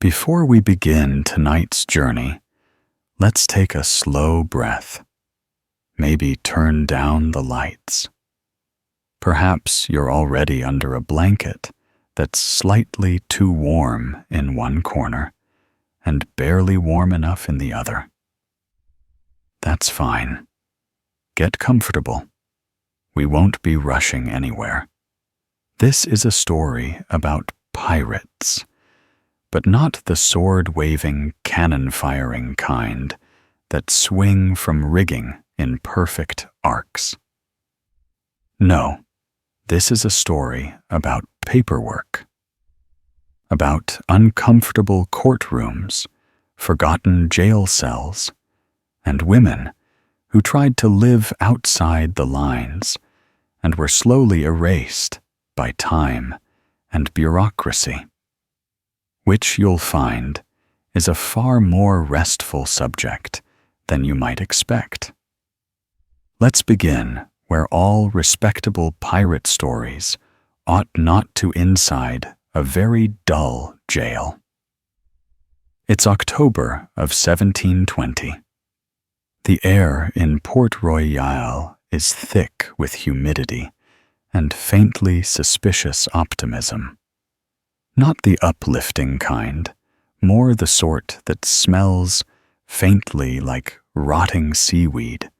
Before we begin tonight's journey, let's take a slow breath. Maybe turn down the lights. Perhaps you're already under a blanket that's slightly too warm in one corner and barely warm enough in the other. That's fine. Get comfortable. We won't be rushing anywhere. This is a story about pirates, but not the sword-waving, cannon-firing kind that swing from rigging in perfect arcs. No, this is a story about paperwork, about uncomfortable courtrooms, forgotten jail cells, and women who tried to live outside the lines and were slowly erased by time and bureaucracy, which you'll find is a far more restful subject than you might expect. Let's begin where all respectable pirate stories ought not to inside a very dull jail. It's October of 1720. The air in Port Royal is thick with humidity and faintly suspicious optimism. Not the uplifting kind, more the sort that smells faintly like rotting seaweed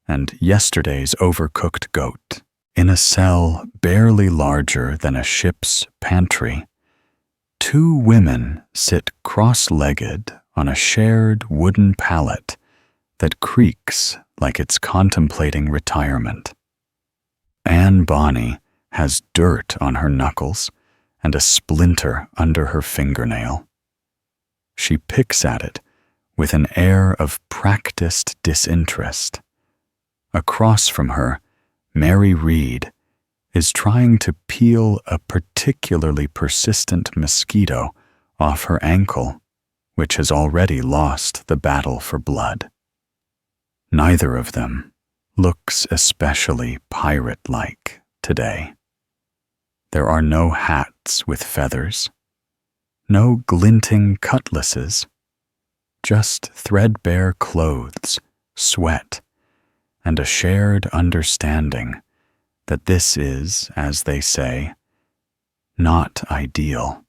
and yesterday's overcooked goat. In a cell barely larger than a ship's pantry, two women sit cross-legged on a shared wooden pallet that creaks like it's contemplating retirement. Anne Bonny has dirt on her knuckles and a splinter under her fingernail. She picks at it with an air of practiced disinterest. Across from her, Mary Reed is trying to peel a particularly persistent mosquito off her ankle, which has already lost the battle for blood. Neither of them looks especially pirate-like today. There are no hats with feathers, no glinting cutlasses, just threadbare clothes, sweat, and a shared understanding that this is, as they say, not ideal.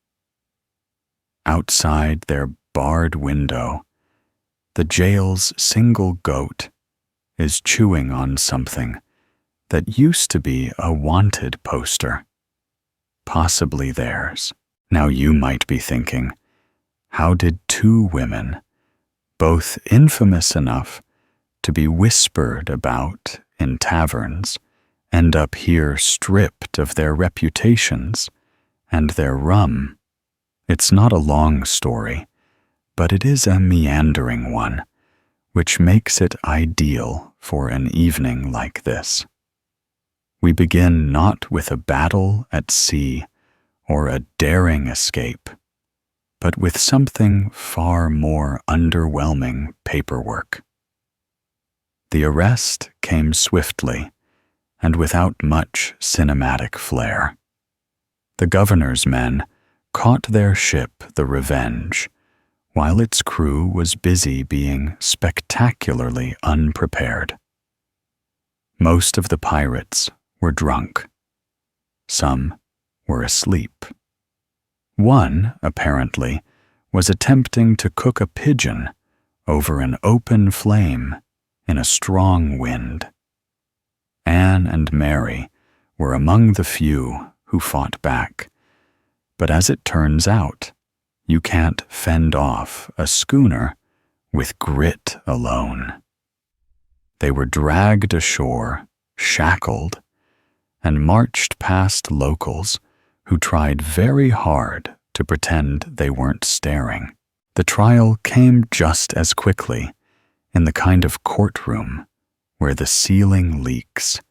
Outside their barred window, the jail's single goat is chewing on something that used to be a wanted poster, possibly theirs. Now you might be thinking, how did two women, both infamous enough to be whispered about in taverns, end up here stripped of their reputations and their rum? It's not a long story, but it is a meandering one, which makes it ideal for an evening like this. We begin not with a battle at sea or a daring escape, but with something far more underwhelming paperwork. The arrest came swiftly and without much cinematic flair. The governor's men caught their ship, the Revenge, while its crew was busy being spectacularly unprepared. Most of the pirates were drunk. Some were asleep. One, apparently, was attempting to cook a pigeon over an open flame in a strong wind. Anne and Mary were among the few who fought back, but as it turns out, you can't fend off a schooner with grit alone. They were dragged ashore, shackled, and marched past locals who tried very hard to pretend they weren't staring. The trial came just as quickly in the kind of courtroom where the ceiling leaks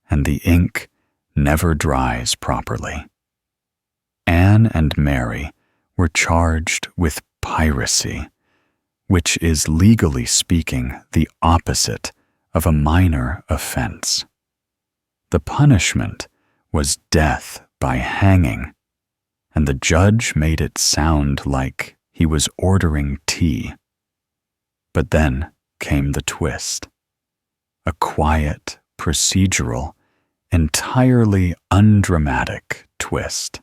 and the ink never dries properly. Anne and Mary were charged with piracy, which is legally speaking the opposite of a minor offense. The punishment was death by hanging, and the judge made it sound like he was ordering tea. But then came the twist. A quiet, procedural, entirely undramatic twist.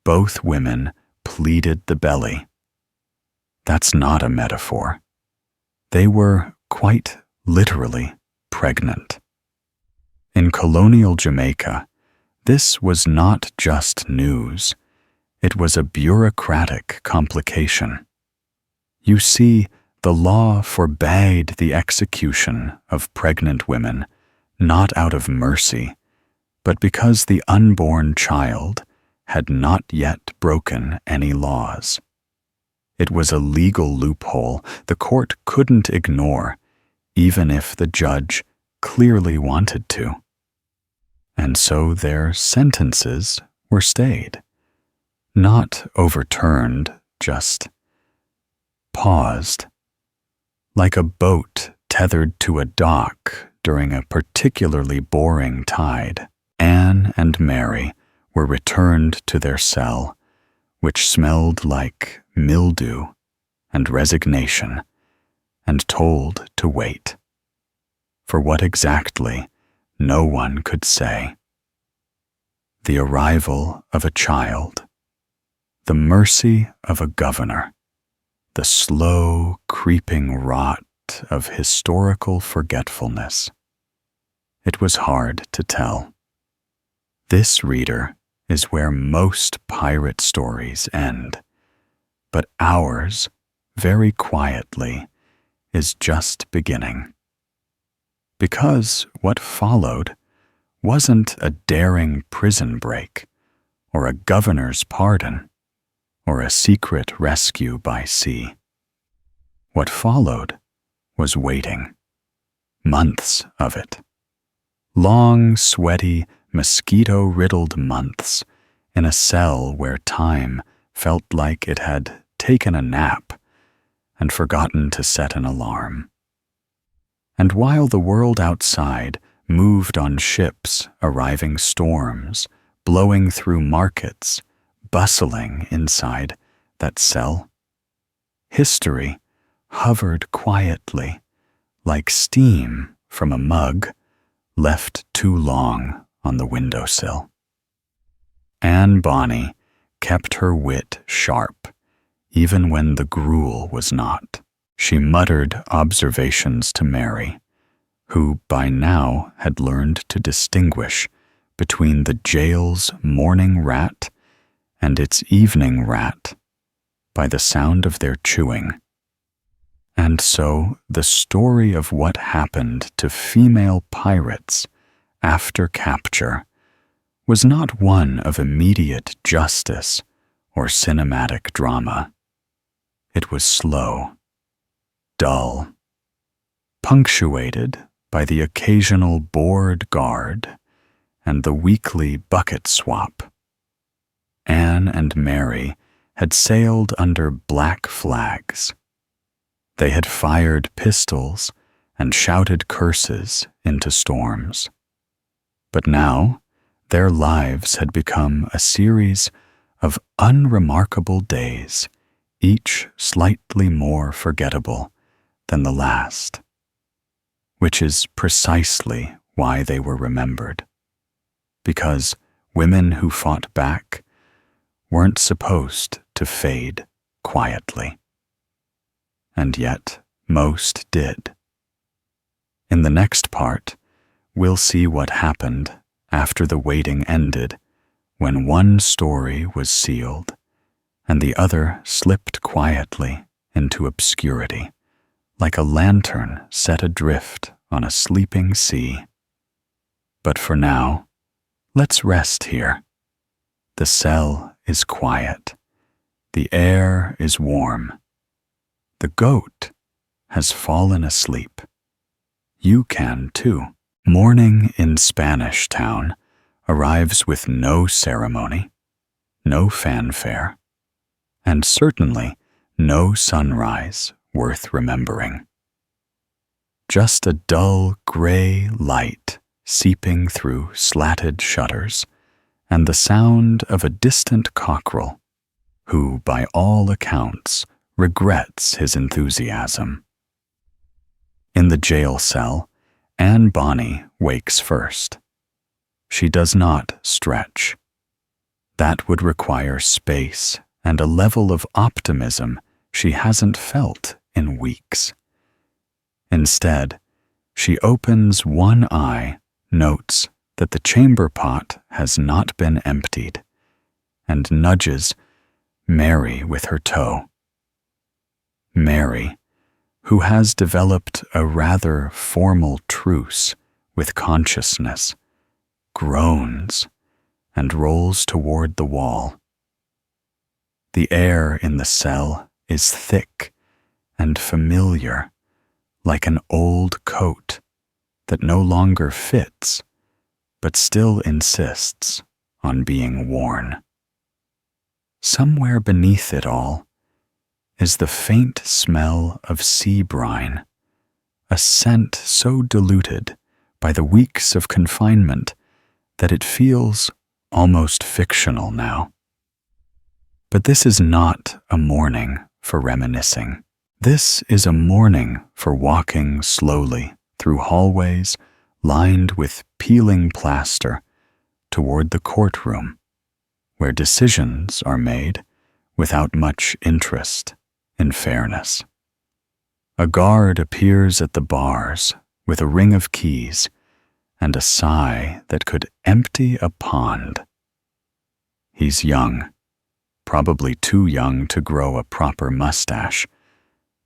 Both women pleaded the belly. That's not a metaphor. They were quite literally pregnant. In colonial Jamaica, this was not just news. It was a bureaucratic complication. You see, the law forbade the execution of pregnant women, not out of mercy, but because the unborn child had not yet broken any laws. It was a legal loophole the court couldn't ignore, even if the judge clearly wanted to. And so their sentences were stayed. Not overturned, just paused. Like a boat tethered to a dock during a particularly boring tide, Anne and Mary were returned to their cell, which smelled like mildew and resignation, and told to wait. For what exactly, no one could say. The arrival of a child, the mercy of a governor, the slow, creeping rot of historical forgetfulness. It was hard to tell. This, reader, is where most pirate stories end, but ours, very quietly, is just beginning. Because what followed wasn't a daring prison break, or a governor's pardon, or a secret rescue by sea. What followed was waiting. Months of it. Long, sweaty, mosquito-riddled months in a cell where time felt like it had taken a nap and forgotten to set an alarm. And while the world outside moved on ships arriving storms, blowing through markets, bustling inside that cell, history hovered quietly like steam from a mug left too long on the windowsill. Anne Bonny kept her wit sharp, even when the gruel was not. She muttered observations to Mary, who by now had learned to distinguish between the jail's morning rat and its evening rat by the sound of their chewing. And so the story of what happened to female pirates after capture was not one of immediate justice or cinematic drama. It was slow, dull, punctuated by the occasional bored guard and the weekly bucket swap. Anne and Mary had sailed under black flags. They had fired pistols and shouted curses into storms. But now their lives had become a series of unremarkable days, each slightly more forgettable than the last, which is precisely why they were remembered. Because women who fought back weren't supposed to fade quietly. And yet most did. In the next part, we'll see what happened after the waiting ended, when one story was sealed and the other slipped quietly into obscurity, like a lantern set adrift on a sleeping sea. But for now, let's rest here. The cell is quiet. The air is warm. The goat has fallen asleep. You can too. Morning in Spanish Town arrives with no ceremony, no fanfare, and certainly no sunrise worth remembering. Just a dull gray light seeping through slatted shutters and the sound of a distant cockerel who, by all accounts, regrets his enthusiasm. In the jail cell, Anne Bonny wakes first. She does not stretch. That would require space and a level of optimism she hasn't felt in weeks. Instead, she opens one eye, notes that the chamber pot has not been emptied, and nudges Mary with her toe. Mary, who has developed a rather formal truce with consciousness, groans and rolls toward the wall. The air in the cell is thick and familiar, like an old coat that no longer fits, but still insists on being worn. Somewhere beneath it all is the faint smell of sea brine, a scent so diluted by the weeks of confinement that it feels almost fictional now. But this is not a morning for reminiscing. This is a morning for walking slowly through hallways lined with peeling plaster toward the courtroom, where decisions are made without much interest in fairness. A guard appears at the bars with a ring of keys and a sigh that could empty a pond. He's young, probably too young to grow a proper mustache,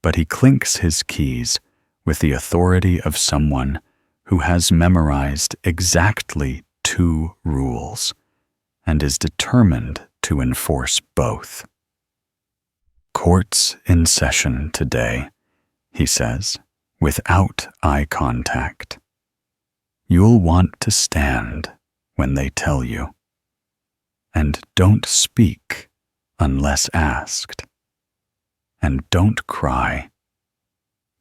but he clinks his keys with the authority of someone who has memorized exactly 2 rules and is determined to enforce both. "Court's in session today," he says, without eye contact. "You'll want to stand when they tell you. And don't speak unless asked. And don't cry.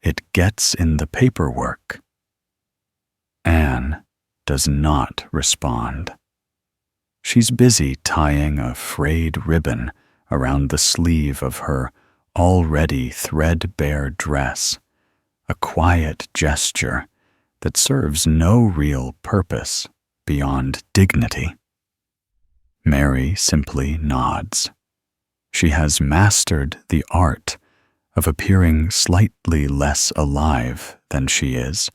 It gets in the paperwork." Anne does not respond. She's busy tying a frayed ribbon around the sleeve of her already threadbare dress, a quiet gesture that serves no real purpose beyond dignity. Mary simply nods. She has mastered the art of appearing slightly less alive than she is,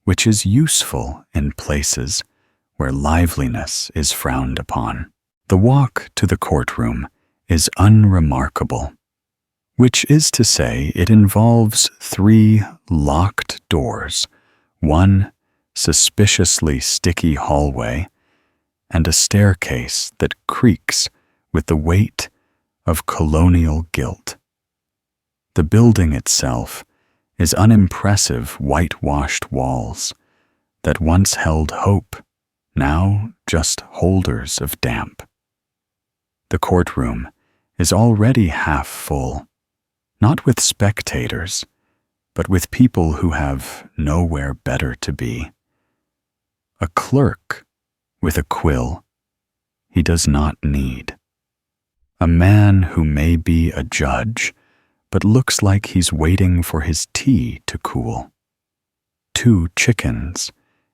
which is useful in places where liveliness is frowned upon. The walk to the courtroom is unremarkable, which is to say it involves 3 locked doors, one suspiciously sticky hallway, and a staircase that creaks with the weight of colonial guilt. The building itself is unimpressive whitewashed walls that once held hope, now just holders of damp. The courtroom is already half full, not with spectators, but with people who have nowhere better to be. A clerk with a quill he does not need. A man who may be a judge, but looks like he's waiting for his tea to cool. 2 chickens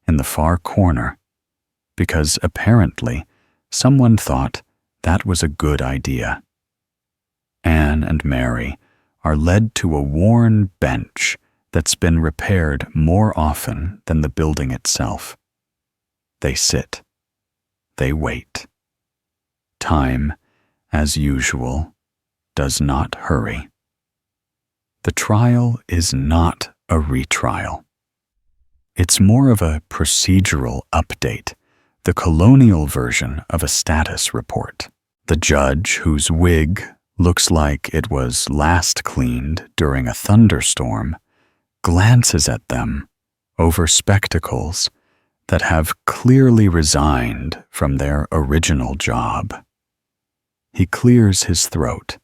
in the far corner, because apparently someone thought that was a good idea. Anne and Mary are led to a worn bench that's been repaired more often than the building itself. They sit. They wait. Time, as usual, does not hurry. The trial is not a retrial. It's more of a procedural update, the colonial version of a status report. The judge, whose wig looks like it was last cleaned during a thunderstorm, glances at them over spectacles that have clearly resigned from their original job. He clears his throat,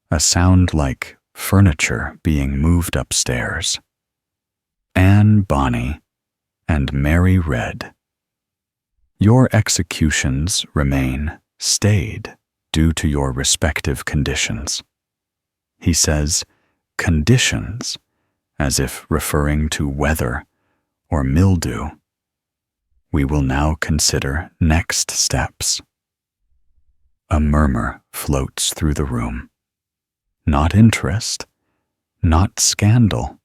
a sound like furniture being moved upstairs. Anne Bonny and Mary Red. Your executions remain stayed due to your respective conditions. He says conditions as if referring to weather or mildew. We will now consider next steps. A murmur floats through the room. Not interest, not scandal,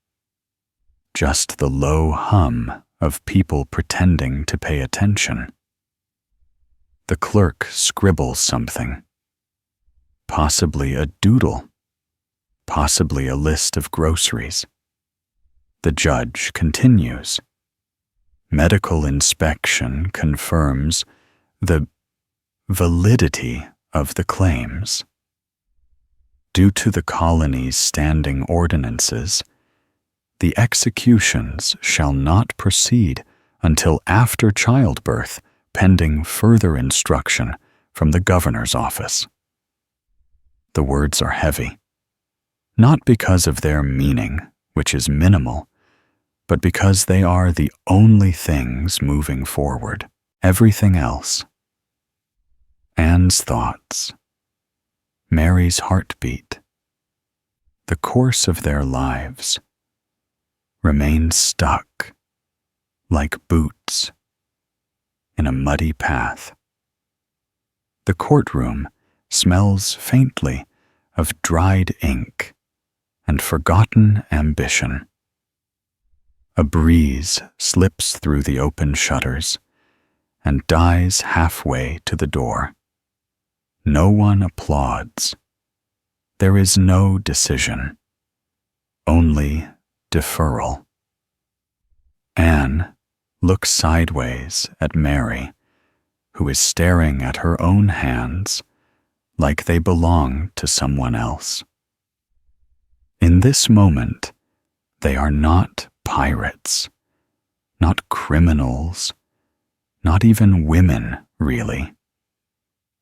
just the low hum of people pretending to pay attention. The clerk scribbles something, possibly a doodle, possibly a list of groceries. The judge continues. Medical inspection confirms the validity of the claims. Due to the colony's standing ordinances, the executions shall not proceed until after childbirth, pending further instruction from the governor's office. The words are heavy, not because of their meaning, which is minimal, but because they are the only things moving forward. Everything else, Anne's thoughts, Mary's heartbeat, the course of their lives, remain stuck like boots in a muddy path. The courtroom smells faintly of dried ink and forgotten ambition. A breeze slips through the open shutters and dies halfway to the door. No one applauds. There is no decision, only deferral. Anne looks sideways at Mary, who is staring at her own hands like they belong to someone else. In this moment, they are not pirates, not criminals, not even women, really.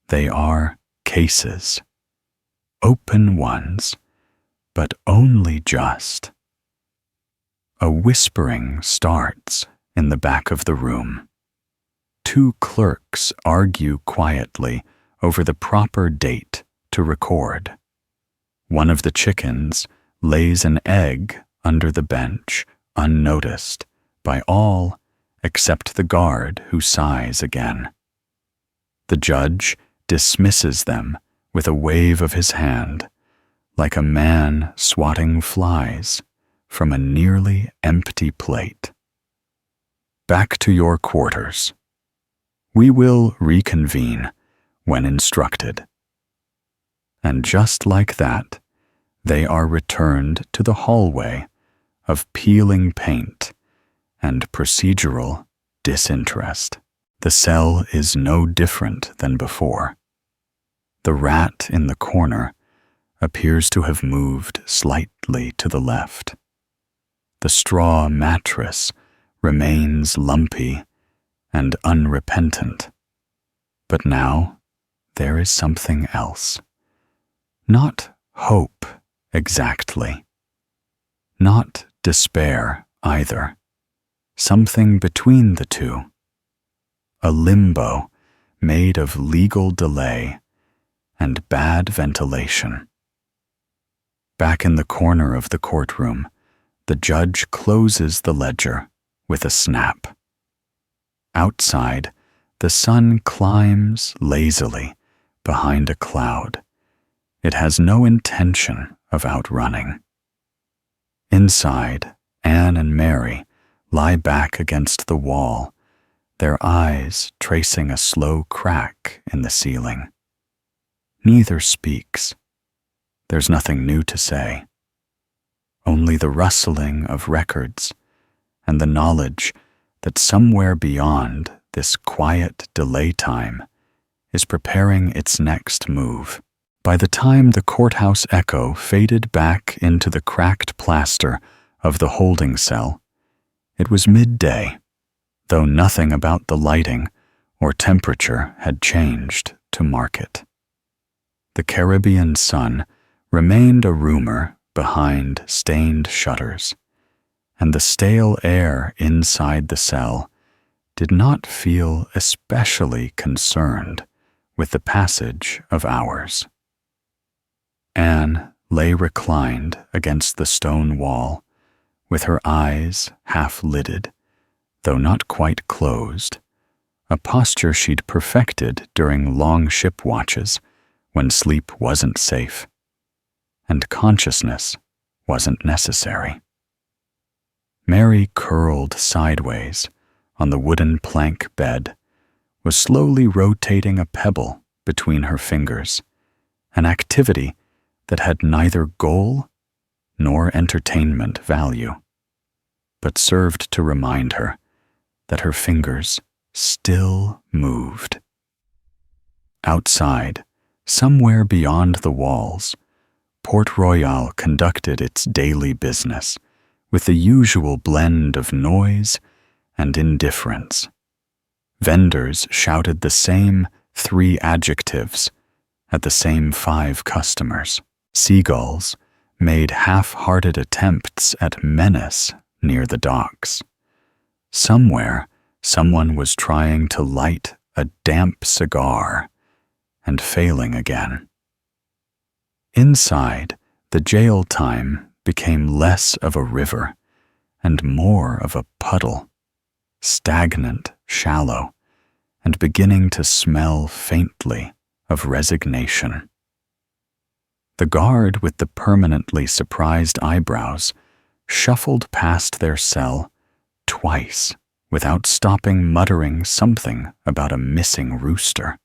They are cases, open ones, but only just. A whispering starts in the back of the room. Two clerks argue quietly over the proper date to record. One of the chickens lays an egg under the bench, unnoticed by all except the guard, who sighs again. The judge dismisses them with a wave of his hand, like a man swatting flies from a nearly empty plate. Back to your quarters. We will reconvene when instructed. And just like that, they are returned to the hallway of peeling paint and procedural disinterest. The cell is no different than before. The rat in the corner appears to have moved slightly to the left. The straw mattress remains lumpy and unrepentant. But now there is something else. Not hope exactly. Not despair either. Something between the two. A limbo made of legal delay and bad ventilation. Back in the corner of the courtroom, the judge closes the ledger with a snap. Outside, the sun climbs lazily behind a cloud. It has no intention of outrunning. Inside, Anne and Mary lie back against the wall, their eyes tracing a slow crack in the ceiling. Neither speaks. There's nothing new to say. Only the rustling of records and the knowledge that somewhere beyond this quiet delay time is preparing its next move. By the time the courthouse echo faded back into the cracked plaster of the holding cell, it was midday, though nothing about the lighting or temperature had changed to mark it. The Caribbean sun remained a rumor behind stained shutters, and the stale air inside the cell did not feel especially concerned with the passage of hours. Anne lay reclined against the stone wall, with her eyes half-lidded, though not quite closed, a posture she'd perfected during long ship watches when sleep wasn't safe, and consciousness wasn't necessary. Mary curled sideways on the wooden plank bed, was slowly rotating a pebble between her fingers, an activity that had neither goal nor entertainment value, but served to remind her that her fingers still moved. Outside, somewhere beyond the walls, Port Royal conducted its daily business with the usual blend of noise and indifference. Vendors shouted the same 3 adjectives at the same 5 customers. Seagulls made half-hearted attempts at menace near the docks. Somewhere, someone was trying to light a damp cigar and failing again. Inside, the jail time became less of a river and more of a puddle, stagnant, shallow, and beginning to smell faintly of resignation. The guard with the permanently surprised eyebrows shuffled past their cell twice without stopping, muttering something about a missing rooster.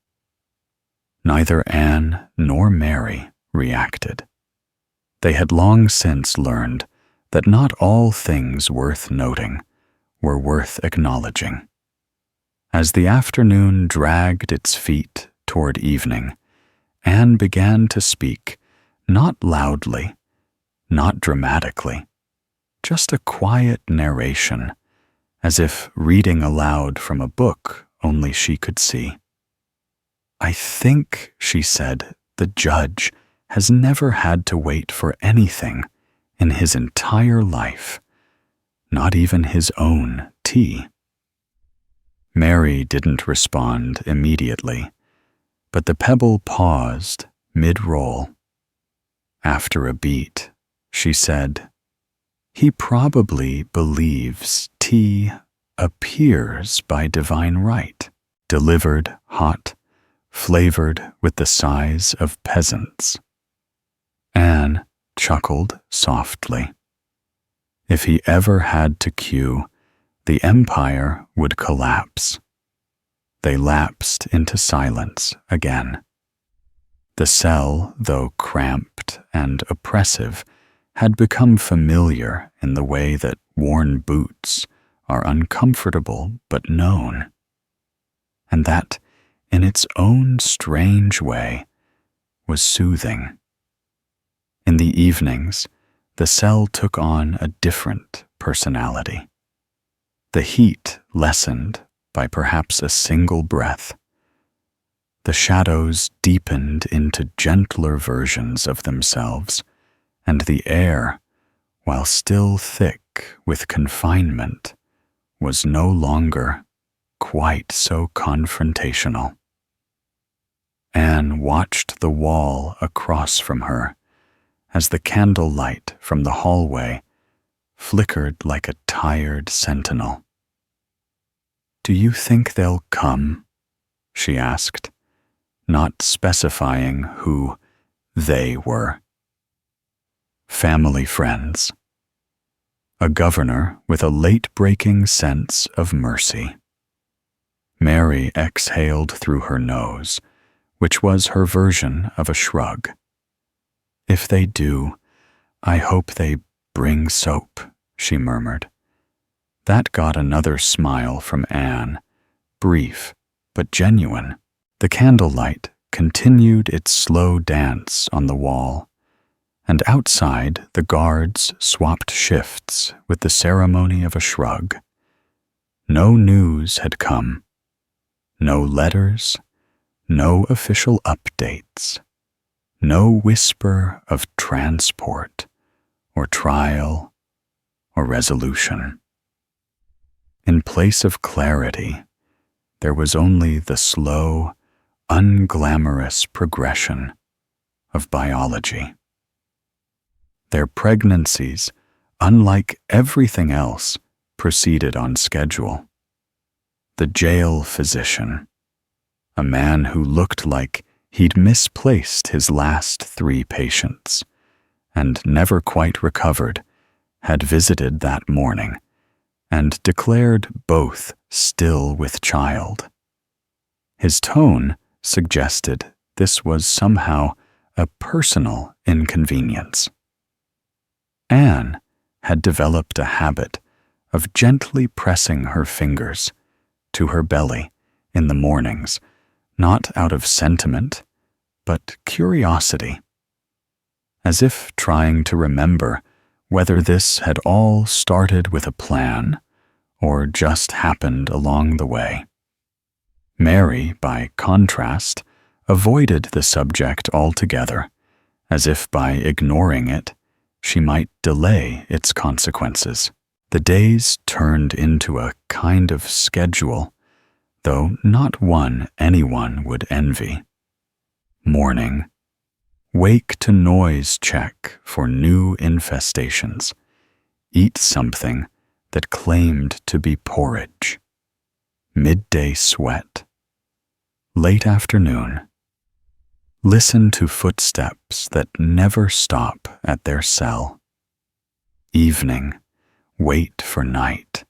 Neither Anne nor Mary reacted. They had long since learned that not all things worth noting were worth acknowledging. As the afternoon dragged its feet toward evening, Anne began to speak, not loudly, not dramatically, just a quiet narration, as if reading aloud from a book only she could see. "I think," she said, "the judge has never had to wait for anything in his entire life, not even his own tea." Mary didn't respond immediately, but the pebble paused mid-roll. After a beat, she said, "He probably believes tea appears by divine right, delivered hot, flavored with the sighs of peasants." Anne chuckled softly. If he ever had to queue, the empire would collapse. They lapsed into silence again. The cell, though cramped and oppressive, had become familiar in the way that worn boots are uncomfortable but known, and that, in its own strange way, was soothing. In the evenings, the cell took on a different personality. The heat lessened by perhaps a single breath. The shadows deepened into gentler versions of themselves, and the air, while still thick with confinement, was no longer quite so confrontational. Anne watched the wall across from her as the candlelight from the hallway flickered like a tired sentinel. "Do you think they'll come?" she asked, not specifying who they were. Family friends. A governor with a late-breaking sense of mercy. Mary exhaled through her nose, which was her version of a shrug. "If they do, I hope they bring soap," she murmured. That got another smile from Anne, brief but genuine. The candlelight continued its slow dance on the wall, and outside the guards swapped shifts with the ceremony of a shrug. No news had come. No letters, no official updates, no whisper of transport or trial or resolution. In place of clarity, there was only the slow, unglamorous progression of biology. Their pregnancies, unlike everything else, proceeded on schedule. The jail physician, a man who looked like he'd misplaced his last 3 patients and never quite recovered, had visited that morning and declared both still with child. His tone suggested this was somehow a personal inconvenience. Anne had developed a habit of gently pressing her fingers to her belly in the mornings, not out of sentiment, but curiosity, as if trying to remember whether this had all started with a plan or just happened along the way. Mary, by contrast, avoided the subject altogether, as if by ignoring it, she might delay its consequences. The days turned into a kind of schedule, though not one anyone would envy. Morning. Wake to noise check for new infestations. Eat something that claimed to be porridge. Midday sweat. Late afternoon. Listen to footsteps that never stop at their cell. Evening. Wait for night.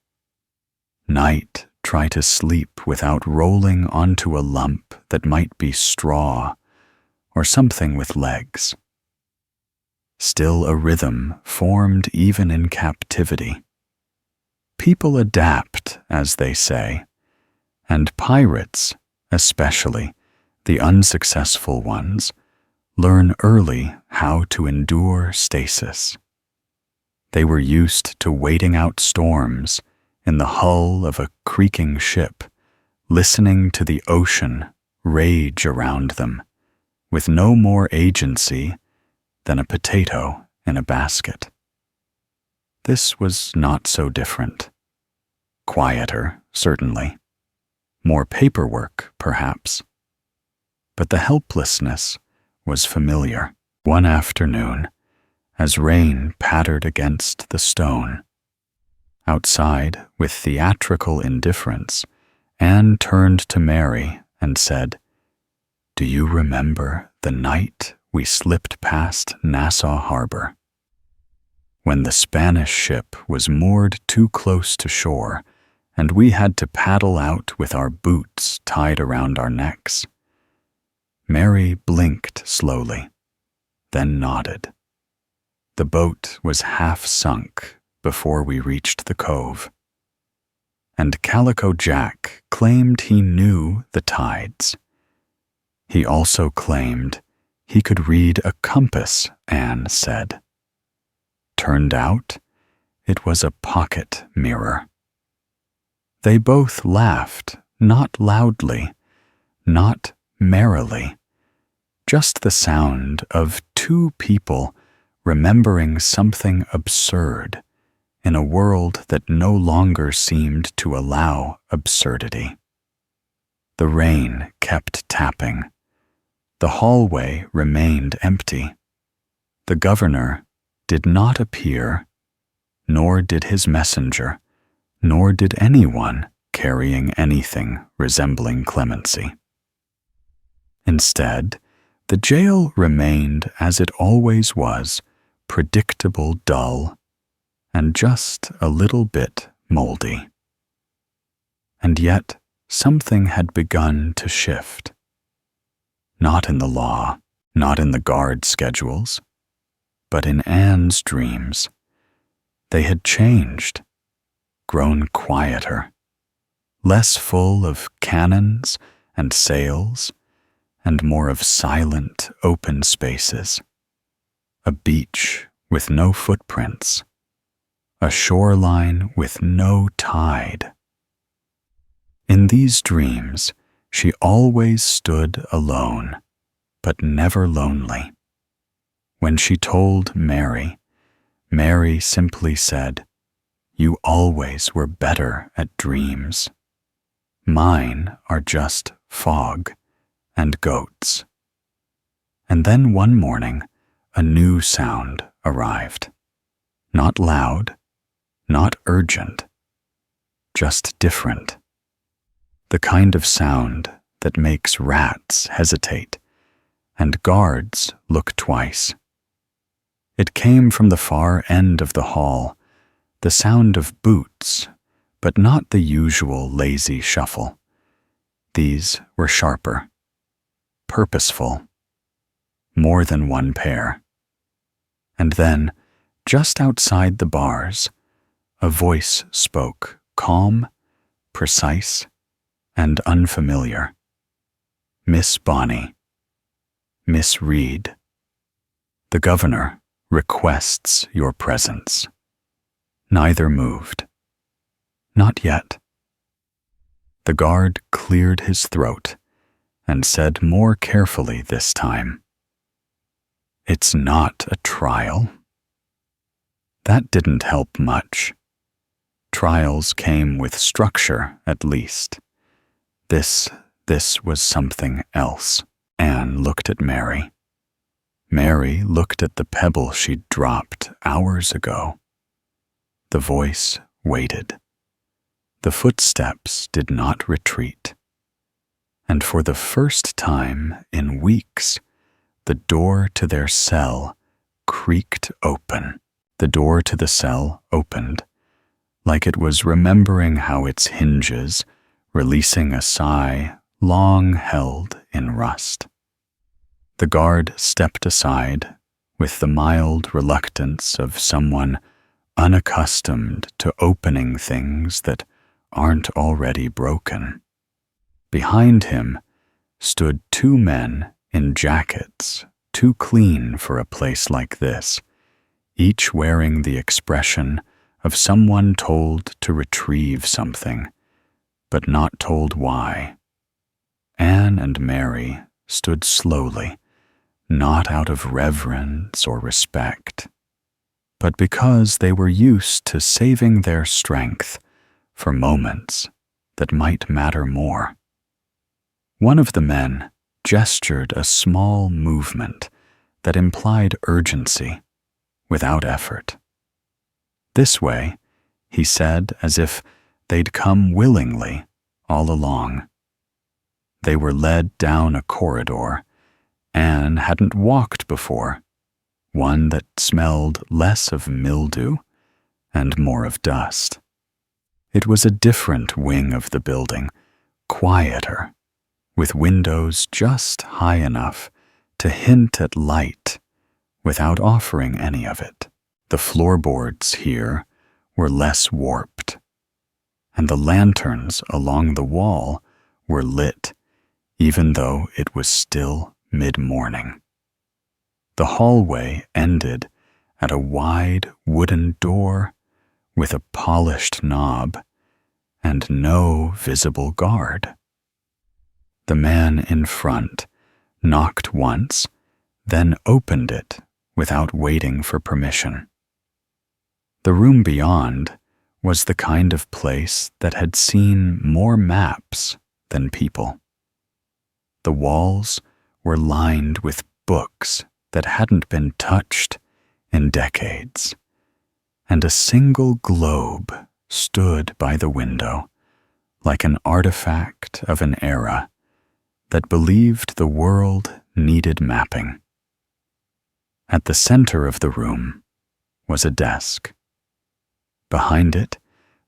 Night. Try to sleep without rolling onto a lump that might be straw or something with legs. Still a rhythm formed even in captivity. People adapt, as they say, and pirates, especially the unsuccessful ones, learn early how to endure stasis. They were used to waiting out storms in the hull of a creaking ship, listening to the ocean rage around them, with no more agency than a potato in a basket. This was not so different. Quieter, certainly. More paperwork, perhaps. But the helplessness was familiar. One afternoon, as rain pattered against the stone, outside, with theatrical indifference, Anne turned to Mary and said, "Do you remember the night we slipped past Nassau Harbor? When the Spanish ship was moored too close to shore, and we had to paddle out with our boots tied around our necks." Mary blinked slowly, then nodded. The boat was half sunk before we reached the cove. And Calico Jack claimed he knew the tides. He also claimed he could read a compass, Anne said. Turned out, it was a pocket mirror. They both laughed, not loudly, not merrily, just the sound of 2 people remembering something absurd in a world that no longer seemed to allow absurdity. The rain kept tapping. The hallway remained empty. The governor did not appear, nor did his messenger, nor did anyone carrying anything resembling clemency. Instead, the jail remained as it always was, predictable, dull, and just a little bit moldy. And yet, something had begun to shift. Not in the law, not in the guard schedules, but in Anne's dreams. They had changed, grown quieter, less full of cannons and sails, and more of silent, open spaces. A beach with no footprints, a shoreline with no tide. In these dreams, she always stood alone, but never lonely. When she told Mary, Mary simply said, "You always were better at dreams. Mine are just fog and goats. And then one morning, a new sound arrived. Not loud, not urgent, just different. The kind of sound that makes rats hesitate and guards look twice. It came from the far end of the hall, the sound of boots, but not the usual lazy shuffle. These were sharper, purposeful, more than one pair. And then, just outside the bars, a voice spoke, calm, precise, and unfamiliar. Miss Bonnie. Miss Reed. The governor requests your presence. Neither moved. Not yet. The guard cleared his throat and said more carefully this time, "It's not a trial." That didn't help much. Trials came with structure, at least. This was something else. Anne looked at Mary. Mary looked at the pebble she'd dropped hours ago. The voice waited. The footsteps did not retreat. And for the first time in weeks, the door to their cell creaked open. The door to the cell opened, like it was remembering how its hinges, releasing a sigh long held in rust. The guard stepped aside with the mild reluctance of someone unaccustomed to opening things that aren't already broken. Behind him stood two men in jackets too clean for a place like this, each wearing the expression of someone told to retrieve something, but not told why. Anne and Mary stood slowly, not out of reverence or respect, but because they were used to saving their strength for moments that might matter more. One of the men gestured a small movement that implied urgency without effort. "This way," he said, as if they'd come willingly all along. They were led down a corridor Anne hadn't walked before, one that smelled less of mildew and more of dust. It was a different wing of the building, quieter, with windows just high enough to hint at light without offering any of it. The floorboards here were less warped, and the lanterns along the wall were lit, even though it was still mid-morning. The hallway ended at a wide wooden door with a polished knob and no visible guard. The man in front knocked once, then opened it without waiting for permission. The room beyond was the kind of place that had seen more maps than people. The walls were lined with books that hadn't been touched in decades, and a single globe stood by the window like an artifact of an era that believed the world needed mapping. At the center of the room was a desk. Behind it,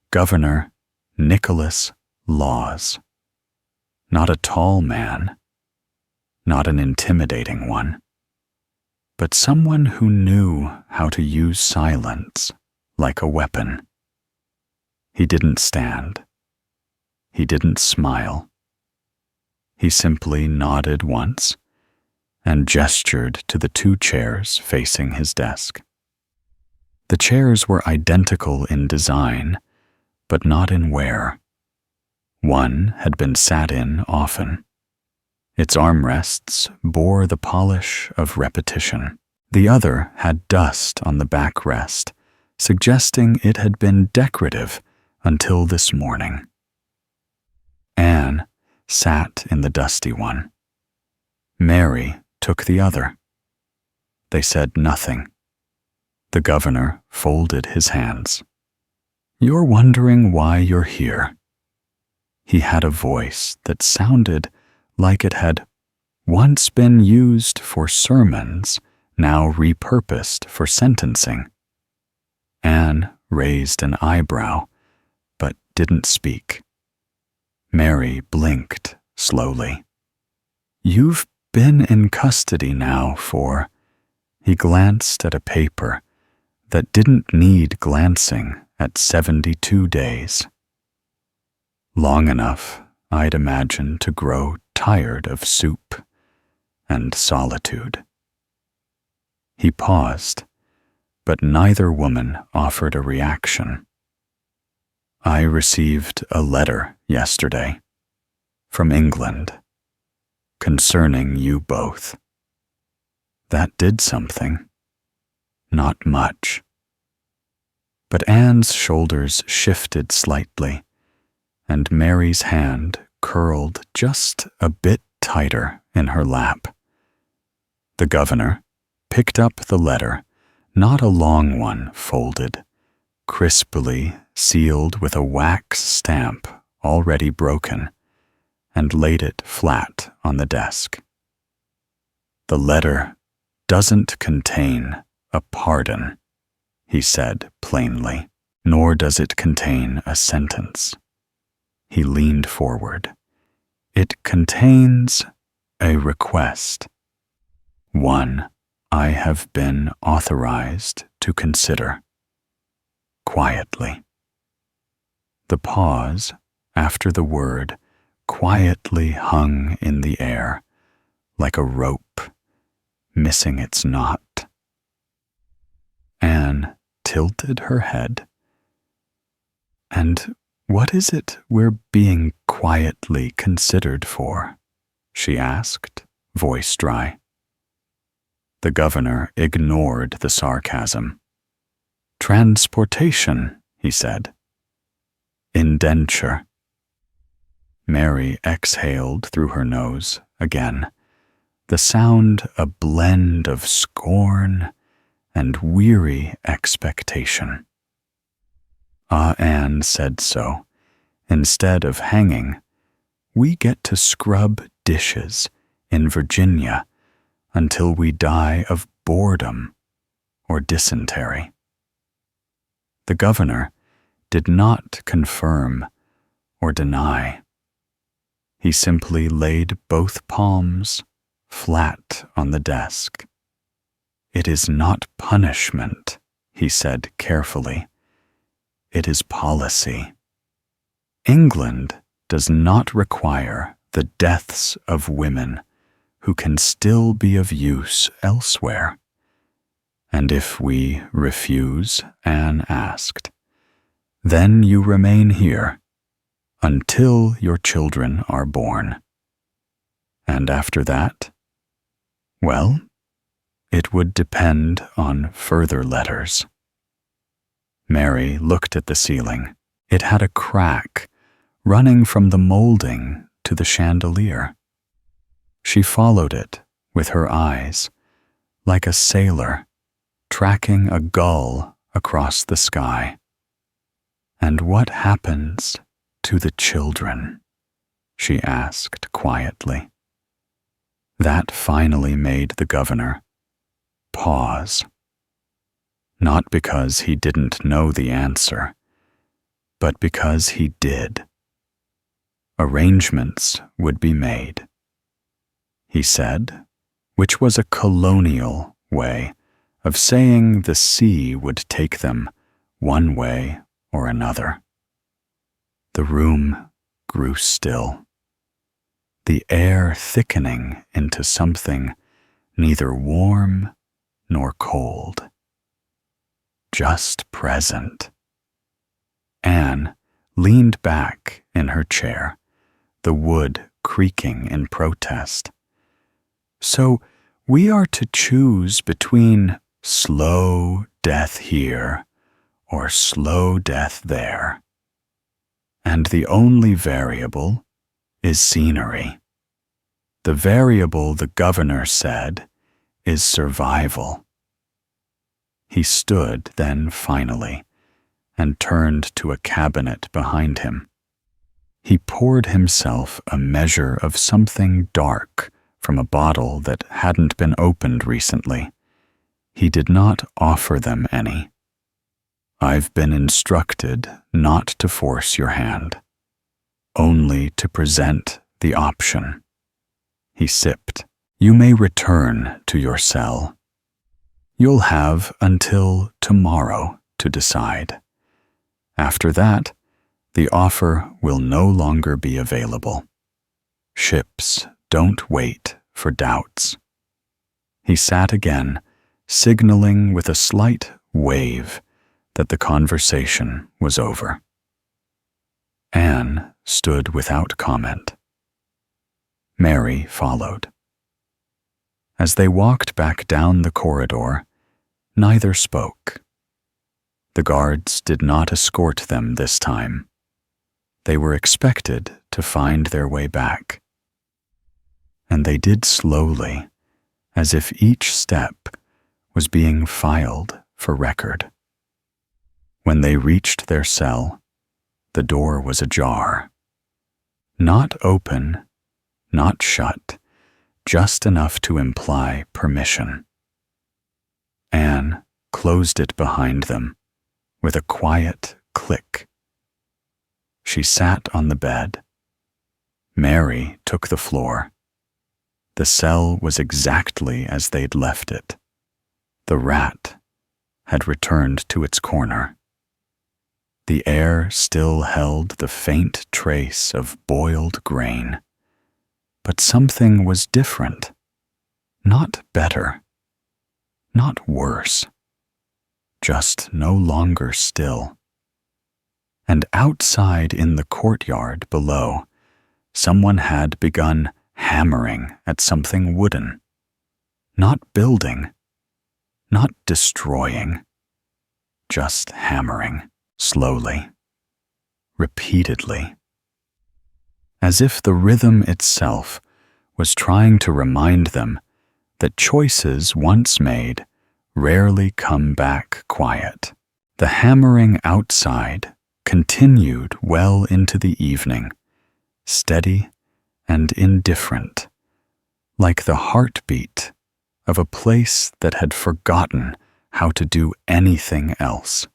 Governor Nicholas Laws. Not a tall man, not an intimidating one, but someone who knew how to use silence like a weapon. He didn't stand. He didn't smile. He simply nodded once and gestured to the two chairs facing his desk. The chairs were identical in design, but not in wear. One had been sat in often. Its armrests bore the polish of repetition. The other had dust on the backrest, suggesting it had been decorative until this morning. Anne sat in the dusty one, Mary took the other. They said nothing. The governor folded his hands. "You're wondering why you're here." He had a voice that sounded like it had once been used for sermons, now repurposed for sentencing. Anne raised an eyebrow, but didn't speak. Mary blinked slowly. "You've been in custody now for—" He glanced at a paper that didn't need glancing at 72 days. "Long enough, I'd imagine, to grow tired of soup and solitude." He paused, but neither woman offered a reaction. "I received a letter yesterday from England concerning you both. That did something. Not much." But Anne's shoulders shifted slightly, and Mary's hand curled just a bit tighter in her lap. The governor picked up the letter, not a long one folded, crisply sealed with a wax stamp already broken, and laid it flat on the desk. "The letter doesn't contain a pardon," he said plainly, "nor does it contain a sentence." He leaned forward. "It contains a request. One I have been authorized to consider." Quietly. The pause after the word quietly hung in the air, like a rope missing its knot. Anne tilted her head. "And what is it we're being quietly considered for?" she asked, voice dry. The governor ignored the sarcasm. "Transportation," he said. "Indenture." Mary exhaled through her nose again, the sound a blend of scorn and weary expectation. Anne said so. "Instead of hanging, we get to scrub dishes in Virginia until we die of boredom or dysentery." The governor did not confirm or deny. He simply laid both palms flat on the desk. "It is not punishment," he said carefully. "It is policy. England does not require the deaths of women who can still be of use elsewhere. And if we refuse," Anne asked, "then you remain here until your children are born. And after that, well, it would depend on further letters." Mary looked at the ceiling. It had a crack running from the molding to the chandelier. She followed it with her eyes, like a sailor tracking a gull across the sky. "And what happens to the children?" she asked quietly. That finally made the governor pause. Not because he didn't know the answer, but because he did. Arrangements would be made, he said, which was a colonial way of saying the sea would take them one way or another. The room grew still, the air thickening into something neither warm nor cold, just present. Anne leaned back in her chair, the wood creaking in protest. "So we are to choose between slow death here or slow death there. And the only variable is scenery." The variable the governor said is survival. He stood then finally and turned to a cabinet behind him. He poured himself a measure of something dark from a bottle that hadn't been opened recently. He did not offer them any. I've been instructed not to force your hand, only to present the option. He sipped. You may return to your cell. You'll have until tomorrow to decide. After that, the offer will no longer be available. Ships don't wait for doubts. He sat again, signaling with a slight wave that the conversation was over. Anne stood without comment. Mary followed. As they walked back down the corridor, neither spoke. The guards did not escort them this time. They were expected to find their way back. And they did slowly, as if each step was being filed for record. When they reached their cell, the door was ajar. Not open, not shut, just enough to imply permission. Anne closed it behind them with a quiet click. She sat on the bed. Mary took the floor. The cell was exactly as they'd left it. The rat had returned to its corner. The air still held the faint trace of boiled grain. But something was different. Not better. Not worse. Just no longer still. And outside in the courtyard below, someone had begun hammering at something wooden. Not building. Not destroying. Just hammering. Slowly. Repeatedly. As if the rhythm itself was trying to remind them that choices once made rarely come back quiet. The hammering outside continued well into the evening, steady and indifferent, like the heartbeat of a place that had forgotten how to do anything else.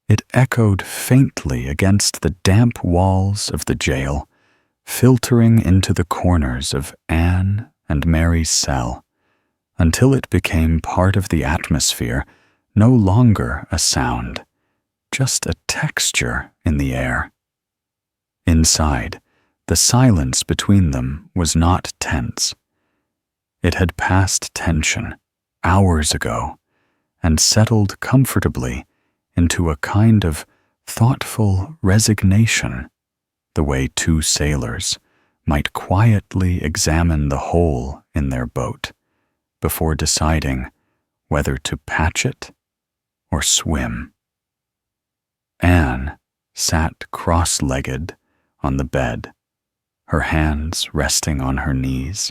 It echoed faintly against the damp walls of the jail, filtering into the corners of Anne and Mary's cell, until it became part of the atmosphere, no longer a sound, just a texture in the air. Inside, the silence between them was not tense. It had passed tension hours ago and settled comfortably into a kind of thoughtful resignation, the way two sailors might quietly examine the hole in their boat before deciding whether to patch it or swim. Anne sat cross-legged on the bed, her hands resting on her knees,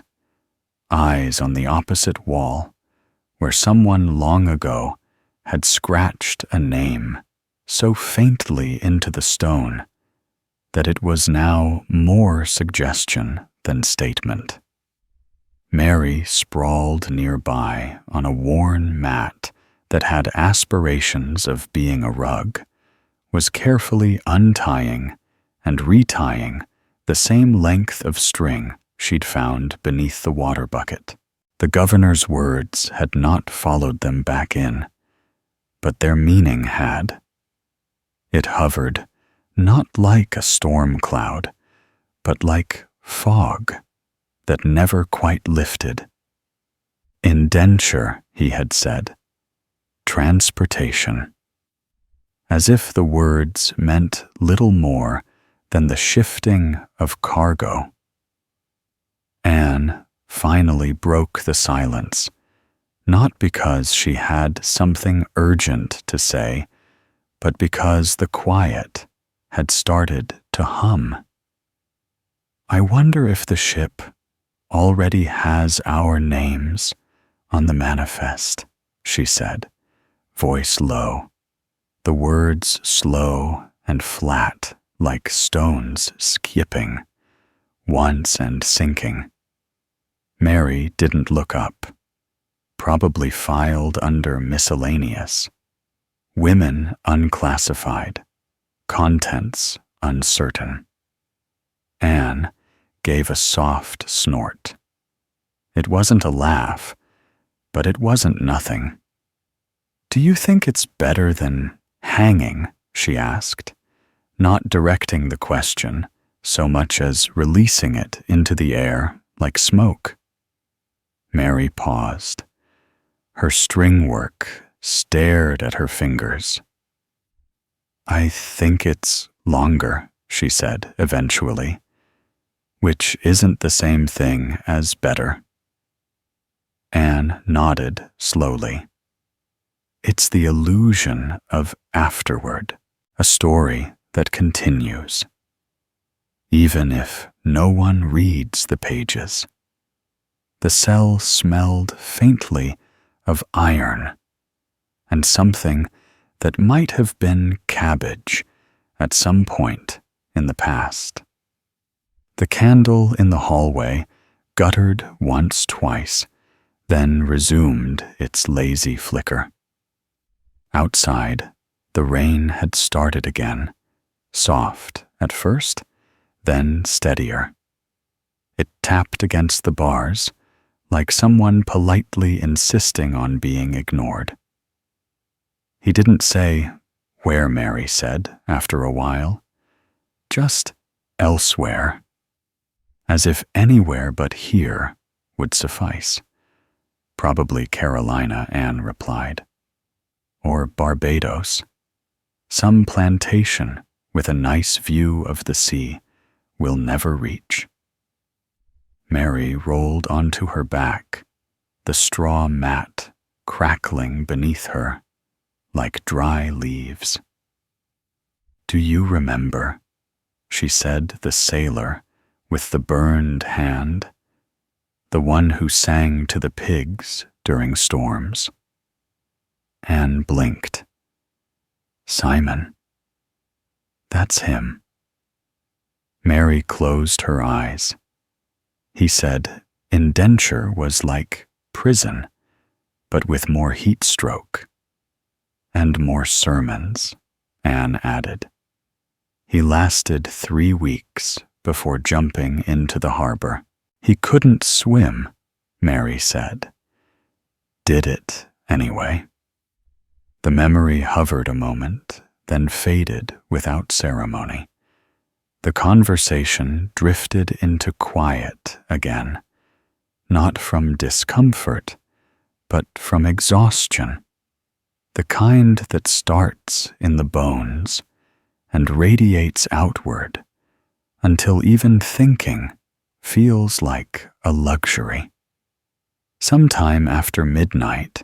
eyes on the opposite wall, where someone long ago had scratched a name so faintly into the stone that it was now more suggestion than statement. Mary sprawled nearby on a worn mat that had aspirations of being a rug, was carefully untying and retying the same length of string she'd found beneath the water bucket. The governor's words had not followed them back in, but their meaning had. It hovered, not like a storm cloud, but like fog that never quite lifted. Indenture, he had said. Transportation. As if the words meant little more than the shifting of cargo. Anne finally broke the silence, not because she had something urgent to say, but because the quiet had started to hum. I wonder if the ship already has our names on the manifest," she said, voice low, the words slow and flat like stones skipping, once and sinking. Mary didn't look up, probably filed under miscellaneous. Women unclassified, contents uncertain. Anne gave a soft snort. It wasn't a laugh, but it wasn't nothing. "Do you think it's better than hanging?" she asked, not directing the question so much as releasing it into the air like smoke. Mary paused. Her string work stared at her fingers. "I think it's longer," she said eventually, which isn't the same thing as better. Anne nodded slowly. "It's the illusion of afterward, a story that continues, even if no one reads the pages." The cell smelled faintly of iron and something that might have been cabbage at some point in the past. The candle in the hallway guttered once, twice, then resumed its lazy flicker. Outside, the rain had started again, soft at first, then steadier. It tapped against the bars, like someone politely insisting on being ignored. He didn't say where, Mary said after a while, just elsewhere, as if anywhere but here would suffice. Probably Carolina, Anne replied. Or Barbados. Some plantation with a nice view of the sea we'll never reach. Mary rolled onto her back, the straw mat crackling beneath her like dry leaves. "Do you remember?" she said, the sailor with the burned hand, the one who sang to the pigs during storms. Anne blinked. "Simon. That's him." Mary closed her eyes. He said indenture was like prison, but with more heat stroke. "And more sermons," Anne added. "He lasted 3 weeks before jumping into the harbor. He couldn't swim," Mary said. "Did it anyway." The memory hovered a moment, then faded without ceremony. The conversation drifted into quiet again, not from discomfort, but from exhaustion, the kind that starts in the bones and radiates outward until even thinking feels like a luxury. Sometime after midnight,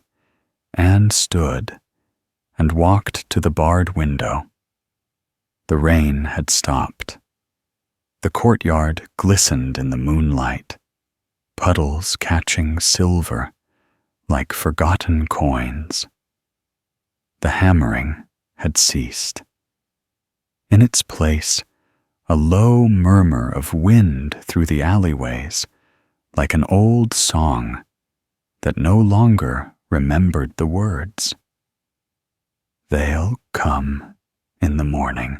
Anne stood and walked to the barred window. The rain had stopped. The courtyard glistened in the moonlight, puddles catching silver like forgotten coins. The hammering had ceased. In its place, a low murmur of wind through the alleyways, like an old song that no longer remembered the words. "They'll come in the morning,"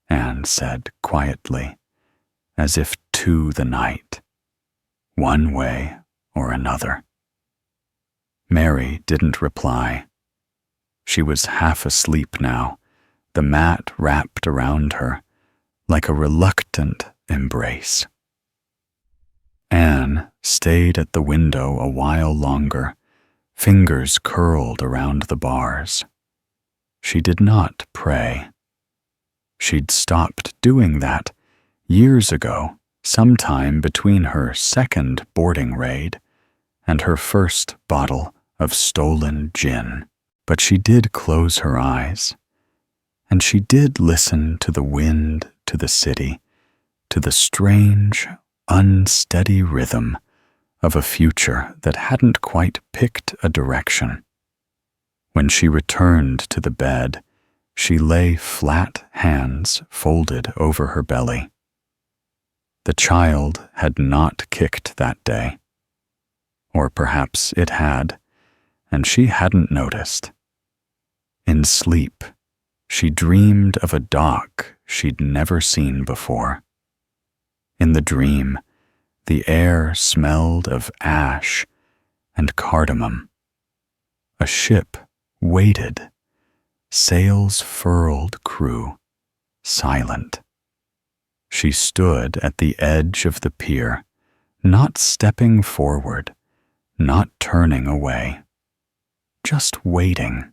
Anne said quietly, as if to the night, one way or another. Mary didn't reply. She was half asleep now, the mat wrapped around her, like a reluctant embrace. Anne stayed at the window a while longer, fingers curled around the bars. She did not pray. She'd stopped doing that years ago, sometime between her second boarding raid and her first bottle of stolen gin. But she did close her eyes, and she did listen to the wind, to the city, to the strange, unsteady rhythm of a future that hadn't quite picked a direction. When she returned to the bed, she lay flat, hands folded over her belly. The child had not kicked that day. Or perhaps it had, and she hadn't noticed. In sleep, she dreamed of a dock she'd never seen before. In the dream, the air smelled of ash and cardamom. A ship waited, sails furled crew, silent. She stood at the edge of the pier, not stepping forward, not turning away, just waiting.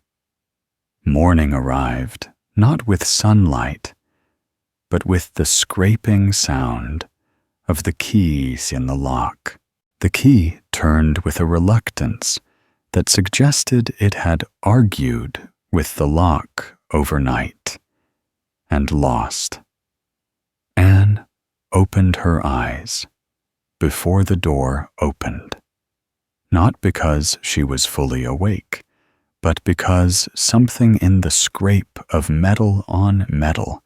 Morning arrived, not with sunlight, but with the scraping sound of the keys in the lock. The key turned with a reluctance that suggested it had argued with the lock overnight and lost. Anne opened her eyes before the door opened, not because she was fully awake, but because something in the scrape of metal on metal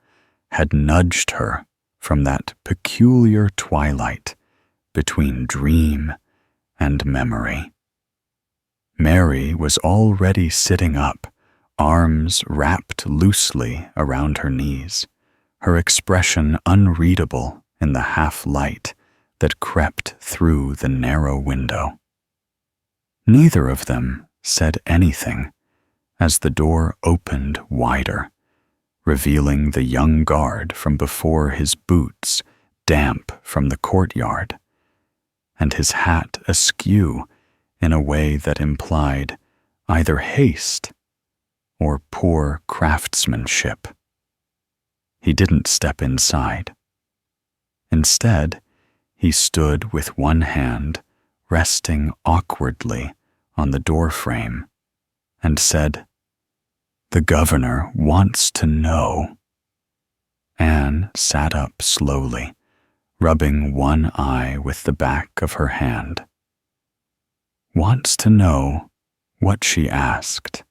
had nudged her from that peculiar twilight between dream and memory. Mary was already sitting up, arms wrapped loosely around her knees, her expression unreadable in the half-light that crept through the narrow window. Neither of them said anything as the door opened wider, revealing the young guard from before his boots damp from the courtyard, and his hat askew in a way that implied either haste or poor craftsmanship. He didn't step inside. Instead, he stood with one hand resting awkwardly on the doorframe and said, "The governor wants to know." Anne sat up slowly, rubbing one eye with the back of her hand. Wants to know what she asked,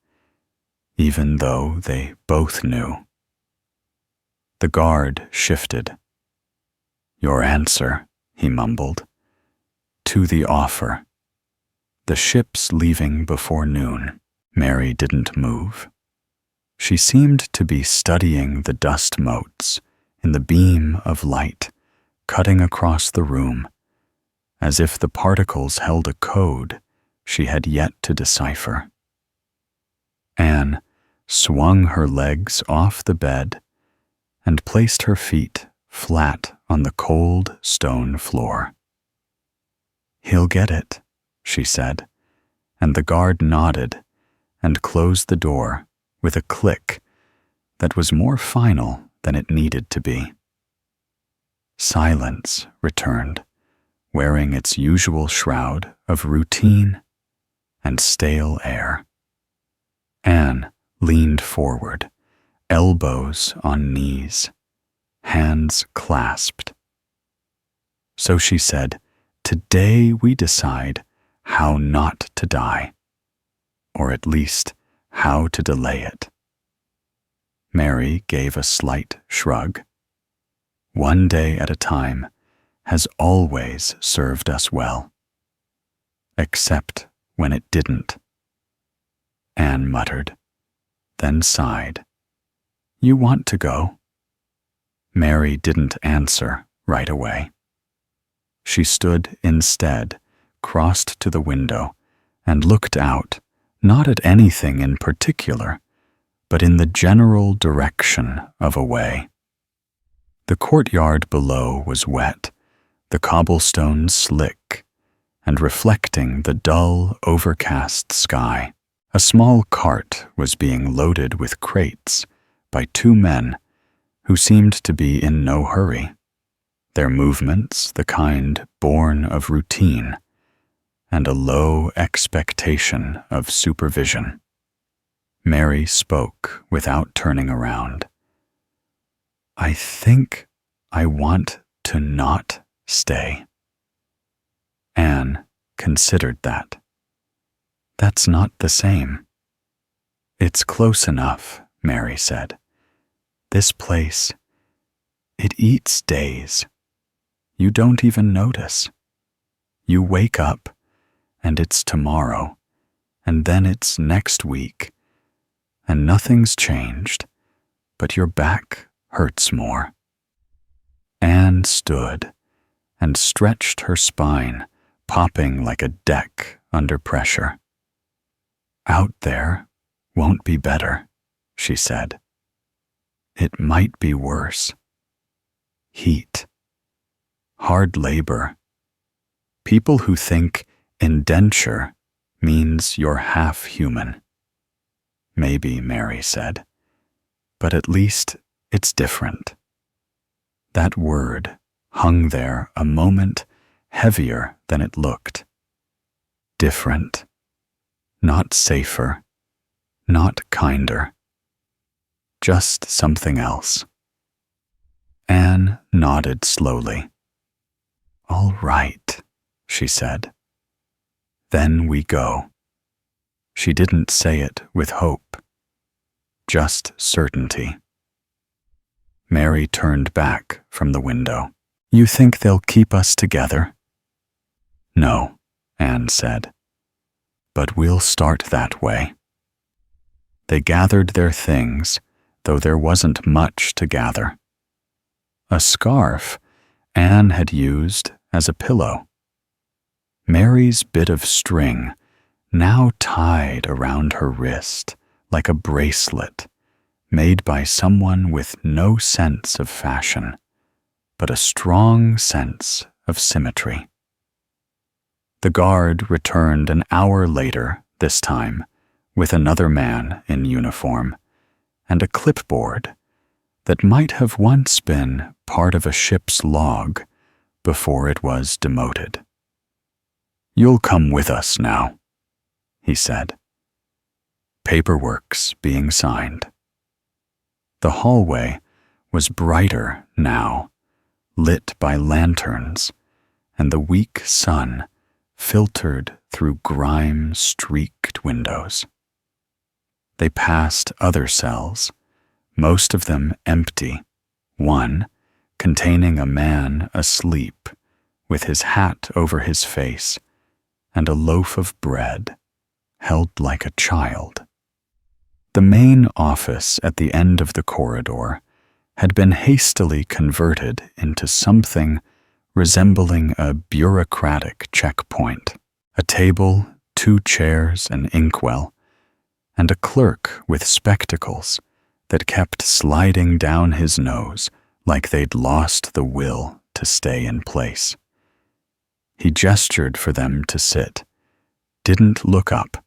even though they both knew. The guard shifted. "Your answer," he mumbled, "to the offer. The ship's leaving before noon." Mary didn't move. She seemed to be studying the dust motes in the beam of light cutting across the room, as if the particles held a code she had yet to decipher. Anne swung her legs off the bed and placed her feet flat on the cold stone floor. "He'll get it," she said, and the guard nodded and closed the door with a click that was more final than it needed to be. Silence returned, wearing its usual shroud of routine and stale air. Anne leaned forward, elbows on knees, hands clasped. So she said, "Today we decide how not to die, or at least how to delay it." Mary gave a slight shrug. "One day at a time has always served us well, except when it didn't." Anne muttered, then sighed. "You want to go?" Mary didn't answer right away. She stood instead, crossed to the window, and looked out, not at anything in particular, but in the general direction of a way. The courtyard below was wet, the cobblestones slick, and reflecting the dull, overcast sky. A small cart was being loaded with crates by two men who seemed to be in no hurry, their movements the kind born of routine and a low expectation of supervision. Mary spoke without turning around. "I think I want to not stay." Anne considered that. That's not the same. It's close enough, Mary said. This place, it eats days. You don't even notice. You wake up, and it's tomorrow, and then it's next week, and nothing's changed, but your back hurts more. Anne stood and stretched her spine, popping like a deck under pressure. Out there won't be better, she said. It might be worse. Heat. Hard labor. People who think indenture means you're half human. Maybe, Mary said, but at least it's different. That word hung there a moment heavier than it looked. Different. Not safer. Not kinder. Just something else. Anne nodded slowly. All right, she said. Then we go. She didn't say it with hope, just certainty. Mary turned back from the window. You think they'll keep us together? No, Anne said. But we'll start that way. They gathered their things, though there wasn't much to gather. A scarf Anne had used as a pillow. Mary's bit of string, now tied around her wrist like a bracelet, made by someone with no sense of fashion, but a strong sense of symmetry. The guard returned an hour later, this time, with another man in uniform, and a clipboard that might have once been part of a ship's log before it was demoted. You'll come with us now, he said. Paperwork's being signed. The hallway was brighter now, lit by lanterns, and the weak sun filtered through grime-streaked windows. They passed other cells, most of them empty, one containing a man asleep with his hat over his face and a loaf of bread held like a child. The main office at the end of the corridor had been hastily converted into something resembling a bureaucratic checkpoint. A table, 2 chairs, an inkwell, and a clerk with spectacles that kept sliding down his nose like they'd lost the will to stay in place. He gestured for them to sit, didn't look up,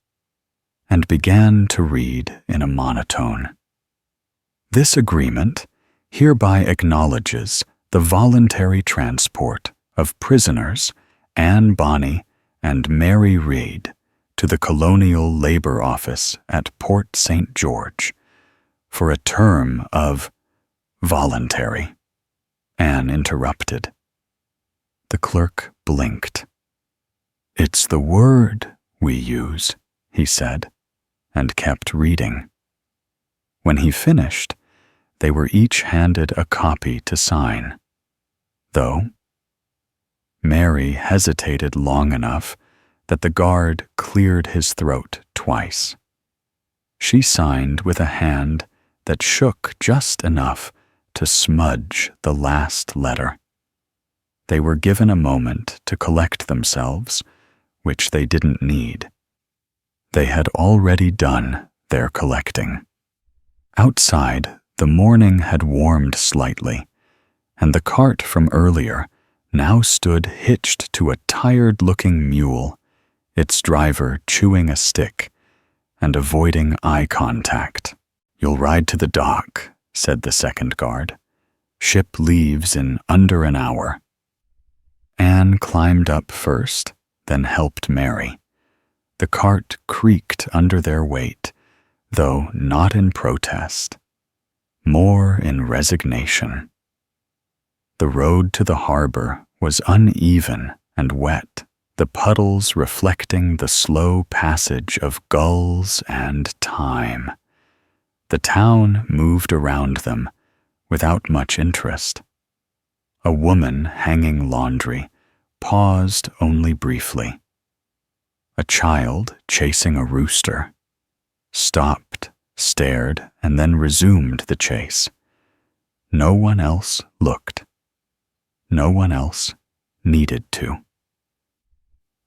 and began to read in a monotone. This agreement hereby acknowledges the voluntary transport of prisoners Anne Bonny and Mary Reed to the Colonial Labor Office at Port St. George for a term of voluntary. Anne interrupted. The clerk blinked. It's the word we use, he said, and kept reading. When he finished, they were each handed a copy to sign. Though Mary hesitated long enough that the guard cleared his throat twice. She signed with a hand that shook just enough to smudge the last letter. They were given a moment to collect themselves, which they didn't need. They had already done their collecting. Outside, the morning had warmed slightly, and the cart from earlier now stood hitched to a tired-looking mule, its driver chewing a stick and avoiding eye contact. You'll ride to the dock, said the second guard. Ship leaves in under an hour. Anne climbed up first, then helped Mary. The cart creaked under their weight, though not in protest, more in resignation. The road to the harbor was uneven and wet, the the puddles reflecting the slow passage of gulls and time. The town moved around them without much interest. A woman hanging laundry paused only briefly. A child chasing a rooster stopped, stared, and then resumed the chase. No one else looked. No one else needed to.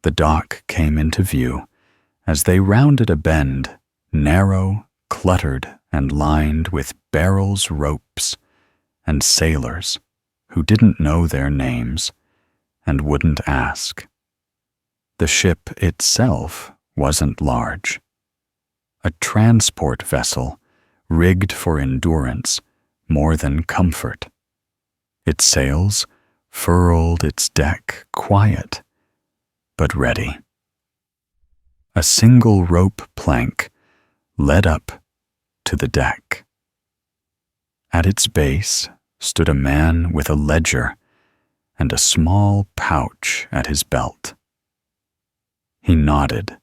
The dock came into view as they rounded a bend, narrow, cluttered, and lined with barrels, ropes, and sailors who didn't know their names and wouldn't ask. The ship itself wasn't large. A transport vessel rigged for endurance more than comfort. Its sails furled its deck quiet, but ready. A single rope plank led up to the deck. At its base stood a man with a ledger and a small pouch at his belt. He nodded,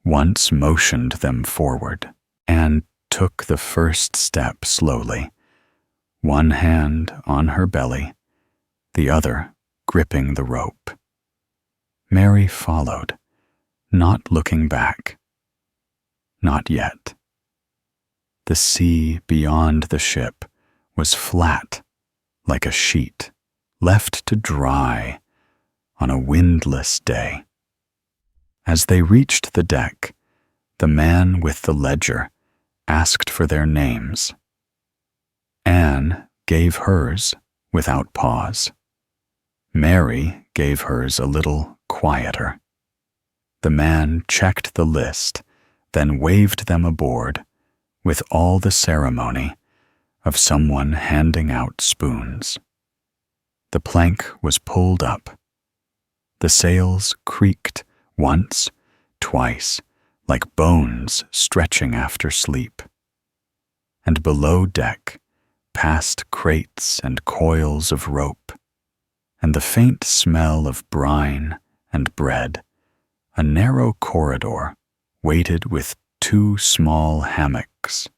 once motioned them forward, and took the first step slowly, one hand on her belly, the other gripping the rope. Mary followed, not looking back. Not yet. The sea beyond the ship was flat, like a sheet, left to dry on a windless day. As they reached the deck, the man with the ledger asked for their names. Anne gave hers without pause. Mary gave hers a little quieter. The man checked the list, then waved them aboard with all the ceremony of someone handing out spoons. The plank was pulled up. The sails creaked once, twice, like bones stretching after sleep. And below deck, past crates and coils of rope, and the faint smell of brine and bread, a narrow corridor weighted with 2 small hammocks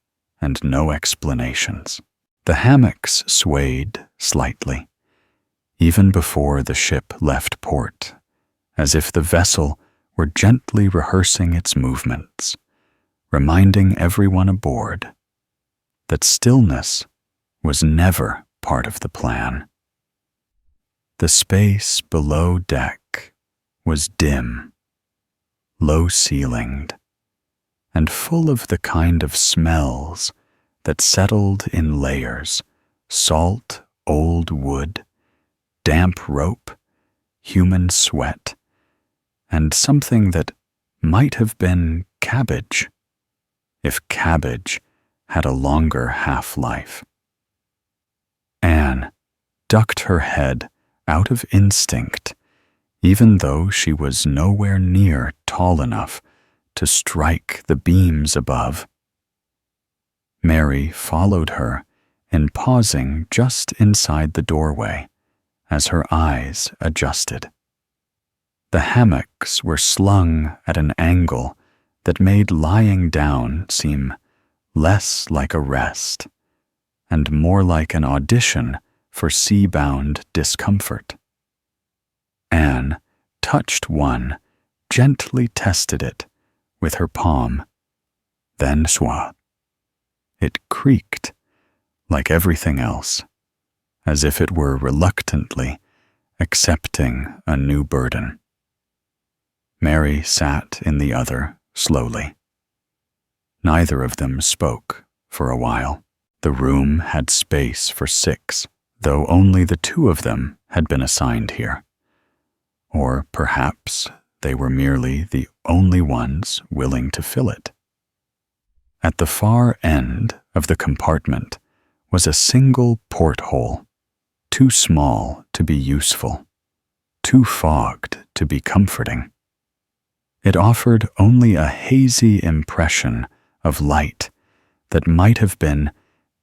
and no explanations. The hammocks swayed slightly, even before the ship left port, as if the vessel were gently rehearsing its movements, reminding everyone aboard that stillness was never part of the plan. The space below deck was dim, low-ceilinged, and full of the kind of smells that settled in layers: salt, old wood, damp rope, human sweat, and something that might have been cabbage, if cabbage had a longer half-life. Anne ducked her head out of instinct, even though she was nowhere near tall enough to strike the beams above. Mary followed her in pausing just inside the doorway as her eyes adjusted. The hammocks were slung at an angle that made lying down seem less like a rest and more like an audition for sea-bound discomfort. Anne touched one, gently tested it with her palm, then swat. It creaked like everything else, as if it were reluctantly accepting a new burden. Mary sat in the other slowly. Neither of them spoke for a while. The room had space for 6, though only the 2 of them had been assigned here. Or perhaps they were merely the only ones willing to fill it. At the far end of the compartment was a single porthole, too small to be useful, too fogged to be comforting. It offered only a hazy impression of light that might have been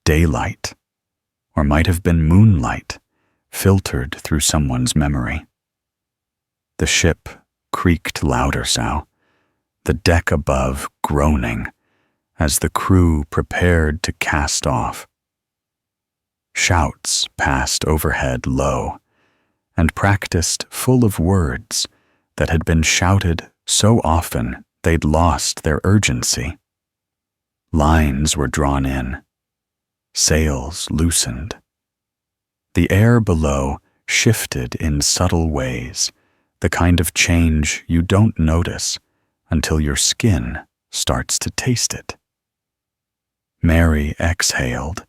daylight or might have been moonlight filtered through someone's memory. The ship creaked louder now, the deck above groaning as the crew prepared to cast off. Shouts passed overhead low and practiced full of words that had been shouted so often they'd lost their urgency. Lines were drawn in. Sails loosened. The air below shifted in subtle ways, the kind of change you don't notice until your skin starts to taste it. Mary exhaled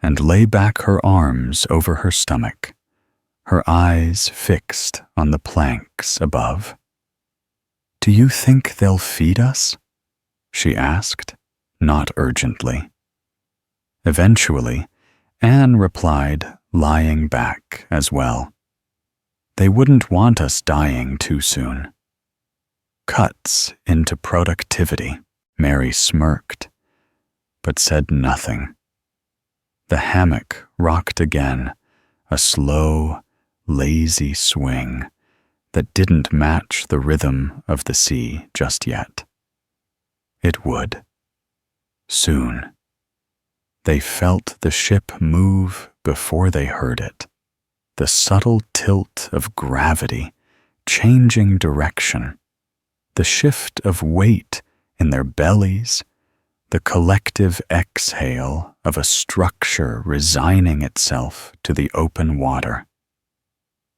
and lay back her arms over her stomach, her eyes fixed on the planks above. "Do you think they'll feed us?" she asked, not urgently. Eventually, Anne replied, lying back as well. "They wouldn't want us dying too soon." Cuts into productivity, Mary smirked, but said nothing. The hammock rocked again, a slow, lazy swing that didn't match the rhythm of the sea just yet. It would. Soon. They felt the ship move before they heard it, the subtle tilt of gravity changing direction, the shift of weight in their bellies, the collective exhale of a structure resigning itself to the open water.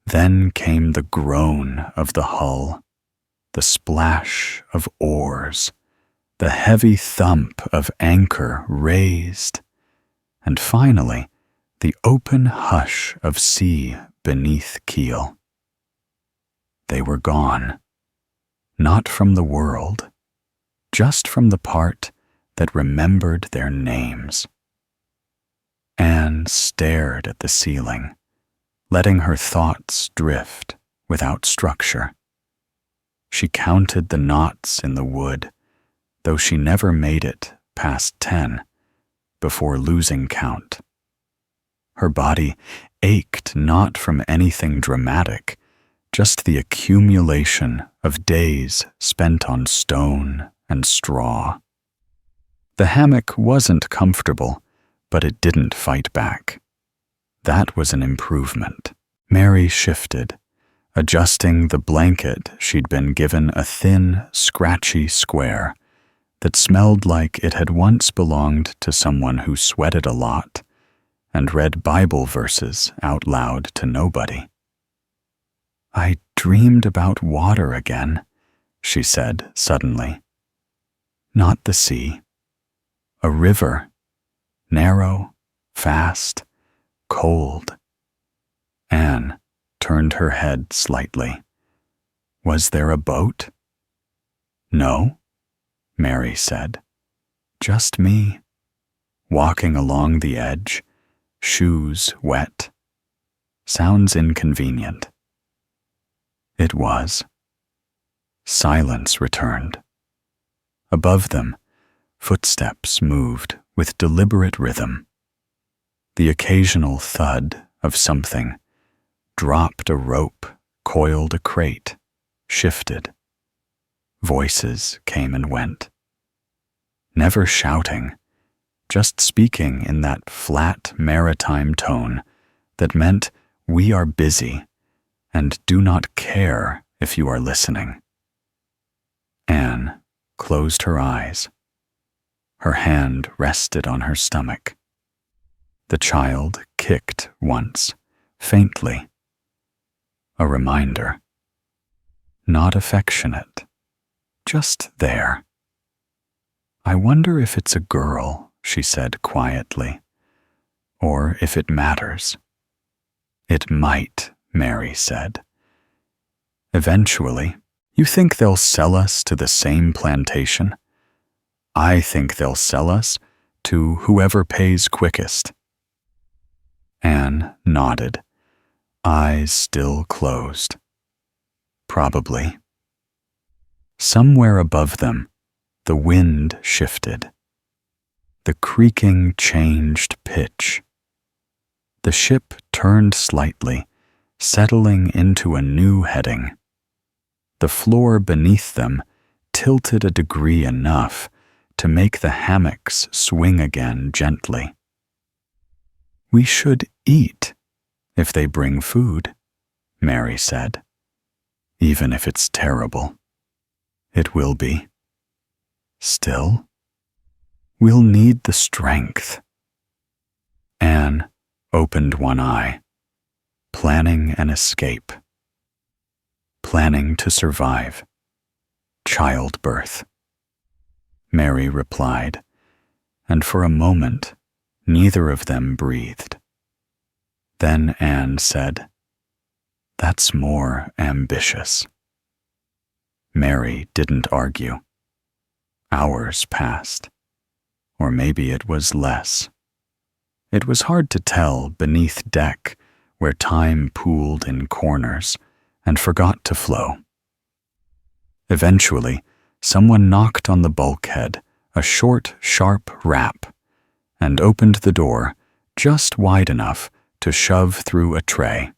Then came the groan of the hull, the splash of oars, the heavy thump of anchor raised, and finally, the open hush of sea beneath keel. They were gone, not from the world, just from the part that remembered their names. Anne stared at the ceiling, letting her thoughts drift without structure. She counted the knots in the wood, though she never made it past 10 before losing count. Her body ached not from anything dramatic, just the accumulation of days spent on stone and straw. The hammock wasn't comfortable, but it didn't fight back. That was an improvement. Mary shifted, adjusting the blanket she'd been given, a thin, scratchy square that smelled like it had once belonged to someone who sweated a lot and read Bible verses out loud to nobody. "I dreamed about water again," she said suddenly. "Not the sea. A river, narrow, fast, cold." Anne turned her head slightly. "Was there a boat?" "No," Mary said. "Just me, walking along the edge, shoes wet. Sounds inconvenient." It was. Silence returned. Above them, footsteps moved with deliberate rhythm. The occasional thud of something dropped a rope, coiled a crate, shifted. Voices came and went. Never shouting, just speaking in that flat maritime tone that meant we are busy and do not care if you are listening. Anne closed her eyes. Her hand rested on her stomach. The child kicked once, faintly. A reminder. Not affectionate, just there. "I wonder if it's a girl," she said quietly, "or if it matters." "It might," Mary said. Eventually, "You think they'll sell us to the same plantation?" "I think they'll sell us to whoever pays quickest." Anne nodded, eyes still closed. Probably. Somewhere above them, the wind shifted. The creaking changed pitch. The ship turned slightly, settling into a new heading. The floor beneath them tilted a degree enough to make the hammocks swing again gently. "We should eat if they bring food," Mary said. "Even if it's terrible. It will be. Still, we'll need the strength." Anne opened one eye, planning an escape. Planning to survive. Childbirth. Mary replied, and for a moment, neither of them breathed. Then Anne said, "That's more ambitious." Mary didn't argue. Hours passed, or maybe it was less. It was hard to tell beneath deck where time pooled in corners and forgot to flow. Eventually, someone knocked on the bulkhead, a short, sharp rap, and opened the door just wide enough to shove through a tray.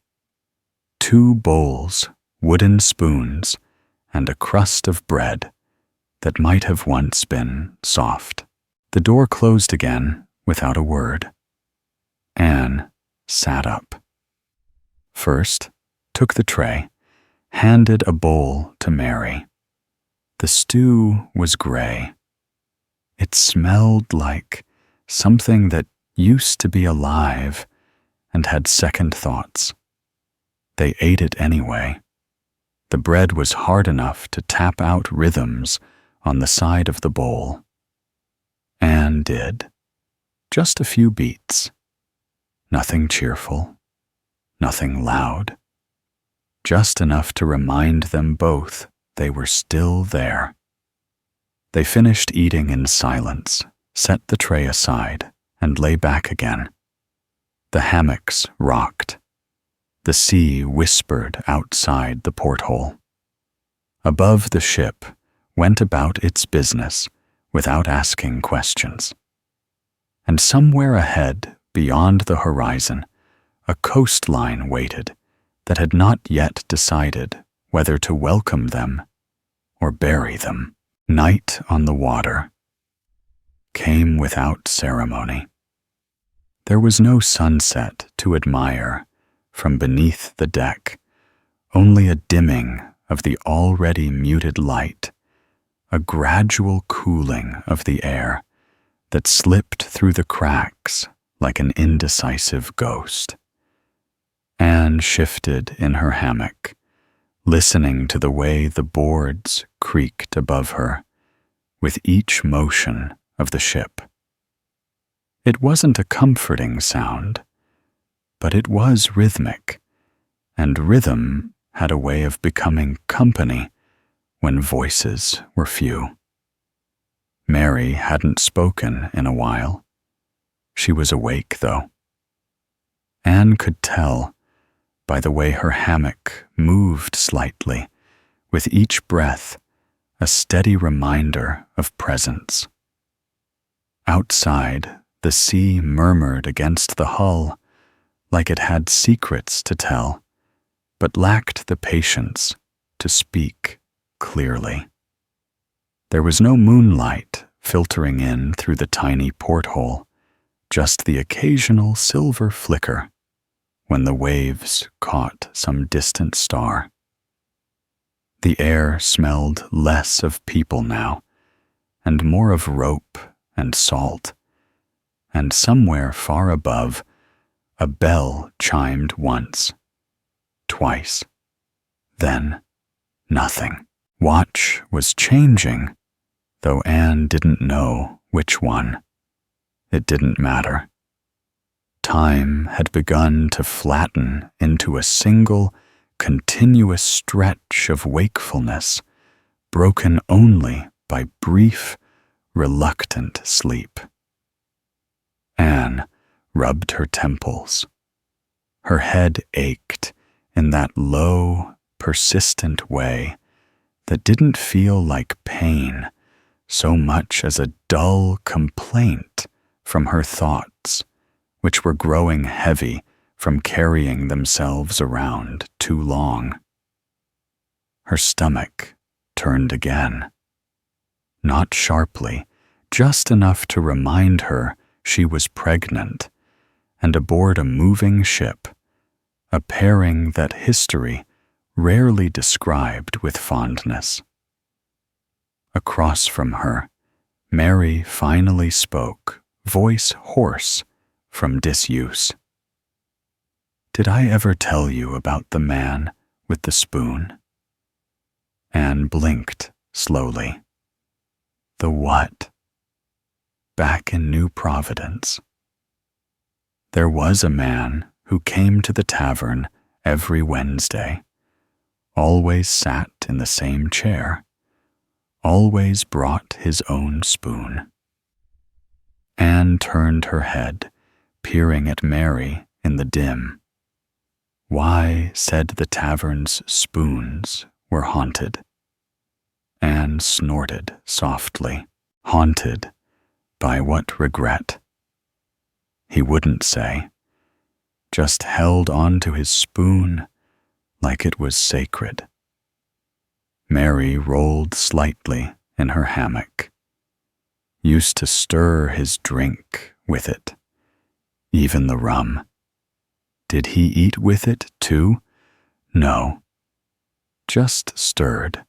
2 bowls, wooden spoons, and a crust of bread that might have once been soft. The door closed again without a word. Anne sat up. First, took the tray, handed a bowl to Mary. The stew was gray. It smelled like something that used to be alive and had second thoughts. They ate it anyway. The bread was hard enough to tap out rhythms on the side of the bowl. Anne did. Just a few beats. Nothing cheerful, nothing loud. Just enough to remind them both they were still there. They finished eating in silence, set the tray aside, and lay back again. The hammocks rocked. The sea whispered outside the porthole. Above, the ship went about its business without asking questions. And somewhere ahead, beyond the horizon, a coastline waited that had not yet decided whether to welcome them or bury them. Night on the water came without ceremony. There was no sunset to admire from beneath the deck, only a dimming of the already muted light, a gradual cooling of the air that slipped through the cracks like an indecisive ghost. Anne shifted in her hammock, listening to the way the boards creaked above her with each motion of the ship. It wasn't a comforting sound, but it was rhythmic, and rhythm had a way of becoming company when voices were few. Mary hadn't spoken in a while. She was awake, though. Anne could tell by the way her hammock moved slightly, with each breath a steady reminder of presence. Outside, the sea murmured against the hull like it had secrets to tell, but lacked the patience to speak clearly. There was no moonlight filtering in through the tiny porthole, just the occasional silver flicker when the waves caught some distant star. The air smelled less of people now, and more of rope and salt, and somewhere far above, a bell chimed once, twice, then nothing. Watch was changing, though Anne didn't know which one. It didn't matter. Time had begun to flatten into a single, continuous stretch of wakefulness, broken only by brief, reluctant sleep. Anne rubbed her temples. Her head ached in that low, persistent way that didn't feel like pain so much as a dull complaint from her thoughts, which were growing heavy from carrying themselves around too long. Her stomach turned again. Not sharply, just enough to remind her she was pregnant and aboard a moving ship, a pairing that history rarely described with fondness. Across from her, Mary finally spoke, voice hoarse from disuse. "Did I ever tell you about the man with the spoon?" Anne blinked slowly. "The what?" "Back in New Providence. There was a man who came to the tavern every Wednesday, always sat in the same chair, always brought his own spoon." Anne turned her head, peering at Mary in the dim. Why said the tavern's spoons were haunted? Anne snorted softly. Haunted by what regret? He wouldn't say, just held on to his spoon like it was sacred. Mary rolled slightly in her hammock. Used to stir his drink with it, even the rum. Did he eat with it too? No, just stirred.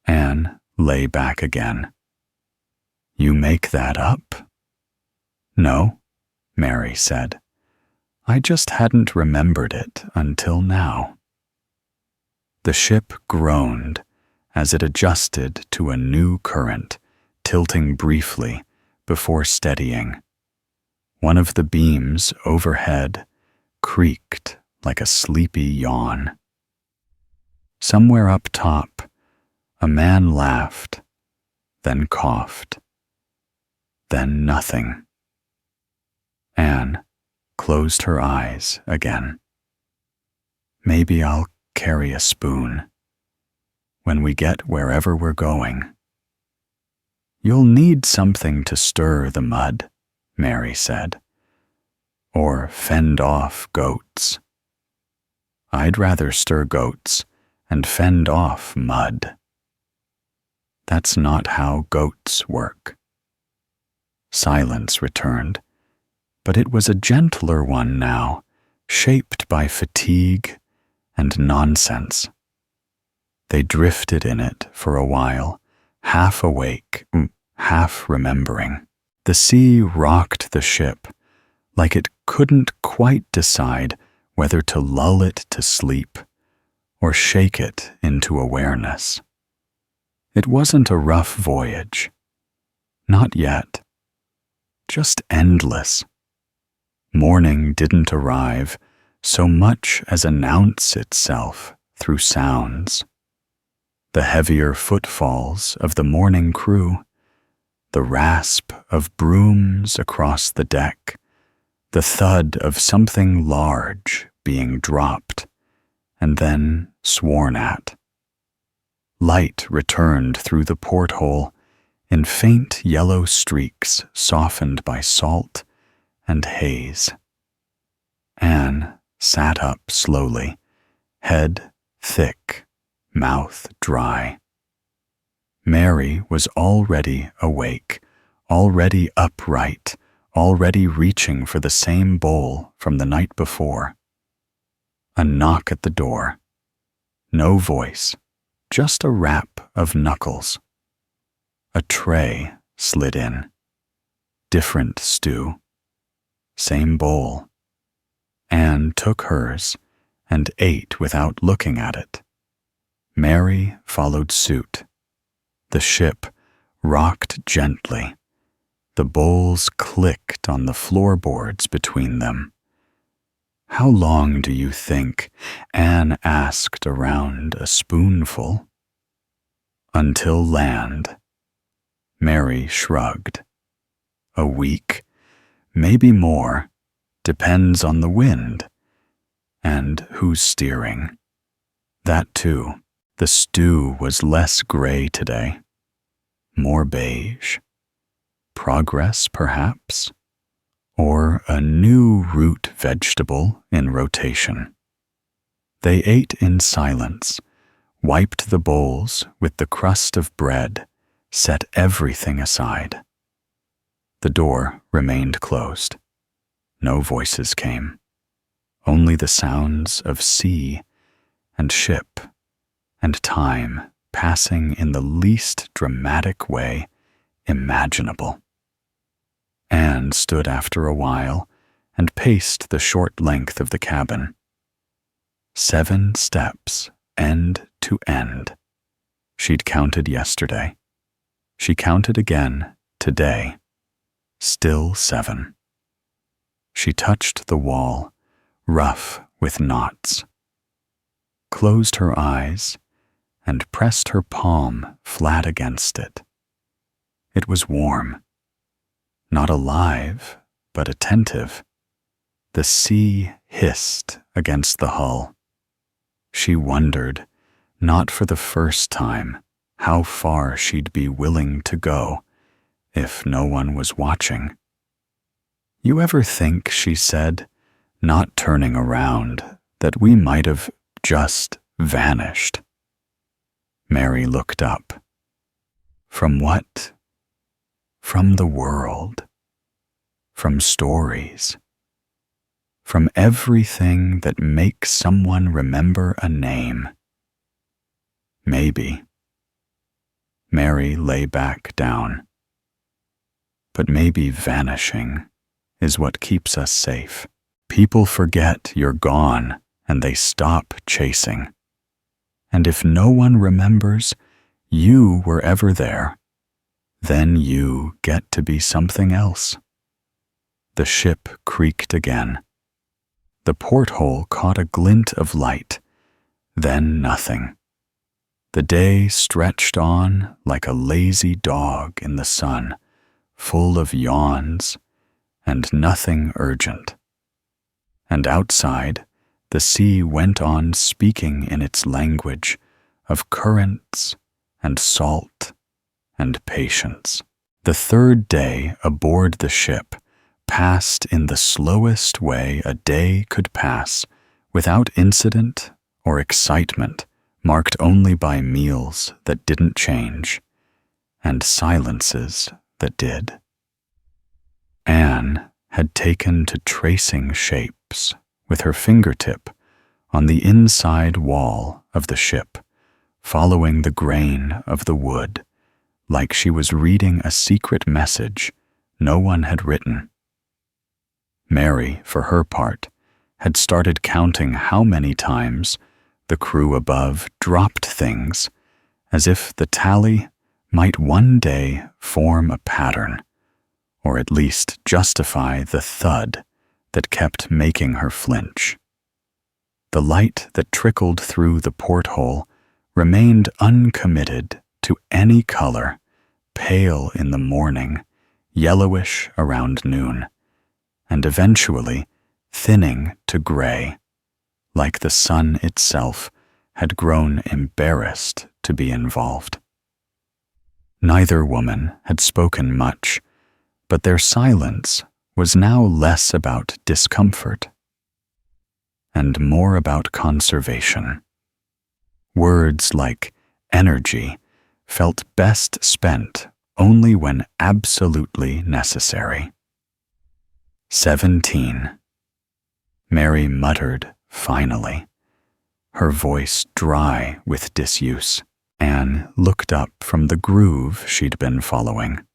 Anne lay back again. "You make that up?" "No," Mary said. "I just hadn't remembered it until now." The ship groaned as it adjusted to a new current, tilting briefly before steadying. One of the beams overhead creaked like a sleepy yawn. Somewhere up top, a man laughed, then coughed, then nothing. Anne closed her eyes again. "Maybe I'll carry a spoon when we get wherever we're going." "You'll need something to stir the mud," Mary said, "or fend off goats." "I'd rather stir goats and fend off mud." "That's not how goats work." Silence returned, but it was a gentler one now, shaped by fatigue and nonsense. They drifted in it for a while, half awake, half remembering. The sea rocked the ship, like it couldn't quite decide whether to lull it to sleep or shake it into awareness. It wasn't a rough voyage. Not yet. Just endless. Morning didn't arrive so much as announce itself through sounds. The heavier footfalls of the morning crew, the rasp of brooms across the deck, the thud of something large being dropped and then sworn at. Light returned through the porthole in faint yellow streaks softened by salt and haze. Anne sat up slowly, head thick, mouth dry. Mary was already awake, already upright, already reaching for the same bowl from the night before. A knock at the door. No voice, just a rap of knuckles. A tray slid in. Different stew. Same bowl. Anne took hers and ate without looking at it. Mary followed suit. The ship rocked gently. The bowls clicked on the floorboards between them. "How long do you think?" Anne asked around a spoonful. "Until land." Mary shrugged. "A week? Maybe more. Depends on the wind. And who's steering." That too. The stew was less gray today. More beige. Progress, perhaps? Or a new root vegetable in rotation. They ate in silence, wiped the bowls with the crust of bread, set everything aside. The door remained closed. No voices came, only the sounds of sea and ship and time passing in the least dramatic way imaginable. Anne stood after a while and paced the short length of the cabin. 7 steps, end to end. She'd counted yesterday. She counted again today. Still 7. She touched the wall, rough with knots, closed her eyes, and pressed her palm flat against it. It was warm, not alive, but attentive. The sea hissed against the hull. She wondered, not for the first time, how far she'd be willing to go if no one was watching. "You ever think," she said, not turning around, "that we might have just vanished?" Mary looked up. From what? From the world. From stories. From everything that makes someone remember a name. Maybe. Mary lay back down. But maybe vanishing is what keeps us safe. People forget you're gone and they stop chasing. And if no one remembers you were ever there, then you get to be something else. The ship creaked again. The porthole caught a glint of light, then nothing. The day stretched on like a lazy dog in the sun, full of yawns and nothing urgent. And outside, the sea went on speaking in its language of currents and salt and patience. The 3rd day aboard the ship passed in the slowest way a day could pass, without incident or excitement, marked only by meals that didn't change and silences that did. Anne had taken to tracing shapes with her fingertip on the inside wall of the ship, following the grain of the wood, like she was reading a secret message no one had written. Mary, for her part, had started counting how many times the crew above dropped things, as if the tally might one day form a pattern, or at least justify the thud that kept making her flinch. The light that trickled through the porthole remained uncommitted to any color, pale in the morning, yellowish around noon, and eventually thinning to gray, like the sun itself had grown embarrassed to be involved. Neither woman had spoken much, but their silence was now less about discomfort and more about conservation. Words like energy felt best spent only when absolutely necessary. 17. Mary muttered finally, her voice dry with disuse. Anne looked up from the groove she'd been following.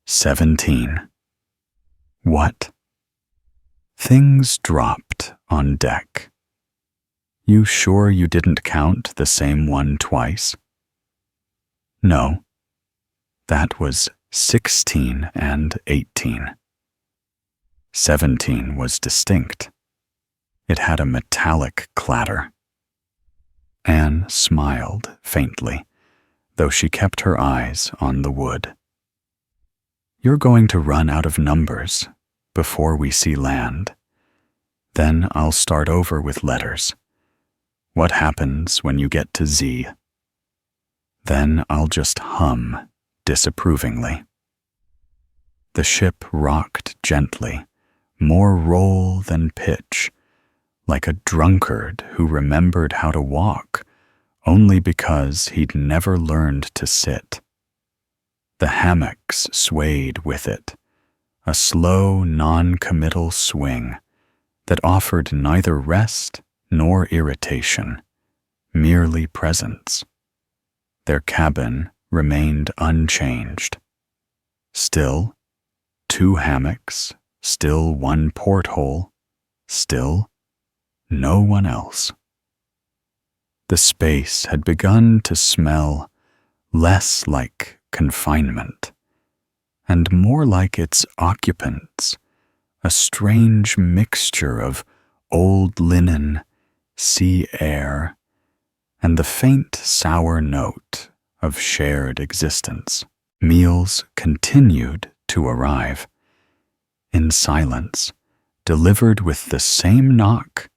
17. What? Things dropped on deck. You sure you didn't count the same one twice? No. That was 16 and 18. 17 was distinct. It had a metallic clatter. Anne smiled faintly, though she kept her eyes on the wood. You're going to run out of numbers before we see land. Then I'll start over with letters. What happens when you get to Z? Then I'll just hum disapprovingly. The ship rocked gently, more roll than pitch, like a drunkard who remembered how to walk only because he'd never learned to sit. The hammocks swayed with it, a slow, non-committal swing that offered neither rest nor irritation, merely presence. Their cabin remained unchanged. Still, 2 hammocks, still 1 porthole, still no one else. The space had begun to smell less like confinement and more like its occupants, a strange mixture of old linen, sea air, and the faint sour note of shared existence. Meals continued to arrive, in silence, delivered with the same knock,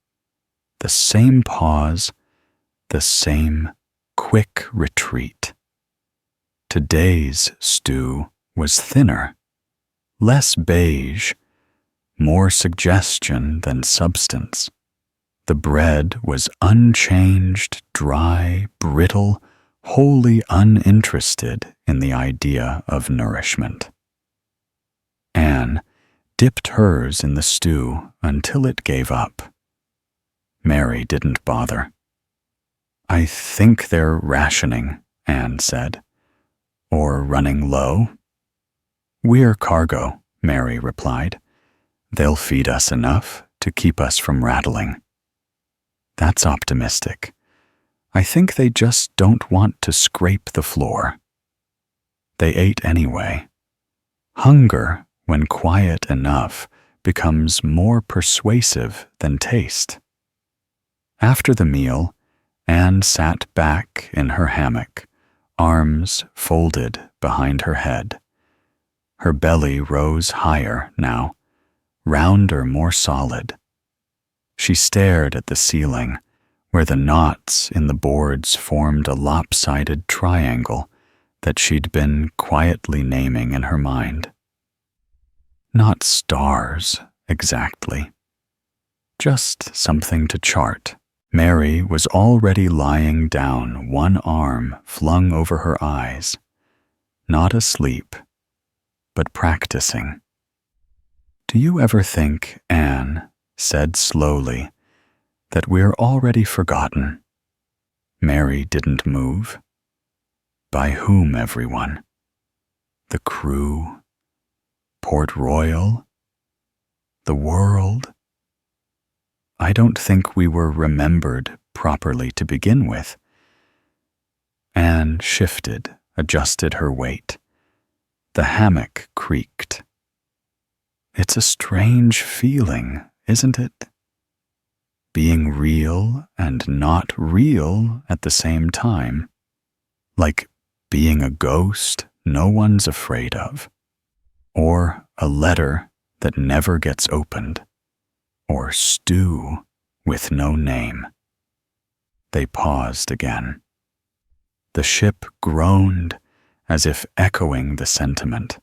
the same pause, the same quick retreat. Today's stew was thinner, less beige, more suggestion than substance. The bread was unchanged, dry, brittle, wholly uninterested in the idea of nourishment. Anne dipped hers in the stew until it gave up. Mary didn't bother. "I think they're rationing," Anne said. "Or running low?" "We're cargo," Mary replied. "They'll feed us enough to keep us from rattling." "That's optimistic. I think they just don't want to scrape the floor." They ate anyway. Hunger, when quiet enough, becomes more persuasive than taste. After the meal, Anne sat back in her hammock, arms folded behind her head. Her belly rose higher now, rounder, more solid. She stared at the ceiling, where the knots in the boards formed a lopsided triangle that she'd been quietly naming in her mind. Not stars, exactly. Just something to chart. Mary was already lying down, one arm flung over her eyes, not asleep, but practicing. "Do you ever think," Anne said slowly, "that we're already forgotten?" Mary didn't move. By whom, everyone? The crew? Port Royal? The world? I don't think we were remembered properly to begin with. Anne shifted, adjusted her weight. The hammock creaked. It's a strange feeling, isn't it? Being real and not real at the same time. Like being a ghost no one's afraid of. Or a letter that never gets opened. Or stew with no name. They paused again. The ship groaned as if echoing the sentiment.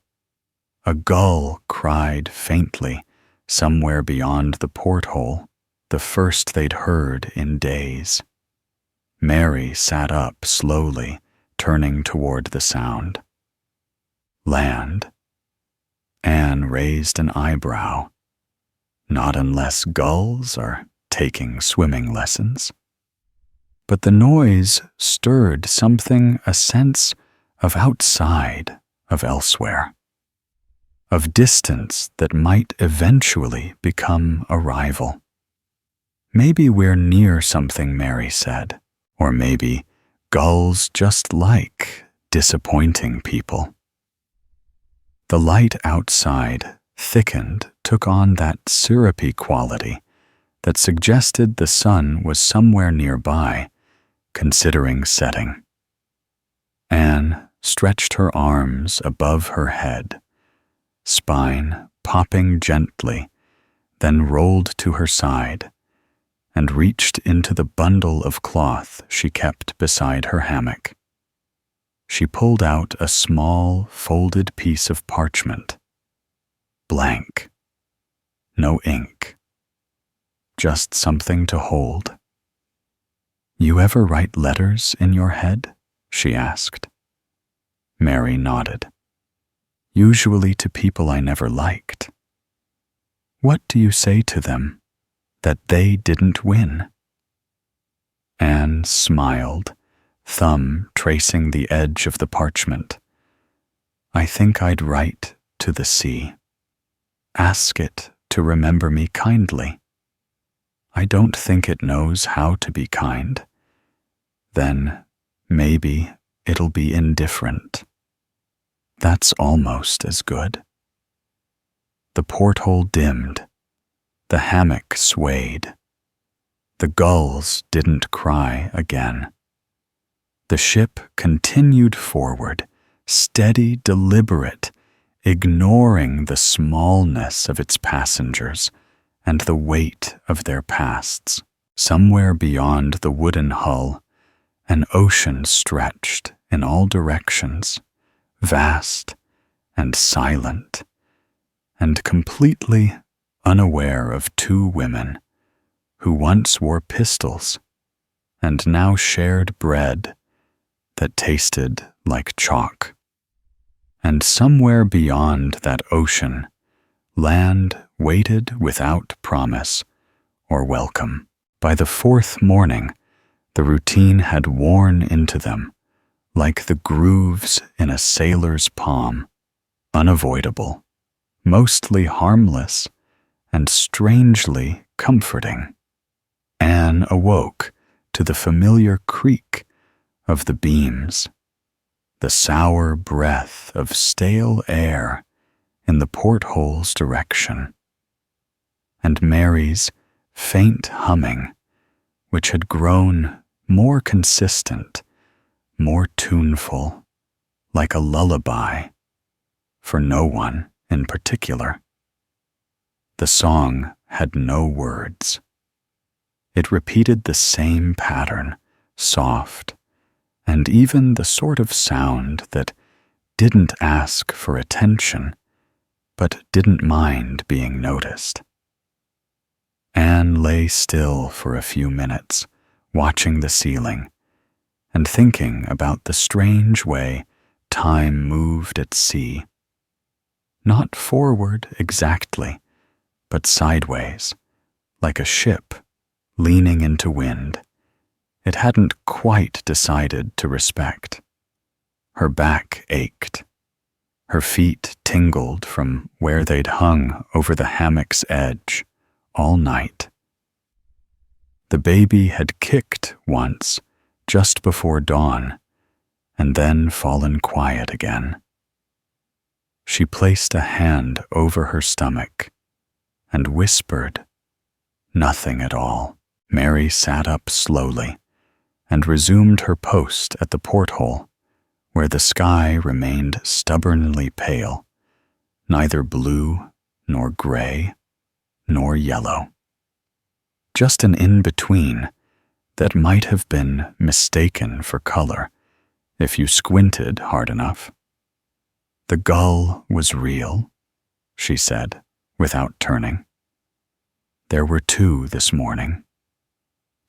A gull cried faintly somewhere beyond the porthole, the first they'd heard in days. Mary sat up slowly, turning toward the sound. Land? Anne raised an eyebrow. Not unless gulls are taking swimming lessons. But the noise stirred something, a sense of outside, of elsewhere. Of distance that might eventually become arrival. Maybe we're near something, Mary said. Or maybe gulls just like disappointing people. The light outside thickened, took on that syrupy quality that suggested the sun was somewhere nearby, considering setting. Anne stretched her arms above her head, spine popping gently, then rolled to her side, and reached into the bundle of cloth she kept beside her hammock. She pulled out a small, folded piece of parchment. Blank. No ink. Just something to hold. "You ever write letters in your head?" she asked. Mary nodded. "Usually to people I never liked." "What do you say to them? That they didn't win?" Anne smiled, thumb tracing the edge of the parchment. "I think I'd write to the sea. Ask it to remember me kindly. I don't think it knows how to be kind. Then maybe it'll be indifferent. That's almost as good." The porthole dimmed. The hammock swayed. The gulls didn't cry again. The ship continued forward, steady, deliberate, ignoring the smallness of its passengers and the weight of their pasts. Somewhere beyond the wooden hull, an ocean stretched in all directions, vast and silent, and completely unaware of two women who once wore pistols and now shared bread that tasted like chalk. And somewhere beyond that ocean, land waited without promise or welcome. By the fourth morning, the routine had worn into them, like the grooves in a sailor's palm, unavoidable, mostly harmless, and strangely comforting. Anne awoke to the familiar creak of the beams, the sour breath of stale air in the porthole's direction, and Mary's faint humming, which had grown more consistent, more tuneful, like a lullaby, for no one in particular. The song had no words. It repeated the same pattern, soft, and even the sort of sound that didn't ask for attention, but didn't mind being noticed. Anne lay still for a few minutes, watching the ceiling, and thinking about the strange way time moved at sea. Not forward exactly, but sideways, like a ship leaning into wind it hadn't quite decided to respect. Her back ached. Her feet tingled from where they'd hung over the hammock's edge all night. The baby had kicked once, just before dawn, and then fallen quiet again. She placed a hand over her stomach and whispered, "Nothing at all." Mary sat up slowly and resumed her post at the porthole, where the sky remained stubbornly pale, neither blue nor gray nor yellow. Just an in-between that might have been mistaken for color if you squinted hard enough. "The gull was real," she said, without turning. "There were two this morning.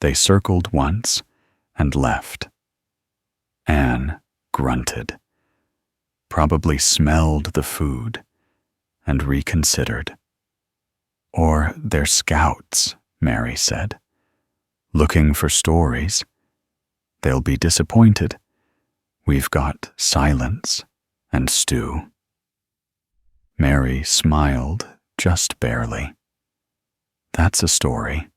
They circled once and left." Anne grunted, probably smelled the food, and reconsidered. "Or they're scouts," Mary said, "looking for stories. They'll be disappointed. We've got silence and stew." Mary smiled just barely. "That's a story,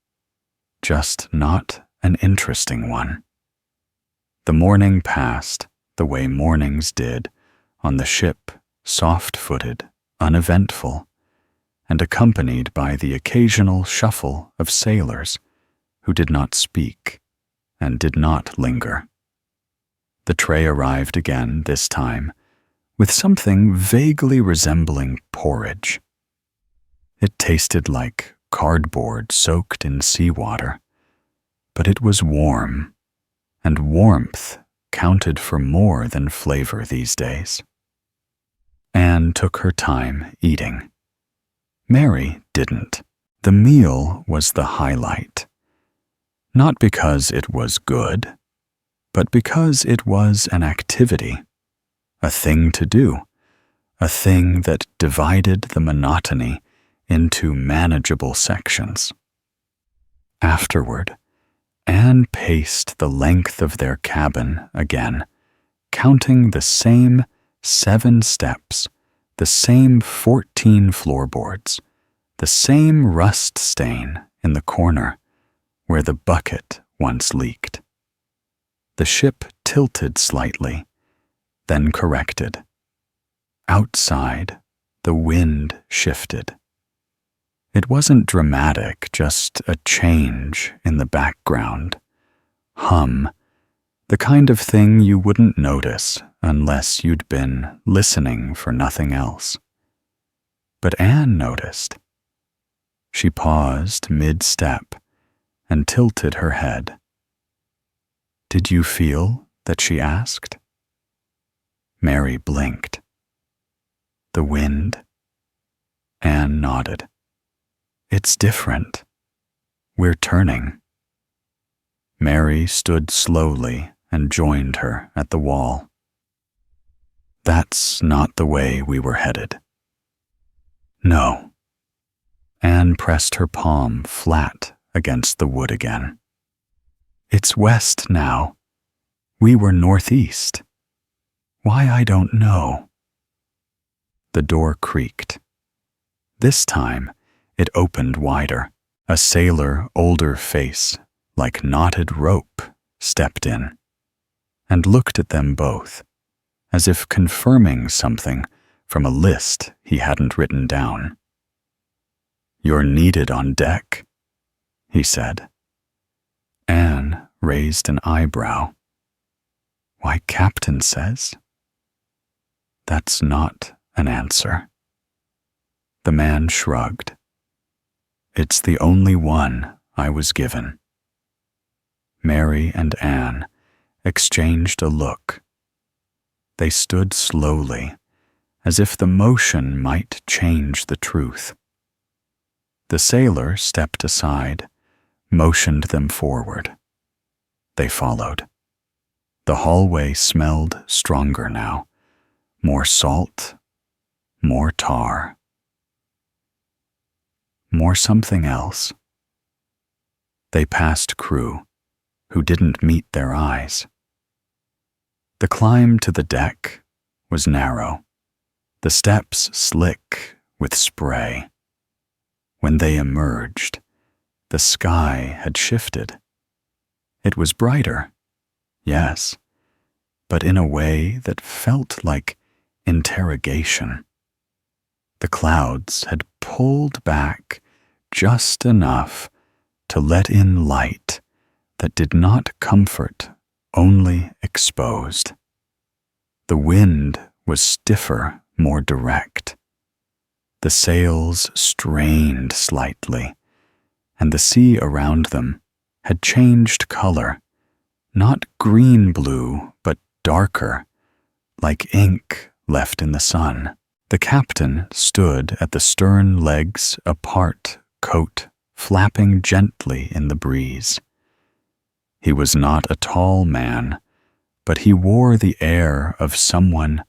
just not an interesting one." The morning passed the way mornings did on the ship, soft-footed, uneventful, and accompanied by the occasional shuffle of sailors who did not speak and did not linger. The tray arrived again this time with something vaguely resembling porridge. It tasted like cardboard soaked in seawater, but it was warm, and warmth counted for more than flavor these days. Anne took her time eating. Mary didn't. The meal was the highlight. Not because it was good, but because it was an activity, a thing to do, a thing that divided the monotony into manageable sections. Afterward, Anne paced the length of their cabin again, counting the same 7 steps, the same 14 floorboards, the same rust stain in the corner where the bucket once leaked. The ship tilted slightly, then corrected. Outside, the wind shifted. It wasn't dramatic, just a change in the background. Hum, the kind of thing you wouldn't notice unless you'd been listening for nothing else. But Anne noticed. She paused mid-step and tilted her head. "Did you feel that?" she asked. Mary blinked. "The wind?" Anne nodded. "It's different. We're turning." Mary stood slowly and joined her at the wall. "That's not the way we were headed." "No." Anne pressed her palm flat against the wood again. "It's west now. We were northeast. Why, I don't know." The door creaked. This time, it opened wider. A sailor, older face, like knotted rope, stepped in and looked at them both, as if confirming something from a list he hadn't written down. "You're needed on deck," he said. Anne raised an eyebrow. "Why, Captain says." "That's not an answer." The man shrugged. "It's the only one I was given." Mary and Anne exchanged a look. They stood slowly, as if the motion might change the truth. The sailor stepped aside, motioned them forward. They followed. The hallway smelled stronger now, more salt, more tar. More something else. They passed crew, who didn't meet their eyes. The climb to the deck was narrow, the steps slick with spray. When they emerged, the sky had shifted. It was brighter, yes, but in a way that felt like interrogation. The clouds had pulled back just enough to let in light that did not comfort, only exposed. The wind was stiffer, more direct. The sails strained slightly, and the sea around them had changed color, not green-blue, but darker, like ink left in the sun. The captain stood at the stern legs apart, coat flapping gently in the breeze. He was not a tall man, but he wore the air of someone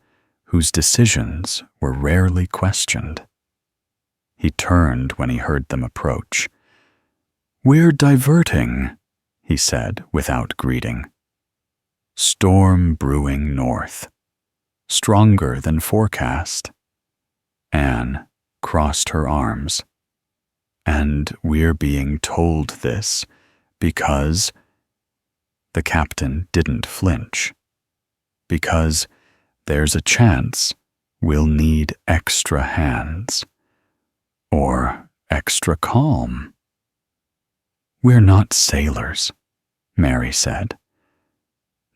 whose decisions were rarely questioned. He turned when he heard them approach. "We're diverting," he said without greeting. "Storm brewing north. Stronger than forecast." Anne crossed her arms. "And we're being told this because—" The captain didn't flinch. "Because there's a chance we'll need extra hands. Or extra calm." "We're not sailors," Mary said.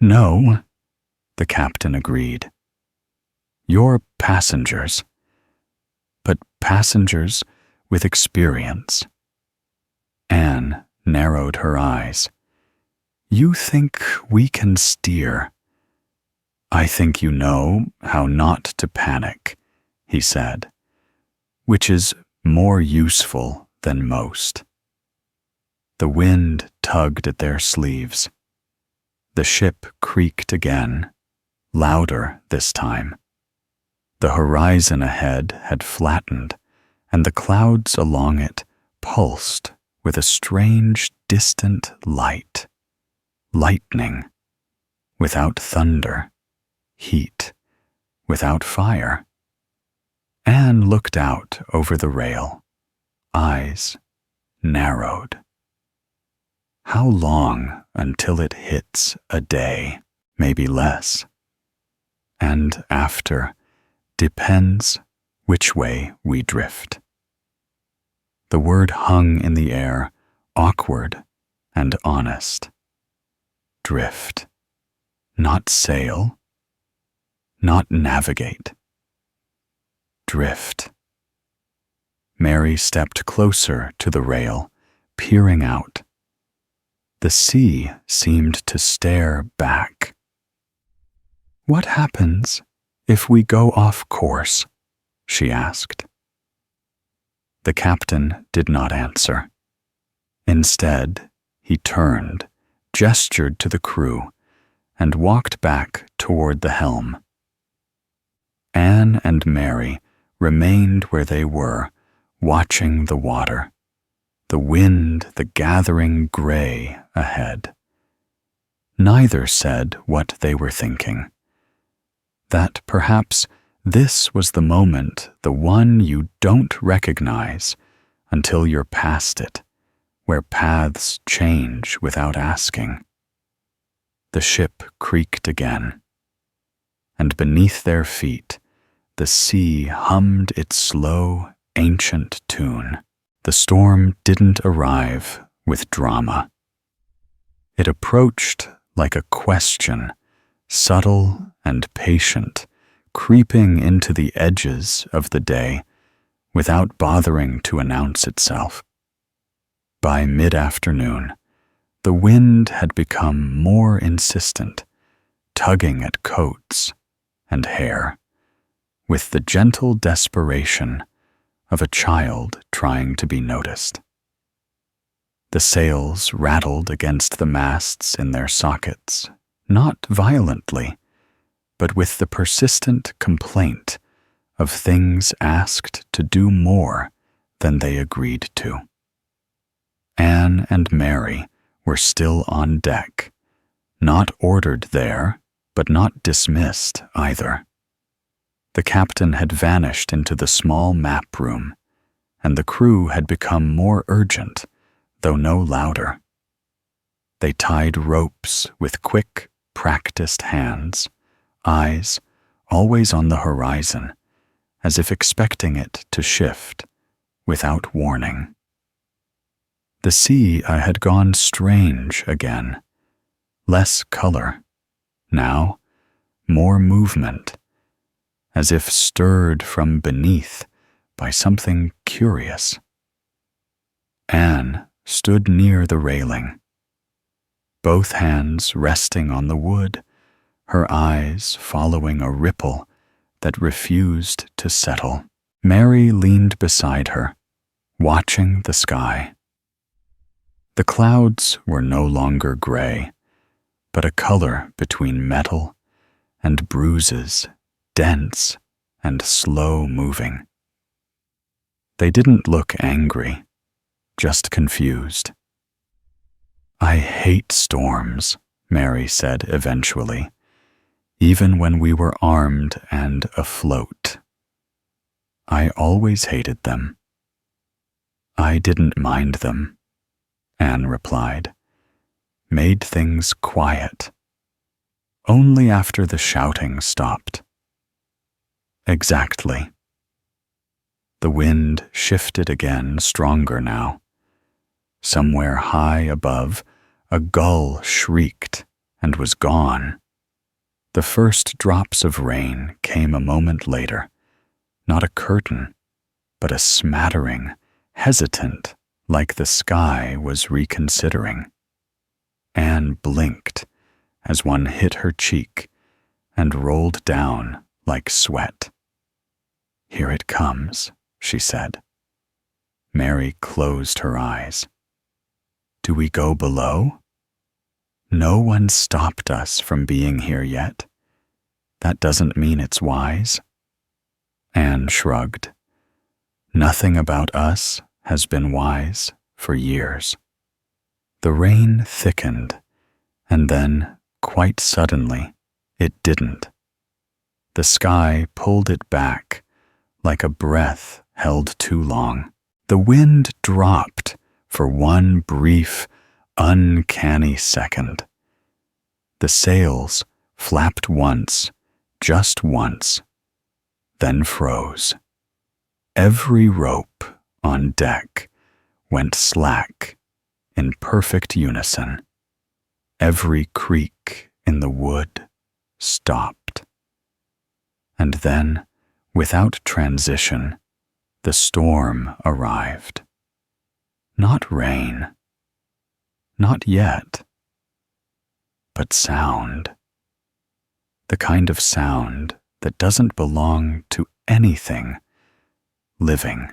"No," the captain agreed. "You're passengers. But passengers with experience." Anne narrowed her eyes. "You think we can steer." "I think you know how not to panic," he said, "which is more useful than most." The wind tugged at their sleeves. The ship creaked again, louder this time. The horizon ahead had flattened, and the clouds along it pulsed with a strange, distant light. Lightning, without thunder. Heat, without fire. Anne looked out over the rail, eyes narrowed. How long until it hits a day, maybe less? And after, depends which way we drift. The word hung in the air, awkward and honest. Drift. Not sail. Not navigate. Drift. Mary stepped closer to the rail, peering out. The sea seemed to stare back. "What happens if we go off course?" she asked. The captain did not answer. Instead, he turned, gestured to the crew, and walked back toward the helm. Anne and Mary remained where they were, watching the water, the wind, the gathering gray ahead. Neither said what they were thinking. That perhaps this was the moment, the one you don't recognize until you're past it, where paths change without asking. The ship creaked again, and beneath their feet, the sea hummed its slow, ancient tune. The storm didn't arrive with drama. It approached like a question, subtle and patient, creeping into the edges of the day without bothering to announce itself. By mid-afternoon, the wind had become more insistent, tugging at coats and hair, with the gentle desperation of a child trying to be noticed. The sails rattled against the masts in their sockets, not violently, but with the persistent complaint of things asked to do more than they agreed to. Anne and Mary were still on deck, not ordered there, but not dismissed either. The captain had vanished into the small map room, and the crew had become more urgent, though no louder. They tied ropes with quick, practiced hands, eyes always on the horizon, as if expecting it to shift without warning. The sea had gone strange again, less color, now more movement, as if stirred from beneath by something curious. Anne stood near the railing, both hands resting on the wood, her eyes following a ripple that refused to settle. Mary leaned beside her, watching the sky. The clouds were no longer gray, but a color between metal and bruises, dense and slow-moving. They didn't look angry, just confused. "I hate storms," Mary said eventually, "even when we were armed and afloat. I always hated them." "I didn't mind them," Anne replied. "Made things quiet. Only after the shouting stopped." Exactly. The wind shifted again, stronger now. Somewhere high above, a gull shrieked and was gone. The first drops of rain came a moment later, not a curtain, but a smattering, hesitant, like the sky was reconsidering. Anne blinked as one hit her cheek and rolled down like sweat. "Here it comes," she said. Mary closed her eyes. Do we go below? No one stopped us from being here yet. That doesn't mean it's wise. Anne shrugged. Nothing about us has been wise for years. The rain thickened, and then, quite suddenly, it didn't. The sky pulled it back, like a breath held too long. The wind dropped for one brief, uncanny second. The sails flapped once, just once, then froze. Every rope on deck went slack in perfect unison. Every creak in the wood stopped. And then, without transition, the storm arrived. Not rain. Not yet. But sound. The kind of sound that doesn't belong to anything living.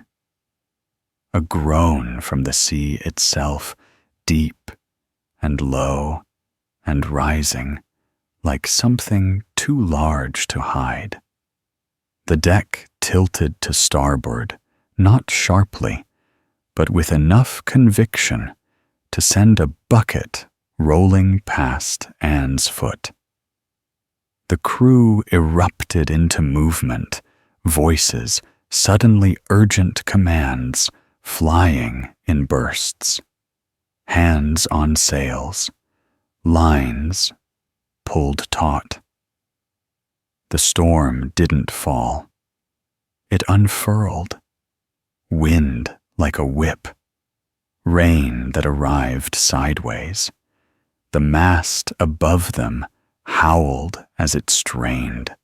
A groan from the sea itself, deep and low and rising, like something too large to hide. The deck tilted to starboard, not sharply, but with enough conviction to send a bucket rolling past Anne's foot. The crew erupted into movement, voices, suddenly urgent commands, flying in bursts. Hands on sails, lines pulled taut. The storm didn't fall. It unfurled. Wind like a whip. Rain that arrived sideways. The mast above them howled as it strained.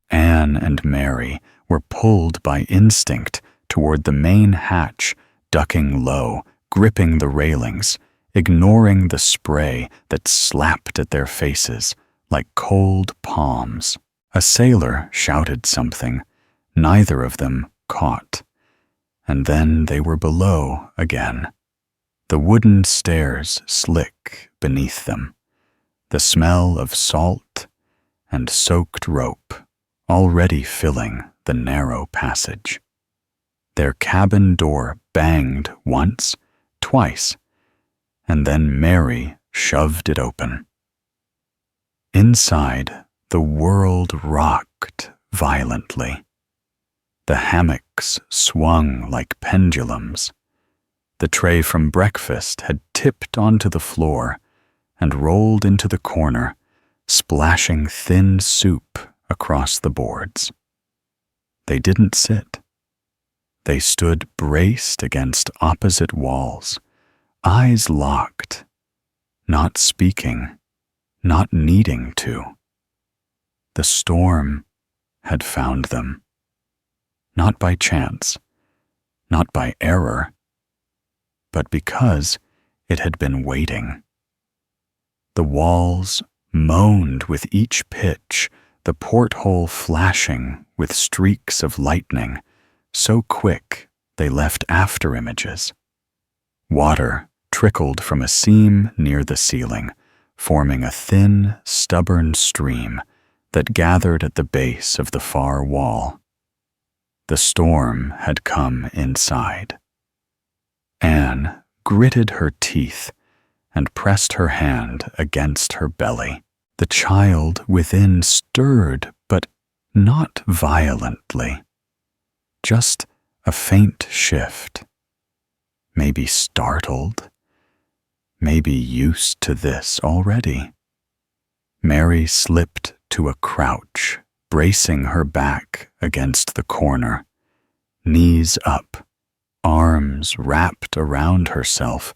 Anne and Mary were pulled by instinct toward the main hatch, ducking low, gripping the railings, ignoring the spray that slapped at their faces like cold palms. A sailor shouted something. Neither of them caught. And then they were below again. The wooden stairs slick beneath them. The smell of salt and soaked rope already filling the narrow passage. Their cabin door banged once, twice, and then Mary shoved it open. Inside, the world rocked violently. The hammocks swung like pendulums. The tray from breakfast had tipped onto the floor and rolled into the corner, splashing thin soup across the boards. They didn't sit. They stood braced against opposite walls, eyes locked, not speaking, not needing to. The storm had found them. Not by chance, not by error, but because it had been waiting. The walls moaned with each pitch, the porthole flashing with streaks of lightning, so quick they left after images. Water trickled from a seam near the ceiling, forming a thin, stubborn stream that gathered at the base of the far wall. The storm had come inside. Anne gritted her teeth and pressed her hand against her belly. The child within stirred, but not violently. Just a faint shift. Maybe startled. Maybe used to this already. Mary slipped to a crouch, bracing her back against the corner, knees up, arms wrapped around herself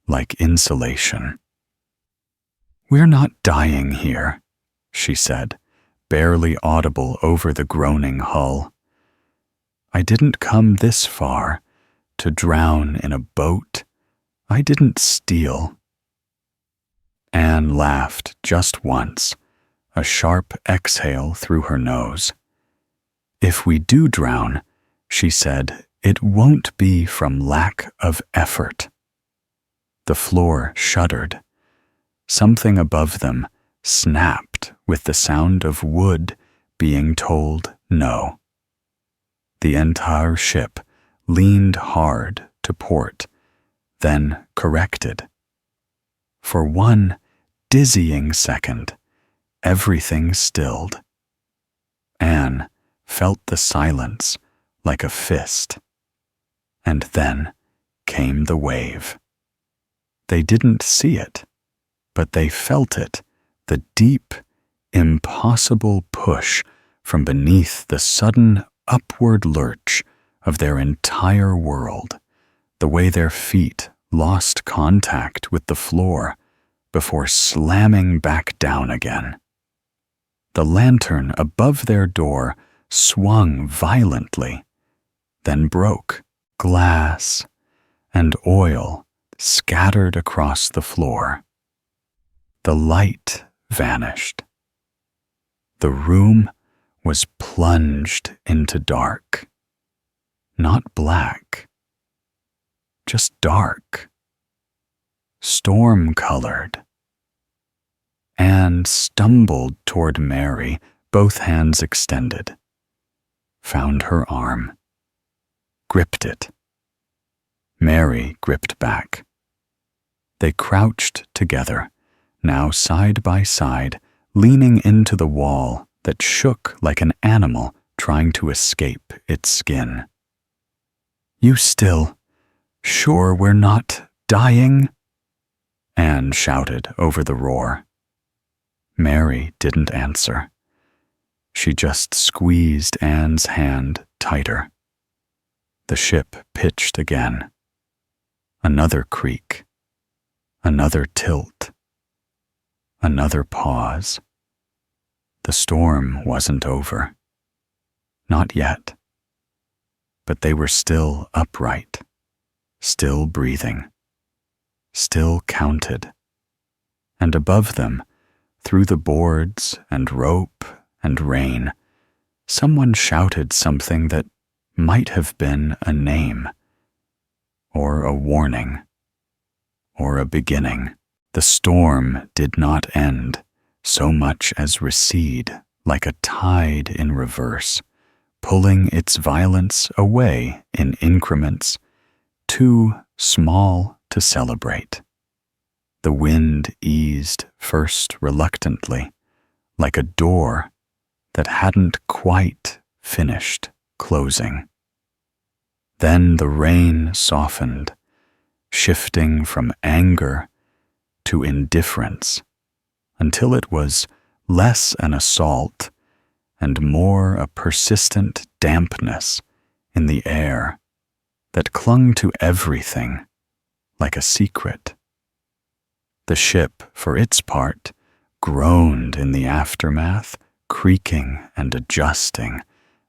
like insulation. "We're not dying here," she said, barely audible over the groaning hull. "I didn't come this far to drown in a boat. I didn't steal." Anne laughed just once, a sharp exhale through her nose. "If we do drown," she said, "it won't be from lack of effort." The floor shuddered. Something above them snapped with the sound of wood being told no. The entire ship leaned hard to port, then corrected. For one dizzying second, everything stilled. Anne felt the silence like a fist. And then came the wave. They didn't see it, but they felt it, the deep, impossible push from beneath the sudden upward lurch of their entire world, the way their feet lost contact with the floor before slamming back down again. The lantern above their door swung violently, then broke. Glass and oil scattered across the floor. The light vanished. The room was plunged into dark. Not black, just dark, storm-colored. Anne stumbled toward Mary, both hands extended, found her arm, gripped it. Mary gripped back. They crouched together, now side by side, leaning into the wall that shook like an animal trying to escape its skin. "You still sure we're not dying?" Anne shouted over the roar. Mary didn't answer. She just squeezed Anne's hand tighter. The ship pitched again. Another creak. Another tilt. Another pause. The storm wasn't over. Not yet. But they were still upright, still breathing, still counted. And above them, through the boards and rope and rain, someone shouted something that might have been a name, or a warning, or a beginning. The storm did not end, so much as recede like a tide in reverse, pulling its violence away in increments, too small to celebrate. The wind eased first reluctantly, like a door that hadn't quite finished closing. Then the rain softened, shifting from anger to indifference, until it was less an assault and more a persistent dampness in the air that clung to everything like a secret. The ship, for its part, groaned in the aftermath, creaking and adjusting,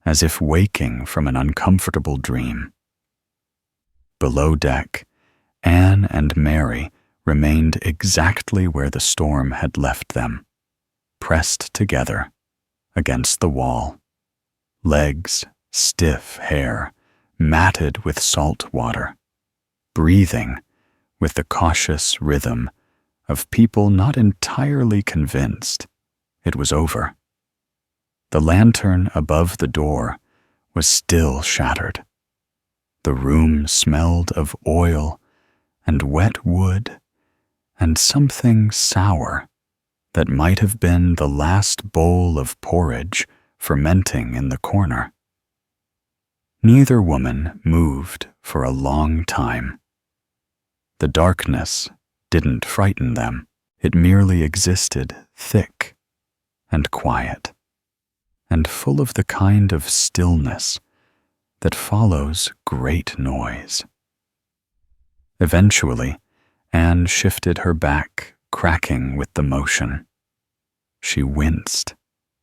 as if waking from an uncomfortable dream. Below deck, Anne and Mary remained exactly where the storm had left them, pressed together against the wall, legs stiff hair matted with salt water, breathing with the cautious rhythm of people not entirely convinced it was over. The lantern above the door was still shattered. The room smelled of oil and wet wood and something sour that might have been the last bowl of porridge fermenting in the corner. Neither woman moved for a long time. The darkness didn't frighten them. It merely existed thick and quiet, and full of the kind of stillness that follows great noise. Eventually, Anne shifted her back, cracking with the motion. She winced,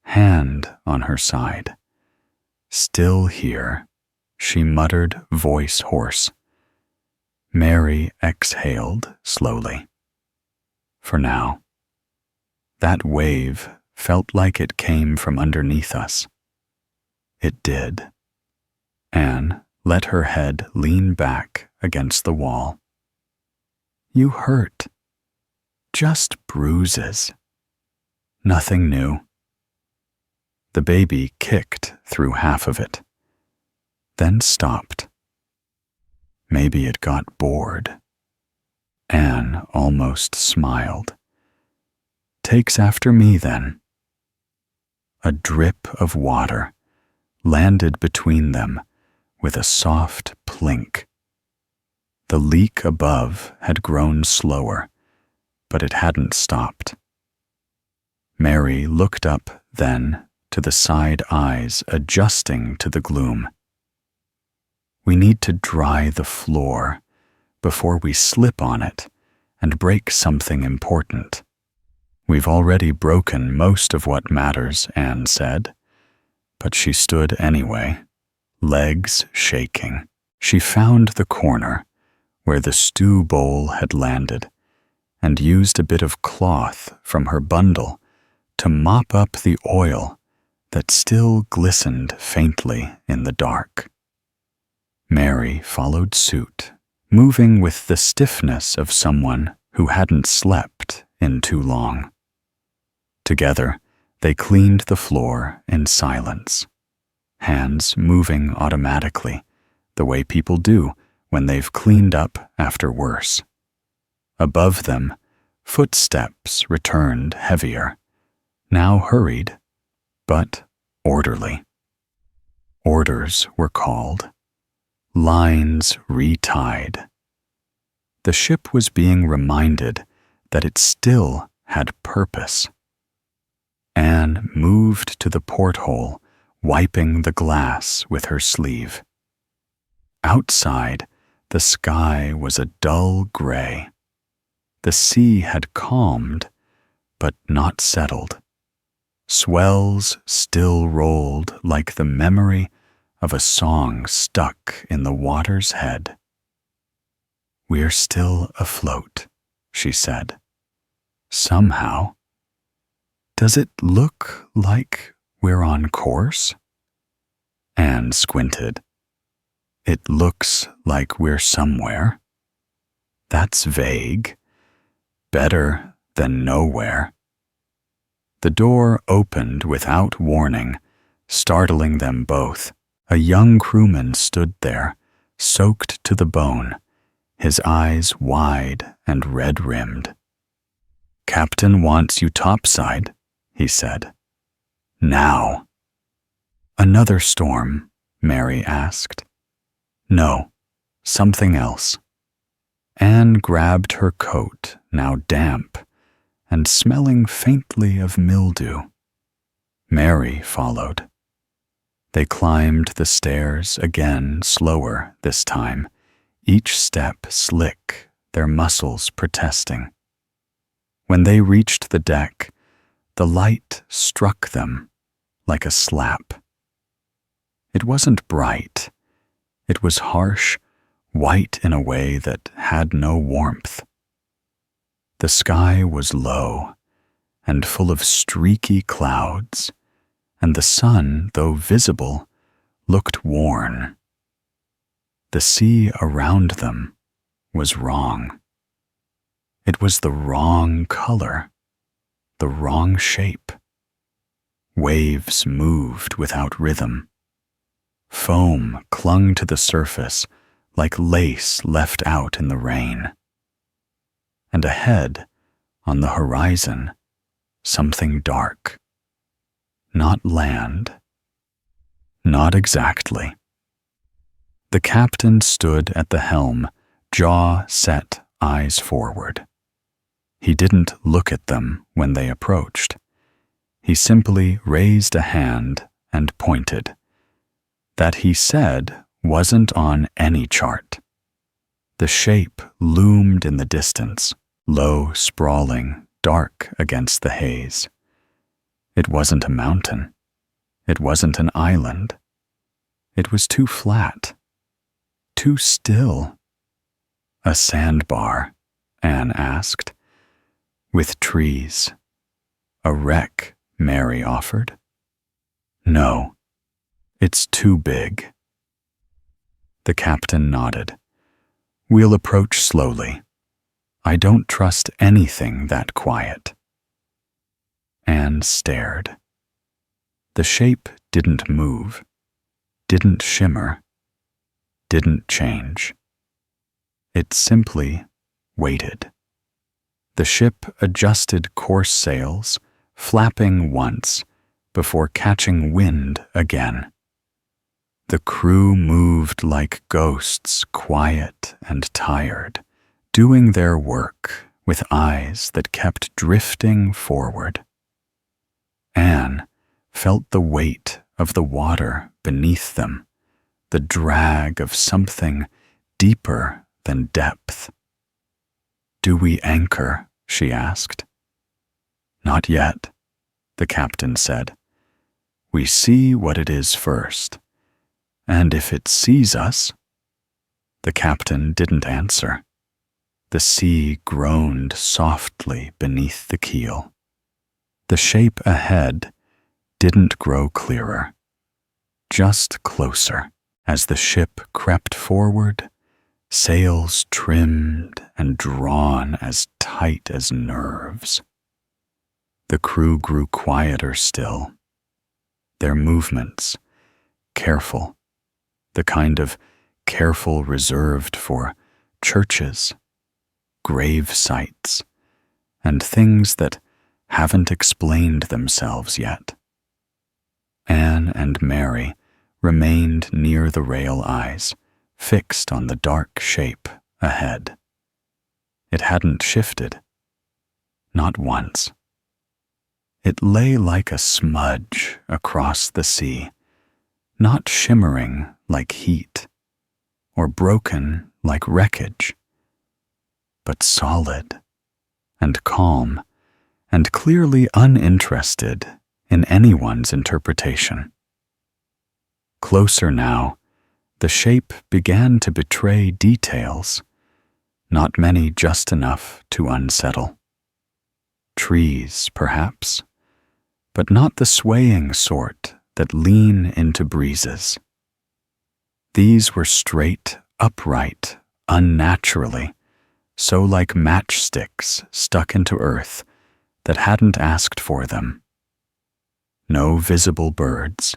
hand on her side. "Still here," she muttered, voice hoarse. Mary exhaled slowly. For now. That wave felt like it came from underneath us. It did. Anne let her head lean back against the wall. You hurt. Just bruises. Nothing new. The baby kicked through half of it, then stopped. Maybe it got bored. Anne almost smiled. Takes after me, then. A drip of water landed between them with a soft plink. The leak above had grown slower, but it hadn't stopped. Mary looked up then to the side eyes adjusting to the gloom. We need to dry the floor before we slip on it and break something important. We've already broken most of what matters, Anne said, but she stood anyway, legs shaking. She found the corner where the stew bowl had landed and used a bit of cloth from her bundle to mop up the oil that still glistened faintly in the dark. Mary followed suit, moving with the stiffness of someone who hadn't slept in too long. Together, they cleaned the floor in silence, hands moving automatically, the way people do when they've cleaned up after worse. Above them, footsteps returned heavier, now hurried, but orderly. Orders were called, lines retied. The ship was being reminded that it still had purpose. Anne moved to the porthole, wiping the glass with her sleeve. Outside, the sky was a dull gray. The sea had calmed, but not settled. Swells still rolled like the memory of a song stuck in the water's head. "We're still afloat," she said. "Somehow. Does it look like we're on course?" Anne squinted. "It looks like we're somewhere. That's vague. Better than nowhere." The door opened without warning, startling them both. A young crewman stood there, soaked to the bone, his eyes wide and red-rimmed. "Captain wants you topside," he said. "Now." "Another storm?" Mary asked. "No, something else." Anne grabbed her coat, now damp, and smelling faintly of mildew. Mary followed. They climbed the stairs again, slower this time, each step slick, their muscles protesting. When they reached the deck, the light struck them like a slap. It wasn't bright. It was harsh, white in a way that had no warmth. The sky was low and full of streaky clouds, and the sun, though visible, looked worn. The sea around them was wrong. It was the wrong color, the wrong shape. Waves moved without rhythm. Foam clung to the surface like lace left out in the rain. And ahead, on the horizon, something dark. Not land. Not exactly. The captain stood at the helm, jaw set, eyes forward. He didn't look at them when they approached. He simply raised a hand and pointed. That he said wasn't on any chart. The shape loomed in the distance, low, sprawling, dark against the haze. It wasn't a mountain. It wasn't an island. It was too flat, too still. "A sandbar?" Anne asked. "With trees." "A wreck?" Mary offered. "No, it's too big." The captain nodded. "We'll approach slowly. I don't trust anything that quiet." Anne stared. The shape didn't move, didn't shimmer, didn't change. It simply waited. The ship adjusted course sails, flapping once before catching wind again. The crew moved like ghosts, quiet and tired, doing their work with eyes that kept drifting forward. Anne felt the weight of the water beneath them, the drag of something deeper than depth. "Do we anchor?" she asked. "Not yet," the captain said. "We see what it is first, and if it sees us—" The captain didn't answer. The sea groaned softly beneath the keel. The shape ahead didn't grow clearer, just closer as the ship crept forward, sails trimmed and drawn as tight as nerves. The crew grew quieter still, their movements careful, the kind of careful reserved for churches, grave sites, and things that haven't explained themselves yet. Anne and Mary remained near the rail eyes, fixed on the dark shape ahead. It hadn't shifted, not once. It lay like a smudge across the sea, not shimmering like heat, or broken like wreckage, but solid and calm and clearly uninterested in anyone's interpretation. Closer now, the shape began to betray details, not many just enough to unsettle. Trees, perhaps, but not the swaying sort that lean into breezes. These were straight, upright, unnaturally, so like matchsticks stuck into earth that hadn't asked for them. No visible birds,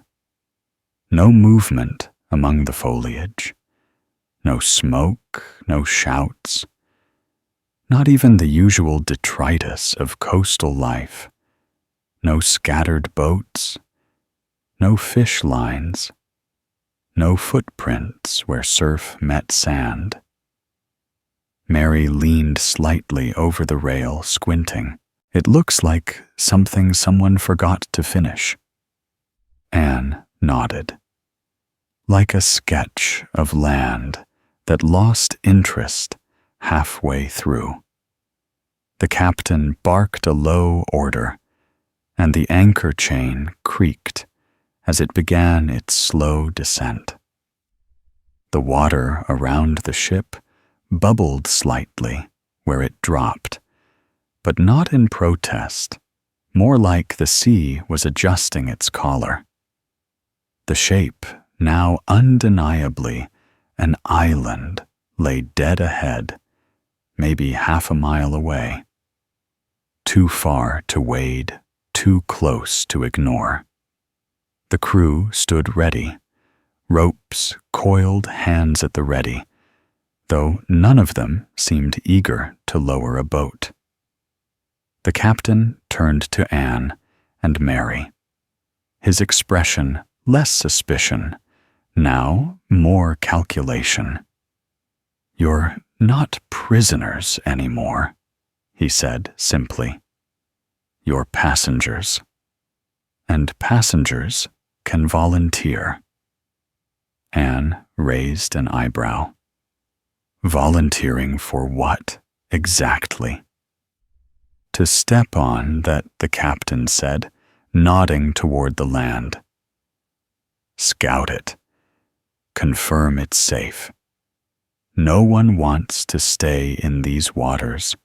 no movement among the foliage, no smoke, no shouts, not even the usual detritus of coastal life, no scattered boats, no fish lines, no footprints where surf met sand. Mary leaned slightly over the rail, squinting. "It looks like something someone forgot to finish." Anne nodded. Like a sketch of land that lost interest halfway through. The captain barked a low order, and the anchor chain creaked as it began its slow descent. The water around the ship bubbled slightly where it dropped, but not in protest, more like the sea was adjusting its collar. The shape, now undeniably an island, lay dead ahead, maybe half a mile away. Too far to wade, too close to ignore. The crew stood ready, ropes coiled, hands at the ready, though none of them seemed eager to lower a boat. The captain turned to Anne and Mary, his expression less suspicion, now more calculation. "You're not prisoners anymore," he said simply. "You're passengers, and passengers can volunteer." Anne raised an eyebrow. Volunteering for what, exactly? "To step on that," the captain said, nodding toward the land. "Scout it. Confirm it's safe. No one wants to stay in these waters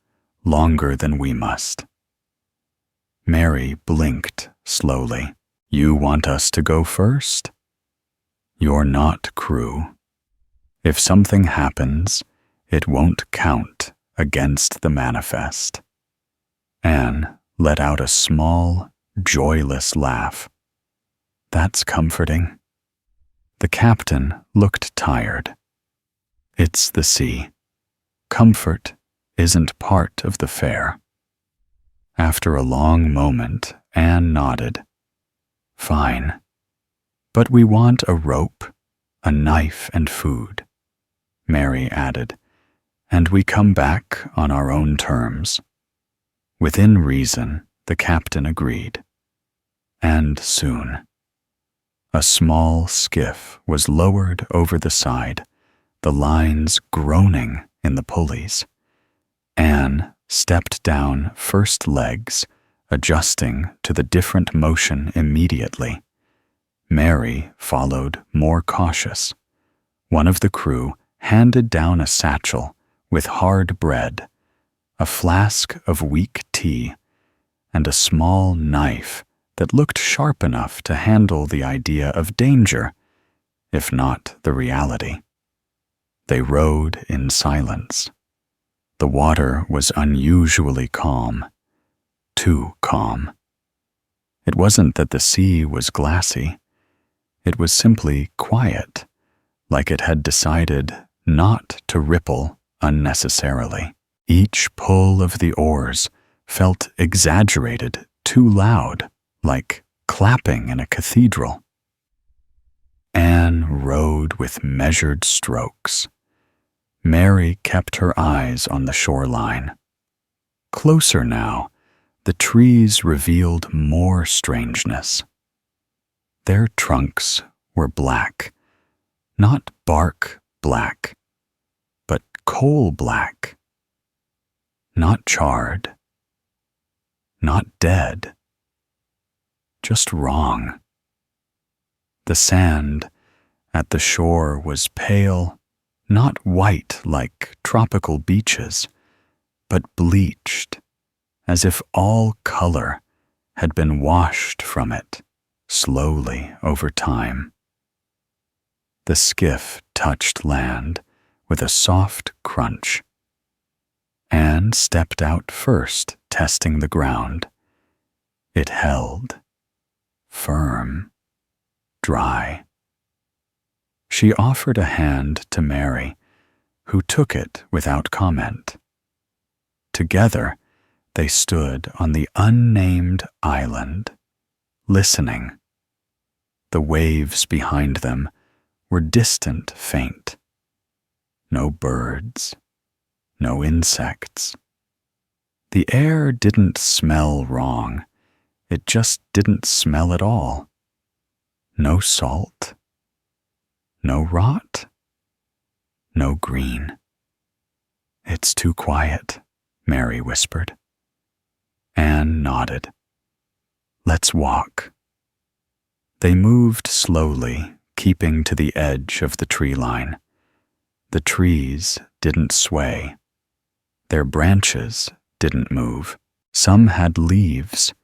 longer than we must." Mary blinked slowly. "You want us to go first? You're not crew. If something happens, it won't count against the manifest. Anne let out a small, joyless laugh. That's comforting. The captain looked tired. It's the sea. Comfort isn't part of the fare. After a long moment, Anne nodded. Fine. But we want a rope, a knife and food, Mary added, and we come back on our own terms. Within reason, the captain agreed. And soon. A small skiff was lowered over the side, the lines groaning in the pulleys. Anne stepped down first legs, adjusting to the different motion immediately. Mary followed more cautious. One of the crew handed down a satchel with hard bread, a flask of weak tea, and a small knife that looked sharp enough to handle the idea of danger, if not the reality. They rowed in silence. The water was unusually calm, too calm. It wasn't that the sea was glassy. It was simply quiet, like it had decided not to ripple unnecessarily. Each pull of the oars felt exaggerated, too loud, like clapping in a cathedral. Anne rowed with measured strokes. Mary kept her eyes on the shoreline. Closer now, the trees revealed more strangeness. Their trunks were black, not bark black, but coal black. Not charred, not dead, just wrong. The sand at the shore was pale, not white like tropical beaches, but bleached, as if all color had been washed from it slowly over time. The skiff touched land with a soft crunch. Anne stepped out first, testing the ground. It held, firm, dry. She offered a hand to Mary, who took it without comment. Together, they stood on the unnamed island, listening. The waves behind them were distant, faint. No birds, no insects. The air didn't smell wrong. It just didn't smell at all. No salt, no rot, no green. It's too quiet, Mary whispered. Anne nodded. Let's walk. They moved slowly, keeping to the edge of the tree line. The trees didn't sway. Their branches didn't move. Some had leaves,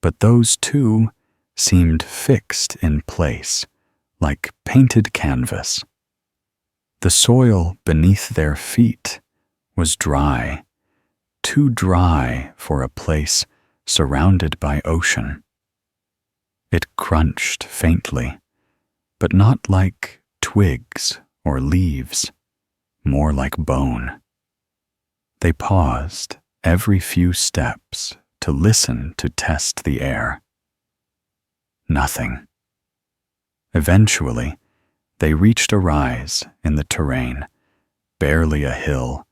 but those too seemed fixed in place, like painted canvas. The soil beneath their feet was dry, too dry for a place surrounded by ocean. It crunched faintly, but not like twigs or leaves, more like bone. They paused every few steps to listen to test the air. Nothing. Eventually, they reached a rise in the terrain, barely a hill,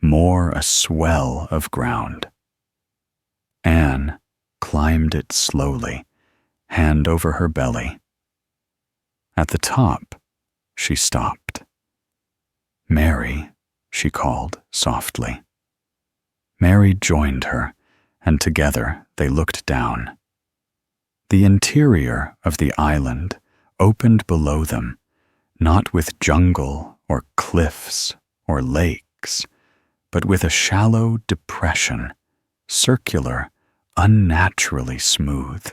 more a swell of ground. Anne climbed it slowly, hand over her belly. At the top, she stopped. Mary, she called softly. Mary joined her, and together they looked down. The interior of the island opened below them, not with jungle or cliffs or lakes, but with a shallow depression, circular, unnaturally smooth.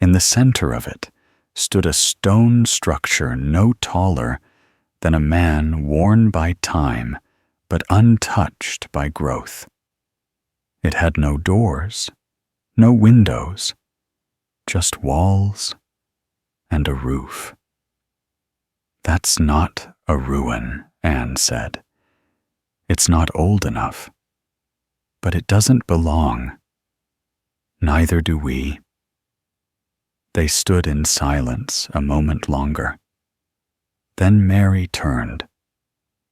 In the center of it stood a stone structure no taller than a man worn by time but untouched by growth. It had no doors, no windows, just walls and a roof. "That's not a ruin," Anne said. "It's not old enough. But it doesn't belong. Neither do we." They stood in silence a moment longer. Then Mary turned.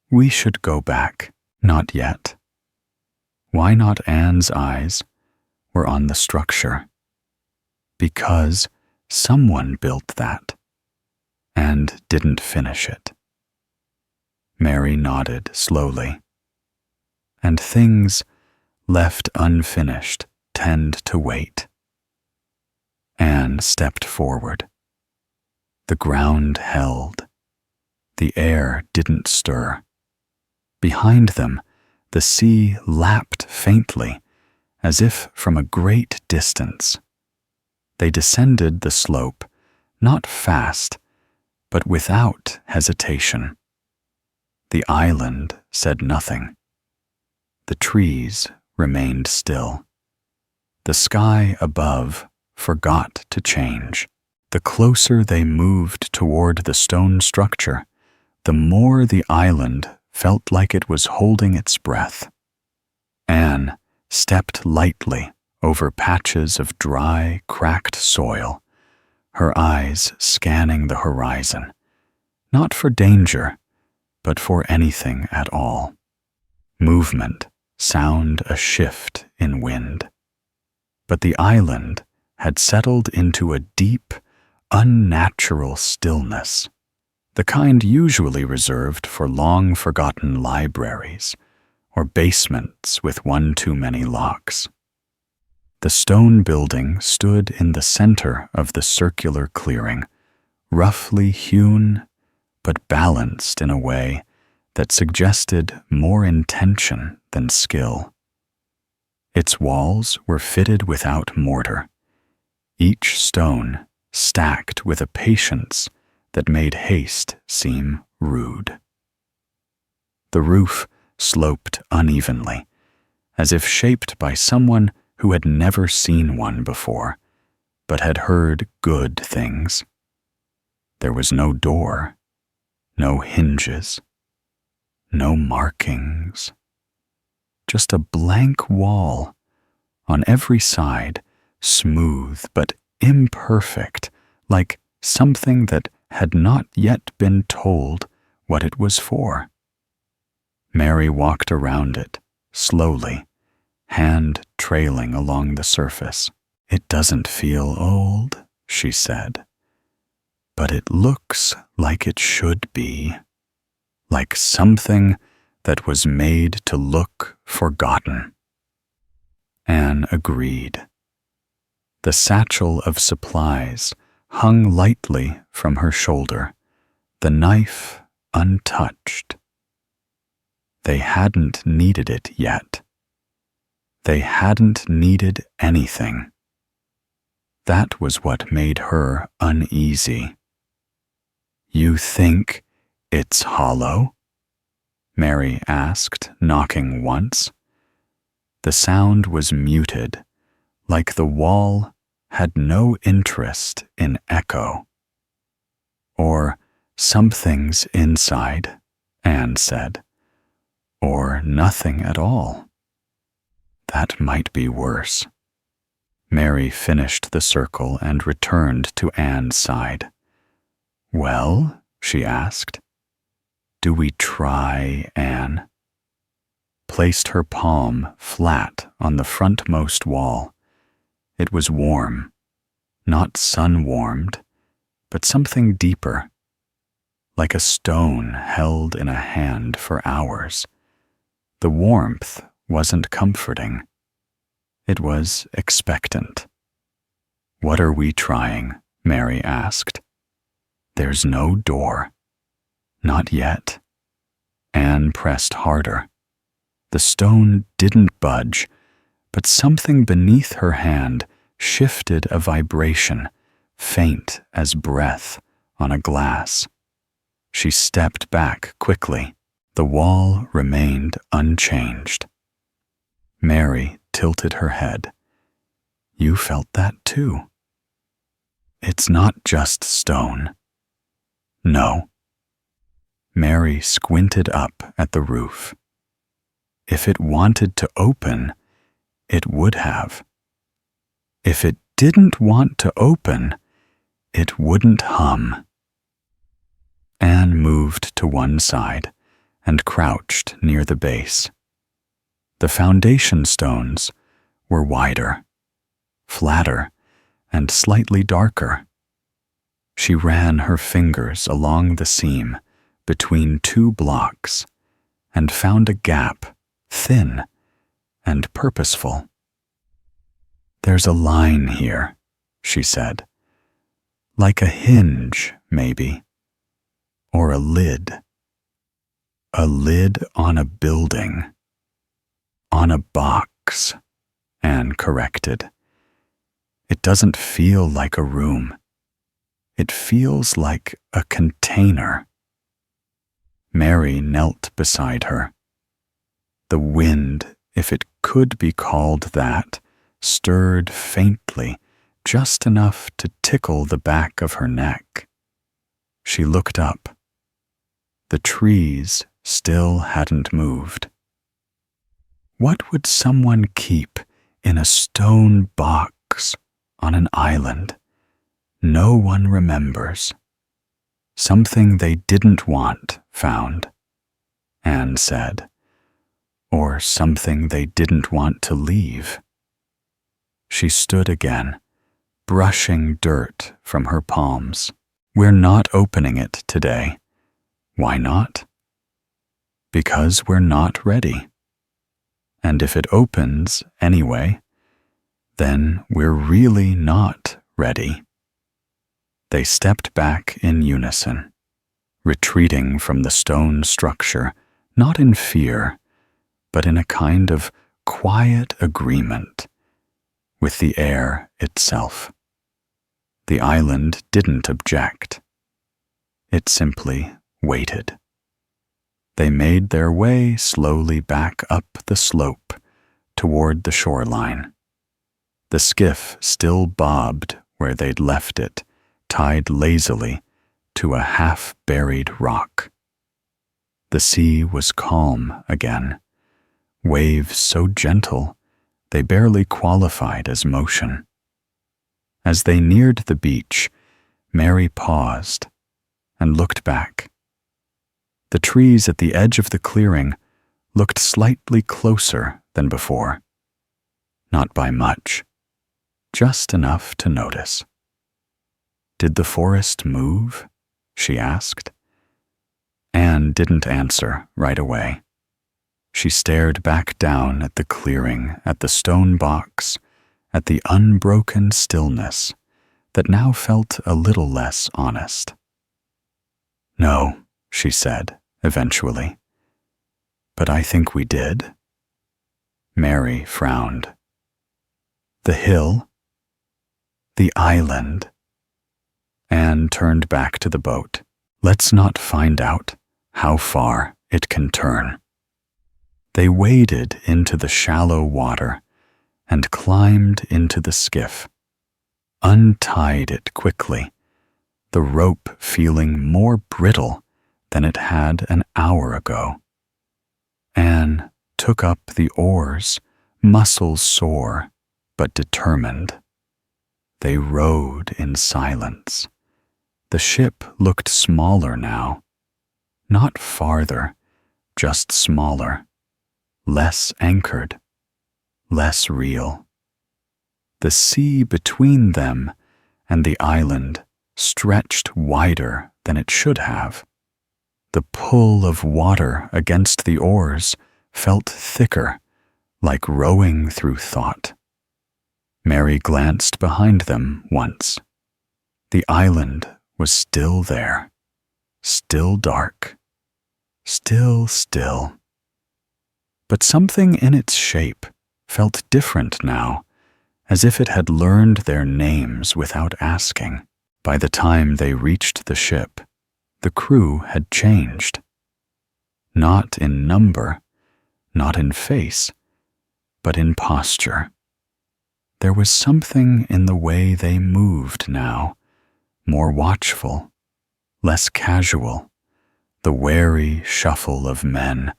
"We should go back." "Not yet." Why not? Anne's eyes were on the structure. "Because someone built that and didn't finish it." Mary nodded slowly. "And things left unfinished tend to wait." Anne stepped forward. The ground held. The air didn't stir. Behind them, the sea lapped faintly, as if from a great distance. They descended the slope, not fast, but without hesitation. The island said nothing. The trees remained still. The sky above forgot to change. The closer they moved toward the stone structure, the more the island felt like it was holding its breath. Anne stepped lightly over patches of dry, cracked soil, her eyes scanning the horizon, not for danger, but for anything at all. Movement, sound a shift in wind. But the island had settled into a deep, unnatural stillness, the kind usually reserved for long-forgotten libraries or basements with one too many locks. The stone building stood in the center of the circular clearing, roughly hewn but balanced in a way that suggested more intention than skill. Its walls were fitted without mortar, each stone stacked with a patience that made haste seem rude. The roof sloped unevenly, as if shaped by someone who had never seen one before, but had heard good things. There was no door, no hinges, no markings, just a blank wall, on every side, smooth but imperfect, like something that had not yet been told what it was for. Mary walked around it, slowly, hand trailing along the surface. "It doesn't feel old," she said, "but it looks like it should be, like something that was made to look forgotten." Anne agreed. The satchel of supplies hung lightly from her shoulder, the knife untouched. They hadn't needed it yet. They hadn't needed anything. That was what made her uneasy. "You think it's hollow?" Mary asked, knocking once. The sound was muted, like the wall had no interest in echo. "Or something's inside," Anne said. "Or nothing at all. That might be worse." Mary finished the circle and returned to Anne's side. "Well," she asked, "do we try, Anne?" Placed her palm flat on the frontmost wall. It was warm, not sun-warmed, but something deeper, like a stone held in a hand for hours. The warmth wasn't comforting. It was expectant. "What are we trying?" Mary asked. "There's no door." "Not yet." Anne pressed harder. The stone didn't budge, but something beneath her hand shifted a vibration, faint as breath on a glass. She stepped back quickly. The wall remained unchanged. Mary tilted her head. You felt that too. It's not just stone. No. Mary squinted up at the roof. If it wanted to open, it would have. If it didn't want to open, it wouldn't hum. Anne moved to one side and crouched near the base. The foundation stones were wider, flatter, and slightly darker. She ran her fingers along the seam between two blocks and found a gap, thin and purposeful. There's a line here, she said. Like a hinge, maybe. Or a lid. A lid on a building. On a box, Anne corrected. It doesn't feel like a room. It feels like a container. Mary knelt beside her. The wind, if it could be called that, stirred faintly, just enough to tickle the back of her neck. She looked up. The trees still hadn't moved. What would someone keep in a stone box on an island? No one remembers. Something they didn't want found, Anne said, or something they didn't want to leave. She stood again, brushing dirt from her palms. We're not opening it today. Why not? Because we're not ready. And if it opens anyway, then we're really not ready. They stepped back in unison, retreating from the stone structure, not in fear, but in a kind of quiet agreement with the air itself. The island didn't object. It simply waited. They made their way slowly back up the slope toward the shoreline. The skiff still bobbed where they'd left it, tied lazily to a half-buried rock. The sea was calm again, waves so gentle they barely qualified as motion. As they neared the beach, Mary paused and looked back. The trees at the edge of the clearing looked slightly closer than before. Not by much, just enough to notice. Did the forest move? She asked. Anne didn't answer right away. She stared back down at the clearing, at the stone box, at the unbroken stillness that now felt a little less honest. No, she said, eventually. But I think we did. Mary frowned. The hill? The island? Anne turned back to the boat. Let's not find out how far it can turn. They waded into the shallow water and climbed into the skiff, untied it quickly, the rope feeling more brittle than it had an hour ago. Anne took up the oars, muscles sore but determined. They rowed in silence. The ship looked smaller now, not farther, just smaller, less anchored, less real. The sea between them and the island stretched wider than it should have. The pull of water against the oars felt thicker, like rowing through thought. Mary glanced behind them once. The island was still there, still dark, still still. But something in its shape felt different now, as if it had learned their names without asking. By the time they reached the ship, the crew had changed. not in number, not in face, but in posture. There was something in the way they moved now, more watchful, less casual, the wary shuffle of men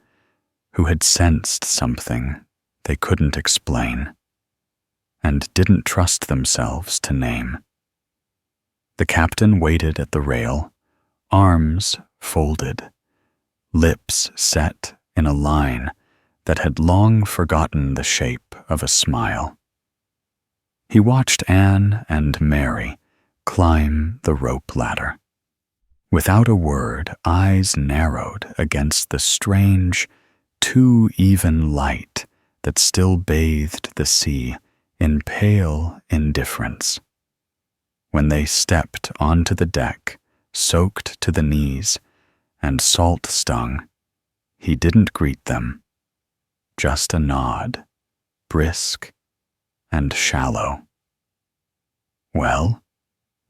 who had sensed something they couldn't explain and didn't trust themselves to name. The captain waited at the rail, arms folded, lips set in a line that had long forgotten the shape of a smile. He watched Anne and Mary climb the rope ladder. Without a word, eyes narrowed against the strange, too even light that still bathed the sea in pale indifference. When they stepped onto the deck, soaked to the knees and salt-stung, he didn't greet them, just a nod, brisk and shallow. "Well?"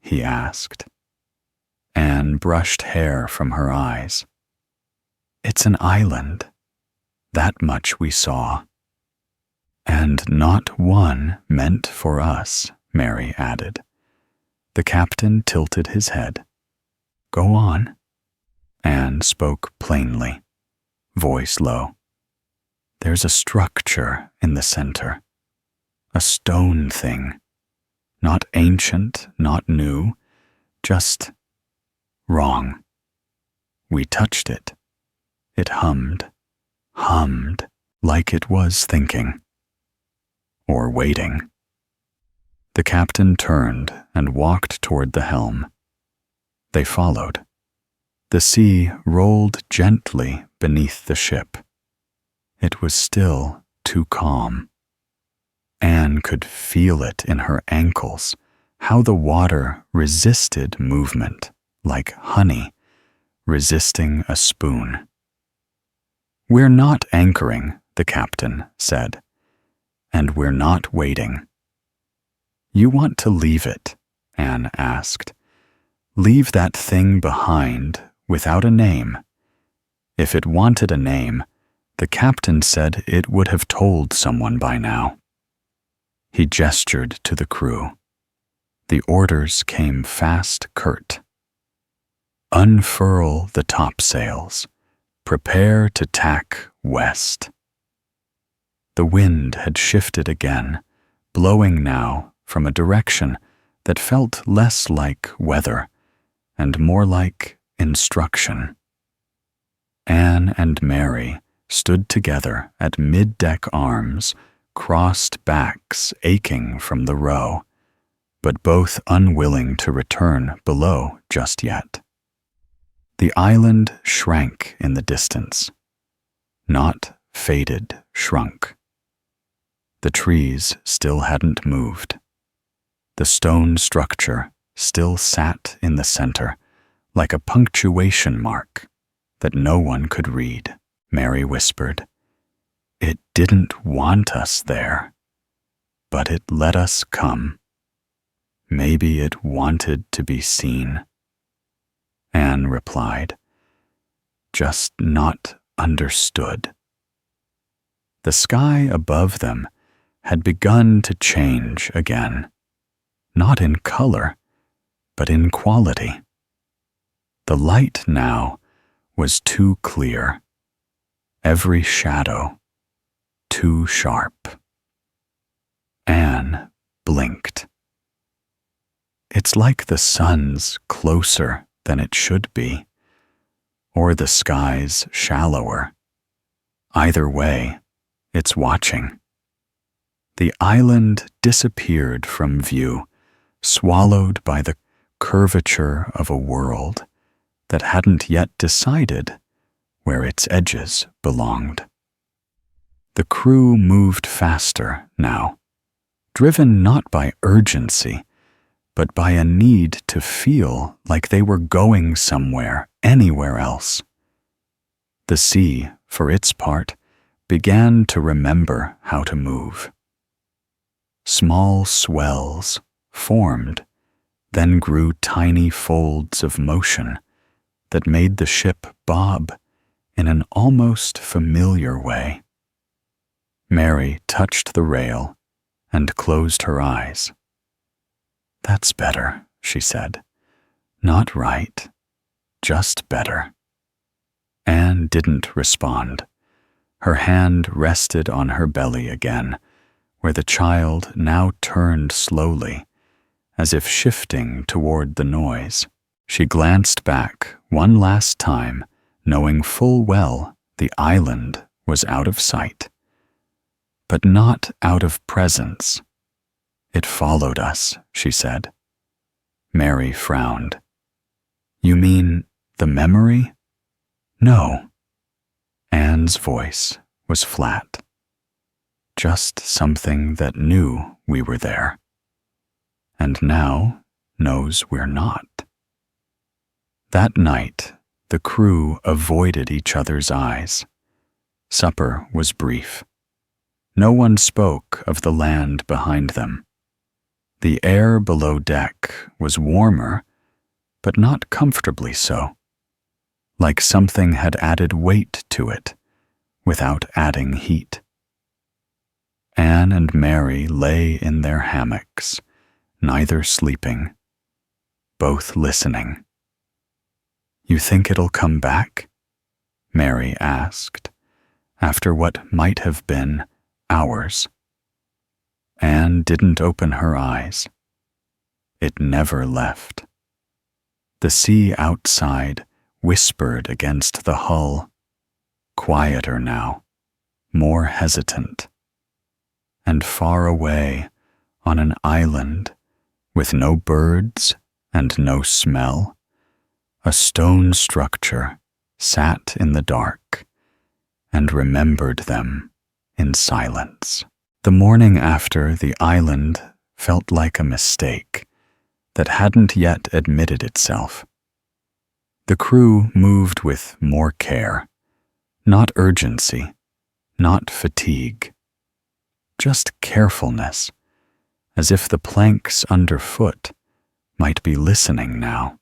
he asked. Anne brushed hair from her eyes. "It's an island. That much we saw." "And not one meant for us," Mary added. The captain tilted his head. "Go on." Anne spoke plainly, voice low. "There's a structure in the center, a stone thing, not ancient, not new, just wrong. We touched it. It hummed like it was thinking. Or waiting." The captain turned and walked toward the helm. They followed. The sea rolled gently beneath the ship. It was still too calm. Anne could feel it in her ankles, how the water resisted movement, like honey resisting a spoon. "We're not anchoring," the captain said, "and we're not waiting." "You want to leave it?" Anne asked. "Leave that thing behind without a name." If it wanted a name, the captain said it would have told someone by now. He gestured to the crew. The orders came fast, curt. "Unfurl the topsails. Prepare to tack west." The wind had shifted again, blowing now from a direction that felt less like weather and more like instruction. Anne and Mary stood together at mid-deck arms, crossed backs aching from the row, but both unwilling to return below just yet. The island shrank in the distance, not faded, shrunk. The trees still hadn't moved. The stone structure still sat in the center, like a punctuation mark that no one could read. Mary whispered, "It didn't want us there, but it let us come. Maybe it wanted to be seen." Anne replied, "Just not understood." The sky above them had begun to change again, not in color, but in quality. The light now was too clear, every shadow too sharp. Anne blinked. "It's like the sun's closer than it should be, or the sky's shallower. Either way, it's watching." The island disappeared from view, swallowed by the curvature of a world that hadn't yet decided where its edges belonged. The crew moved faster now, driven not by urgency, but by a need to feel like they were going somewhere, anywhere else. The sea, for its part, began to remember how to move. Small swells formed, then grew tiny folds of motion that made the ship bob in an almost familiar way. Mary touched the rail and closed her eyes. "That's better," she said. "Not right, just better." Anne didn't respond. Her hand rested on her belly again, where the child now turned slowly, as if shifting toward the noise. She glanced back one last time, knowing full well the island was out of sight. But not out of presence. "It followed us," she said. Mary frowned. "You mean the memory?" "No." Anne's voice was flat. "Just something that knew we were there, and now knows we're not." That night, the crew avoided each other's eyes. Supper was brief. No one spoke of the land behind them. The air below deck was warmer, but not comfortably so, like something had added weight to it without adding heat. Anne and Mary lay in their hammocks, neither sleeping, both listening. "You think it'll come back?" Mary asked, after what might have been hours. Anne didn't open her eyes. It never left. The sea outside whispered against the hull, quieter now, more hesitant. And far away, on an island, with no birds and no smell, a stone structure sat in the dark and remembered them in silence. The morning after, the island felt like a mistake that hadn't yet admitted itself. The crew moved with more care, not urgency, not fatigue, just carefulness, as if the planks underfoot might be listening now.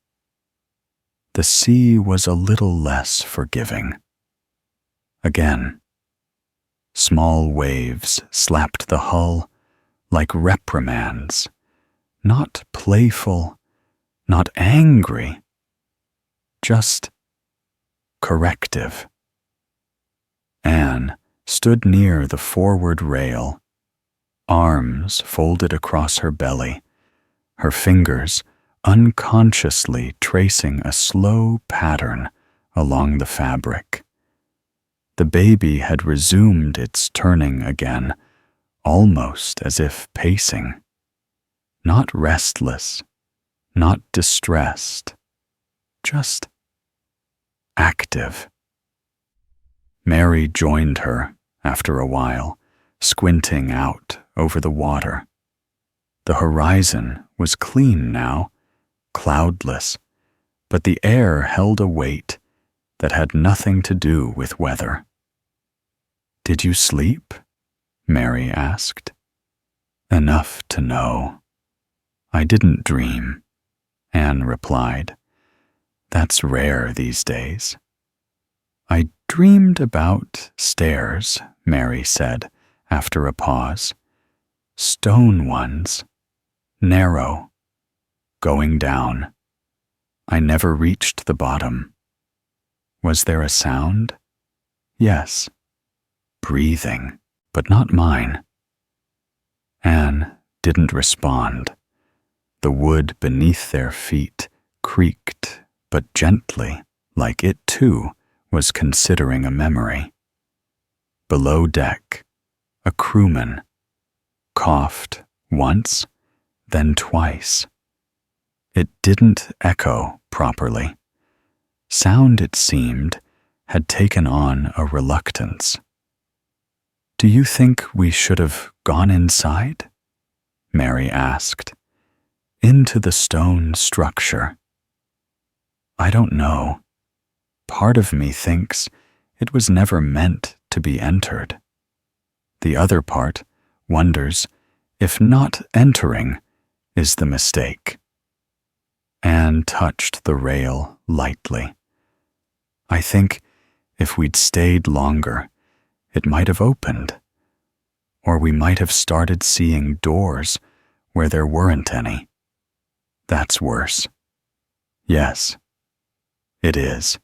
The sea was a little less forgiving. Again, small waves slapped the hull like reprimands, not playful, not angry, just corrective. Anne stood near the forward rail, arms folded across her belly, her fingers unconsciously tracing a slow pattern along the fabric. The baby had resumed its turning again, almost as if pacing. Not restless, not distressed, just active. Mary joined her after a while, squinting out over the water. The horizon was clean now, cloudless, but the air held a weight that had nothing to do with weather. "Did you sleep?" Mary asked. "Enough to know. I didn't dream," Anne replied. "That's rare these days." "I dreamed about stairs," Mary said after a pause. "Stone ones, narrow, going down. I never reached the bottom. Was there a sound? Yes. Breathing, but not mine." Anne didn't respond. The wood beneath their feet creaked, but gently, like it too was considering a memory. Below deck, a crewman coughed once, then twice. It didn't echo properly. Sound, it seemed, had taken on a reluctance. "Do you think we should have gone inside?" Mary asked. "Into the stone structure?" "I don't know. Part of me thinks it was never meant to be entered. The other part wonders if not entering is the mistake." Anne touched the rail lightly. "I think If we'd stayed longer, it might have opened, or we might have started seeing doors where there weren't any. That's worse. Yes, it is.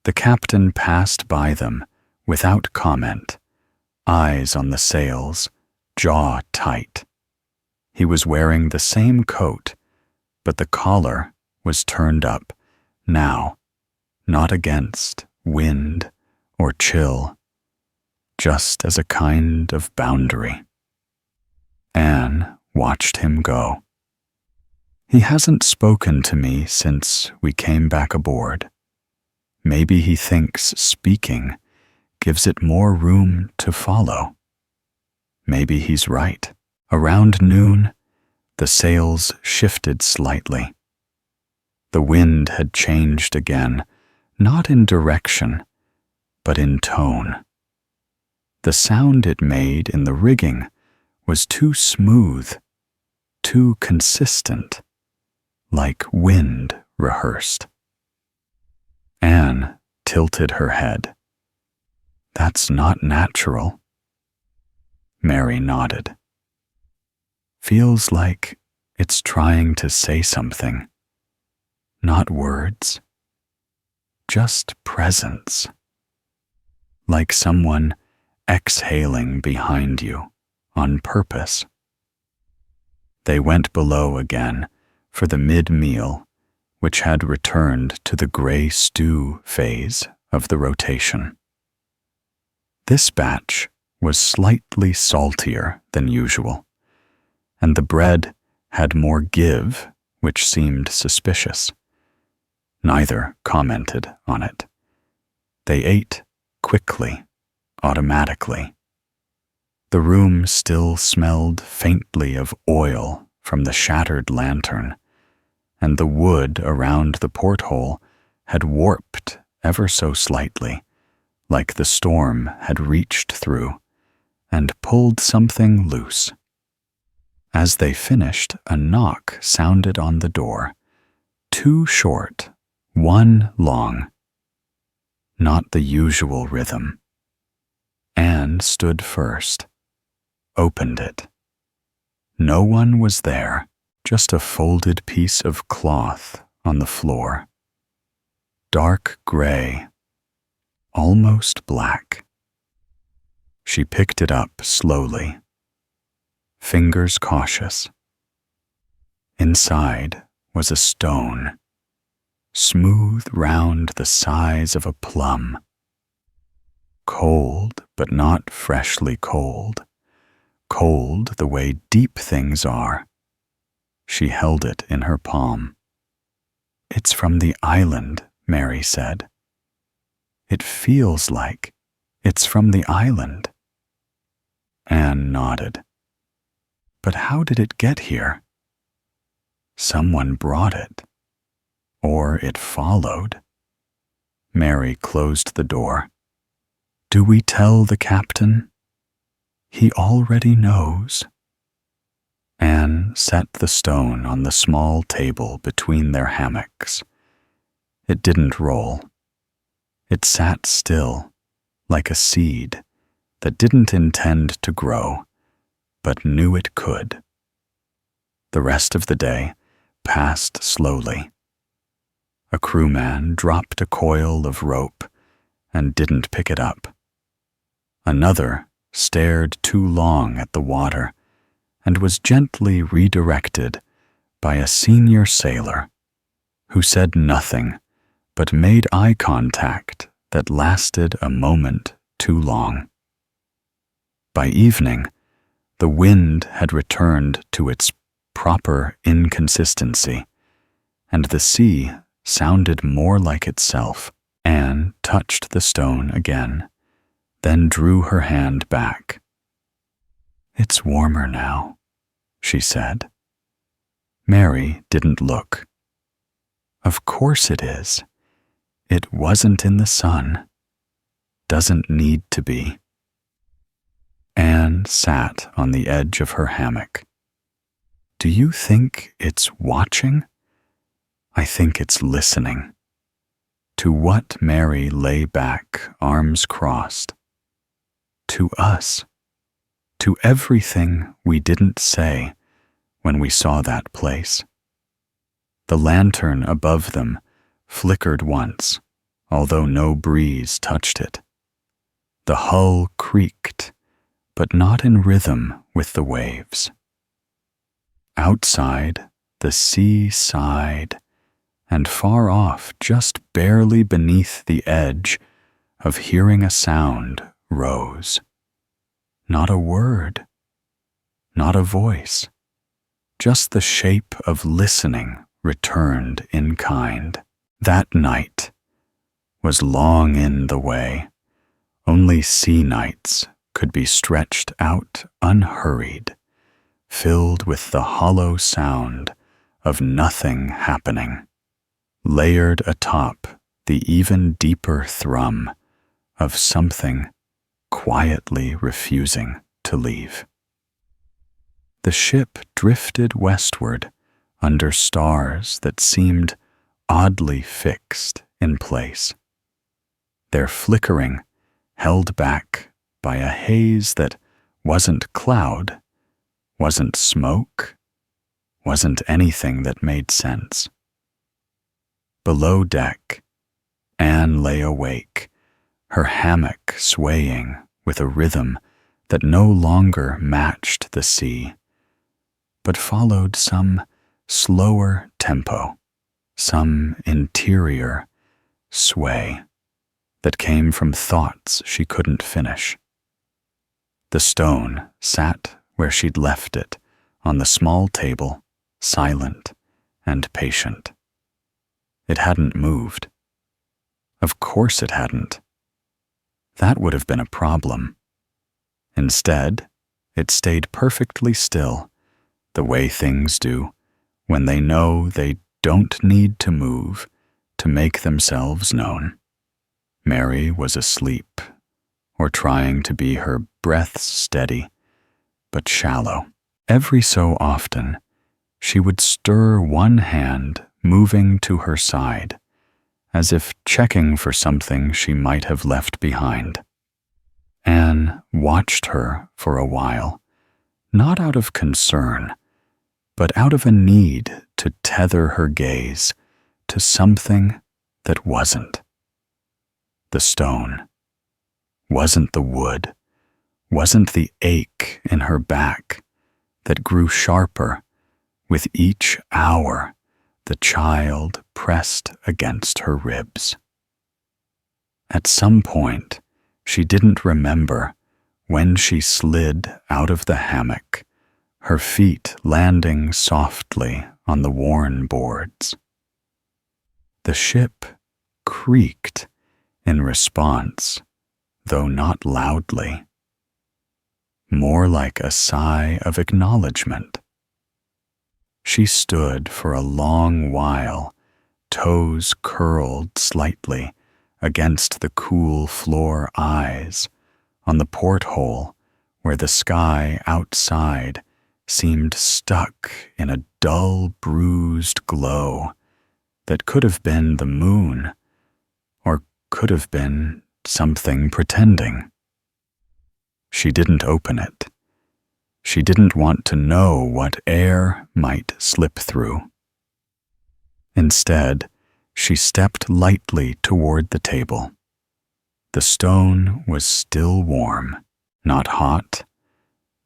The captain passed by them without comment, eyes on the sails, jaw tight. He was wearing the same coat, but the collar was turned up now, not against wind or chill, just as a kind of boundary. Anne watched him go. He hasn't spoken to me since we came back aboard. Maybe he thinks speaking gives it more room to follow. Maybe he's right. Around noon, the sails shifted slightly. The wind had changed again, not in direction, but in tone. The sound it made in the rigging was too smooth, too consistent, like wind rehearsed. Anne tilted her head. That's not natural. Mary nodded. Feels like it's trying to say something. Not words, just presence. Like someone exhaling behind you on purpose. They went below again for the mid-meal, which had returned to the gray stew phase of the rotation. This batch was slightly saltier than usual, and the bread had more give, which seemed suspicious. Neither commented on it. They ate quickly, automatically. The room still smelled faintly of oil from the shattered lantern, and the wood around the porthole had warped ever so slightly, like the storm had reached through and pulled something loose. As they finished, a knock sounded on the door, 2 short, 1 long. Not the usual rhythm. Anne stood first, opened it. No one was there, just a folded piece of cloth on the floor. Dark gray, almost black. She picked it up slowly, fingers cautious. Inside was a stone, smooth round the size of a plum. Cold, but not freshly cold. Cold the way deep things are. She held it in her palm. It's from the island, Mary said. It feels like it's from the island. Anne nodded. But how did it get here? Someone brought it. Or it followed. Mary closed the door. Do we tell the captain? He already knows. Anne set the stone on the small table between their hammocks. It didn't roll. It sat still, like a seed that didn't intend to grow, but knew it could. The rest of the day passed slowly. A crewman dropped a coil of rope and didn't pick it up. Another stared too long at the water and was gently redirected by a senior sailor who said nothing but made eye contact that lasted a moment too long. By evening, the wind had returned to its proper inconsistency, and the sea sounded more like itself. Anne touched the stone again, then drew her hand back. It's warmer now, she said. Mary didn't look. Of course it is. It wasn't in the sun. Doesn't need to be. Anne sat on the edge of her hammock. Do you think it's watching? I think it's listening. To what Mary lay back, arms crossed. To us. To everything we didn't say when we saw that place. The lantern above them flickered once, although no breeze touched it. The hull creaked, but not in rhythm with the waves. Outside, the sea sighed, and far off, just barely beneath the edge of hearing a sound, rose. Not a word, not a voice, just the shape of listening returned in kind. That night was long in the way. Only sea nights could be stretched out unhurried, filled with the hollow sound of nothing happening, layered atop the even deeper thrum of something quietly refusing to leave. The ship drifted westward under stars that seemed oddly fixed in place, their flickering held back by a haze that wasn't cloud, wasn't smoke, wasn't anything that made sense. Below deck, Anne lay awake, her hammock swaying with a rhythm that no longer matched the sea, but followed some slower tempo, some interior sway that came from thoughts she couldn't finish. The stone sat where she'd left it, on the small table, silent and patient. It hadn't moved. Of course it hadn't. That would have been a problem. Instead, it stayed perfectly still, the way things do when they know they don't need to move to make themselves known. Mary was asleep, or trying to be her breaths steady, but shallow. Every so often, she would stir one hand moving to her side, as if checking for something she might have left behind. Anne watched her for a while, not out of concern, but out of a need to tether her gaze to something that wasn't. The stone, wasn't the wood, wasn't the ache in her back that grew sharper with each hour the child pressed against her ribs. At some point, she didn't remember when she slid out of the hammock, her feet landing softly on the worn boards. The ship creaked in response, though not loudly, more like a sigh of acknowledgement. She stood for a long while, toes curled slightly against the cool floor eyes on the porthole where the sky outside seemed stuck in a dull, bruised glow that could have been the moon or could have been something pretending. She didn't open it. She didn't want to know what air might slip through. Instead, she stepped lightly toward the table. The stone was still warm, not hot,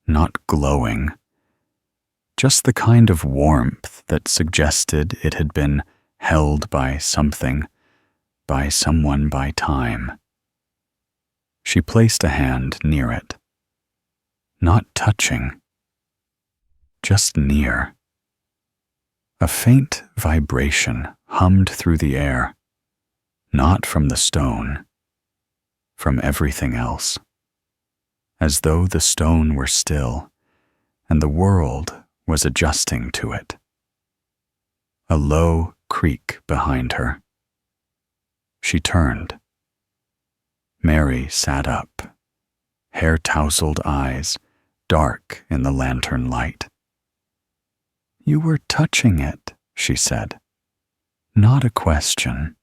not glowing, just the kind of warmth that suggested it had been held by something, by someone by time. She placed a hand near it. Not touching, just near. A faint vibration hummed through the air, not from the stone, from everything else, as though the stone were still and the world was adjusting to it. A low creak behind her. She turned. Mary sat up, hair-tousled eyes dark in the lantern light. "You were touching it," she said. "Not a question."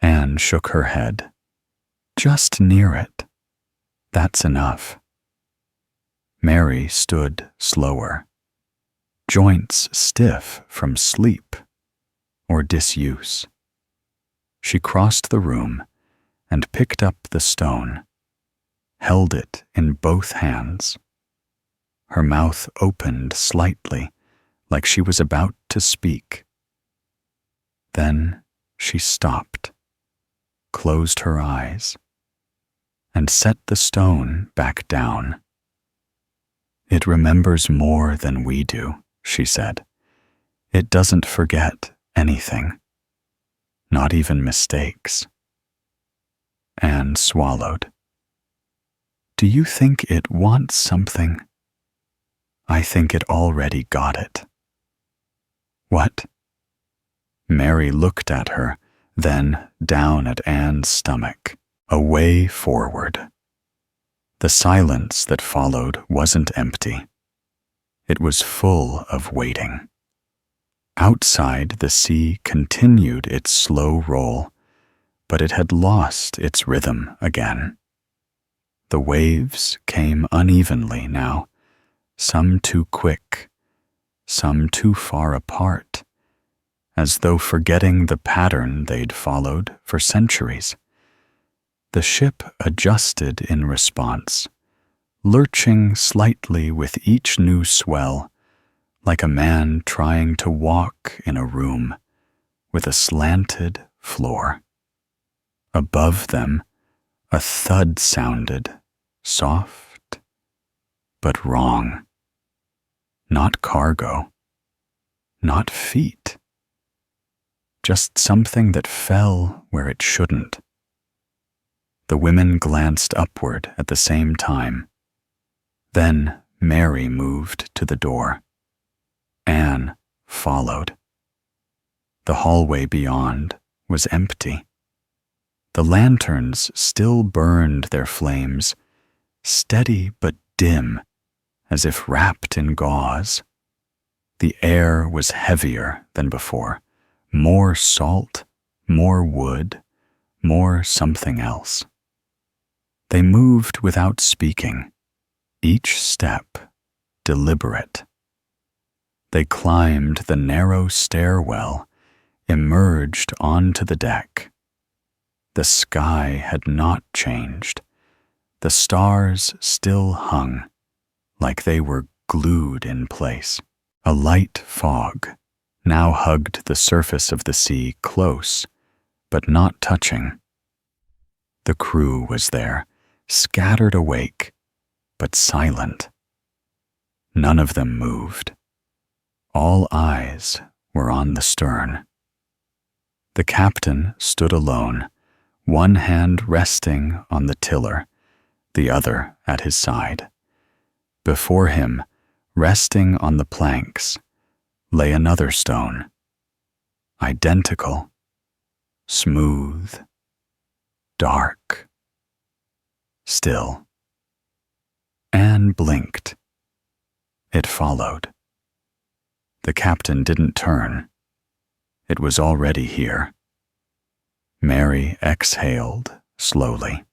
Anne shook her head. Just near it. That's enough. Mary stood slower, joints stiff from sleep or disuse. She crossed the room and picked up the stone, held it in both hands. Her mouth opened slightly, like she was about to speak. Then she stopped, closed her eyes, and set the stone back down. It remembers more than we do, she said. It doesn't forget anything, not even mistakes. Anne swallowed. Do you think it wants something? I think it already got it. What? Mary looked at her, then down at Anne's stomach, a way forward. The silence that followed wasn't empty. It was full of waiting. Outside, the sea continued its slow roll, but it had lost its rhythm again. The waves came unevenly now, some too quick, some too far apart, as though forgetting the pattern they'd followed for centuries. The ship adjusted in response, lurching slightly with each new swell, like a man trying to walk in a room with a slanted floor. Above them, a thud sounded, soft but wrong. Not cargo, not feet, just something that fell where it shouldn't. The women glanced upward at the same time. Then Mary moved to the door. Anne followed. The hallway beyond was empty. The lanterns still burned their flames, steady but dim, as if wrapped in gauze. The air was heavier than before, more salt, more wood, more something else. They moved without speaking, each step deliberate. They climbed the narrow stairwell, emerged onto the deck. The sky had not changed. The stars still hung, like they were glued in place. A light fog now hugged the surface of the sea close, but not touching. The crew was there, scattered awake, but silent. None of them moved. All eyes were on the stern. The captain stood alone, one hand resting on the tiller, the other at his side. Before him, resting on the planks, lay another stone, identical, smooth, dark, still. Anne blinked. It followed. The captain didn't turn. It was already here. Mary exhaled slowly.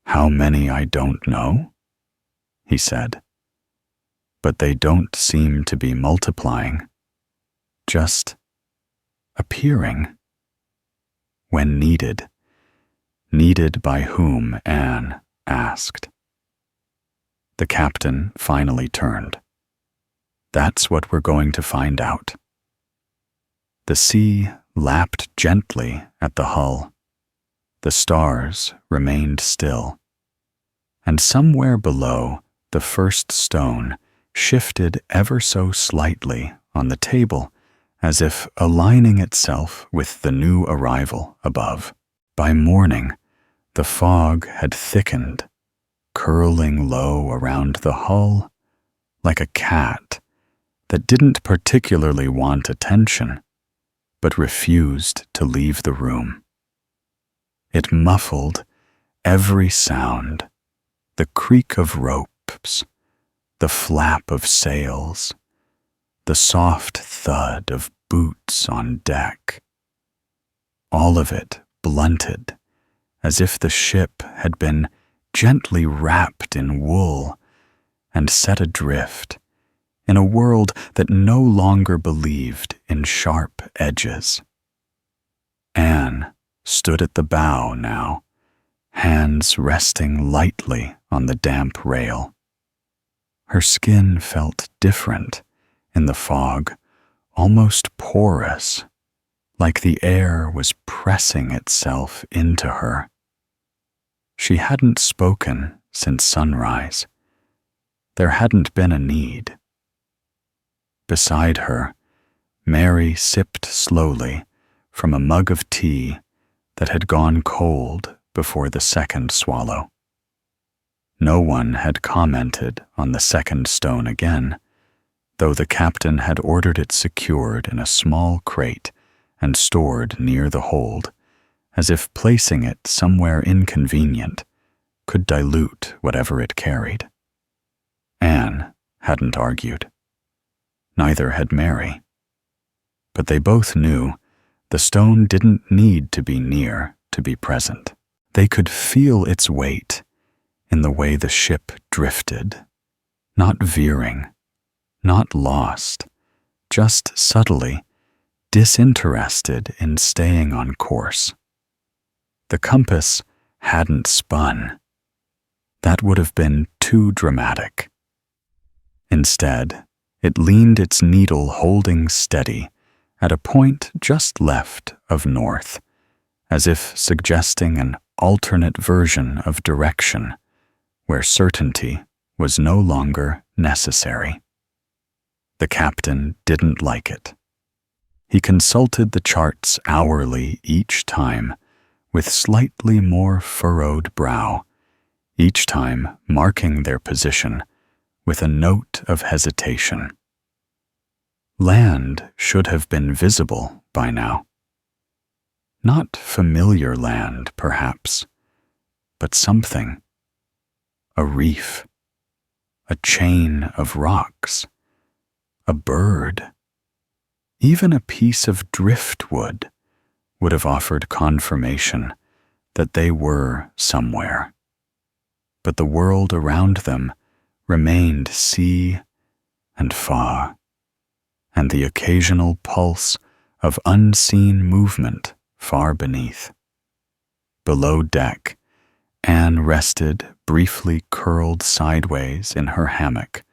How many I don't know, he said. But they don't seem to be multiplying, just appearing. When needed. Needed by whom, Anne asked. The captain finally turned. That's what we're going to find out. The sea lapped gently at the hull. The stars remained still. And somewhere below, the first stone shifted ever so slightly on the table, as if aligning itself with the new arrival above. By morning, the fog had thickened, curling low around the hull like a cat that didn't particularly want attention, but refused to leave the room. It muffled every sound, the creak of ropes, the flap of sails, the soft thud of boots on deck. all of it blunted, as if the ship had been gently wrapped in wool and set adrift in a world that no longer believed in sharp edges. Anne stood at the bow now, hands resting lightly on the damp rail. Her skin felt different in the fog, almost porous, like the air was pressing itself into her. She hadn't spoken since sunrise. There hadn't been a need. Beside her, Mary sipped slowly from a mug of tea that had gone cold before the second swallow. No one had commented on the second stone again, though the captain had ordered it secured in a small crate and stored near the hold, as if placing it somewhere inconvenient could dilute whatever it carried. Anne hadn't argued. Neither had Mary. But they both knew the stone didn't need to be near to be present. They could feel its weight in the way the ship drifted, not veering, not lost, just subtly disinterested in staying on course. The compass hadn't spun. That would have been too dramatic. Instead, it leaned its needle holding steady at a point just left of north, as if suggesting an alternate version of direction where certainty was no longer necessary. The captain didn't like it. He consulted the charts hourly each time, with slightly more furrowed brow, each time marking their position with a note of hesitation. Land should have been visible by now. Not familiar land, perhaps, but something. A reef, a chain of rocks, a bird. Even a piece of driftwood would have offered confirmation that they were somewhere. But the world around them remained sea and fog, and the occasional pulse of unseen movement far beneath. Below deck, Anne rested, briefly curled sideways in her hammock,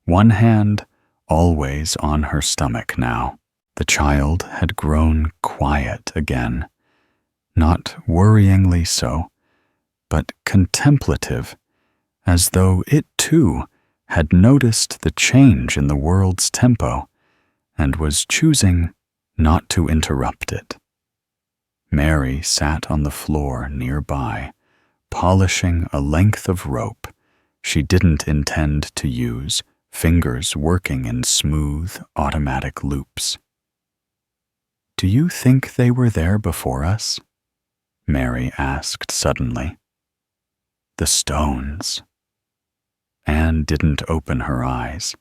one hand always on her stomach now. The child had grown quiet again, not worryingly so, but contemplative, as though it too had noticed the change in the world's tempo and was choosing not to interrupt it. Mary sat on the floor nearby, polishing a length of rope she didn't intend to use, fingers working in smooth, automatic loops. "Do you think they were there before us?" Mary asked suddenly. "The stones." Anne didn't open her eyes.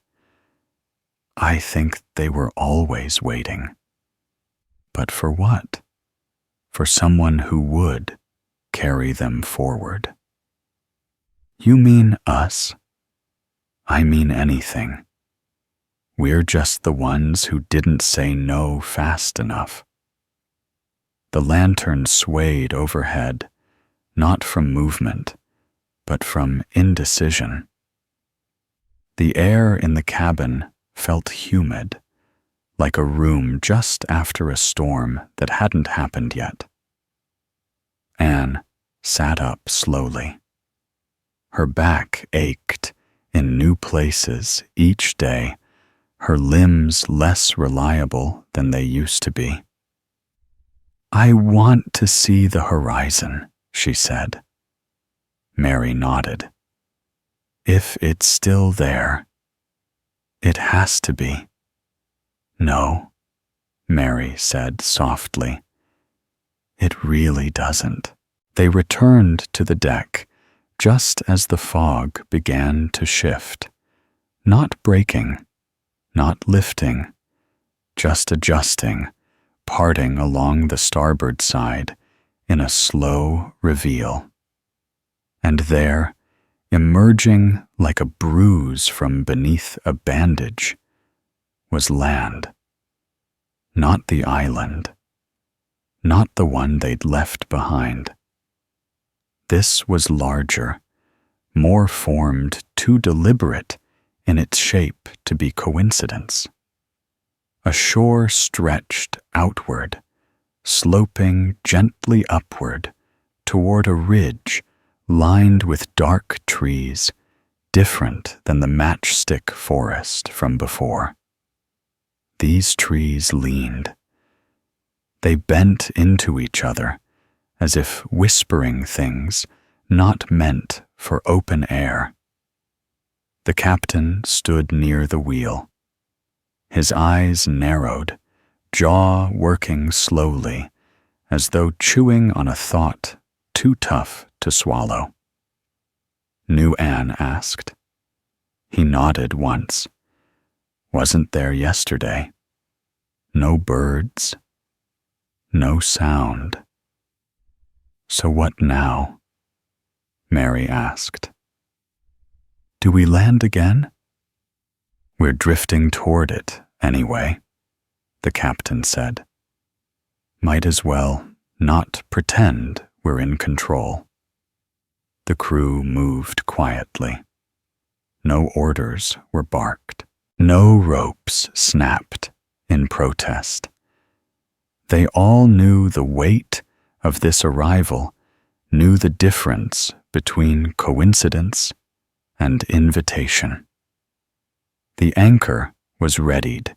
"I think they were always waiting." But for what? For someone who would carry them forward. "You mean us?" "I mean anything. We're just the ones who didn't say no fast enough." The lantern swayed overhead, not from movement, but from indecision. The air in the cabin felt humid, like a room just after a storm that hadn't happened yet. Anne sat up slowly. Her back ached in new places each day, her limbs less reliable than they used to be. "I want to see the horizon," she said. Mary nodded. "If it's still there." "It has to be." "No," Mary said softly. "It really doesn't." They returned to the deck just as the fog began to shift, not breaking, not lifting, just adjusting, parting along the starboard side in a slow reveal. And there, emerging like a bruise from beneath a bandage, was land. Not the island. Not the one they'd left behind. This was larger, more formed, too deliberate in its shape to be coincidence. A shore stretched outward, sloping gently upward toward a ridge lined with dark trees, different than the matchstick forest from before. These trees leaned. They bent into each other, as if whispering things not meant for open air. The captain stood near the wheel. His eyes narrowed, jaw working slowly, as though chewing on a thought too tough to swallow. New Anne asked. He nodded once. Wasn't there yesterday. No birds. No sound. So what now? Mary asked. Do we land again? We're drifting toward it, anyway, the captain said. Might as well not pretend we're in control. The crew moved quietly. No orders were barked. No ropes snapped in protest. They all knew the weight of this arrival, knew the difference between coincidence and invitation. The anchor was readied,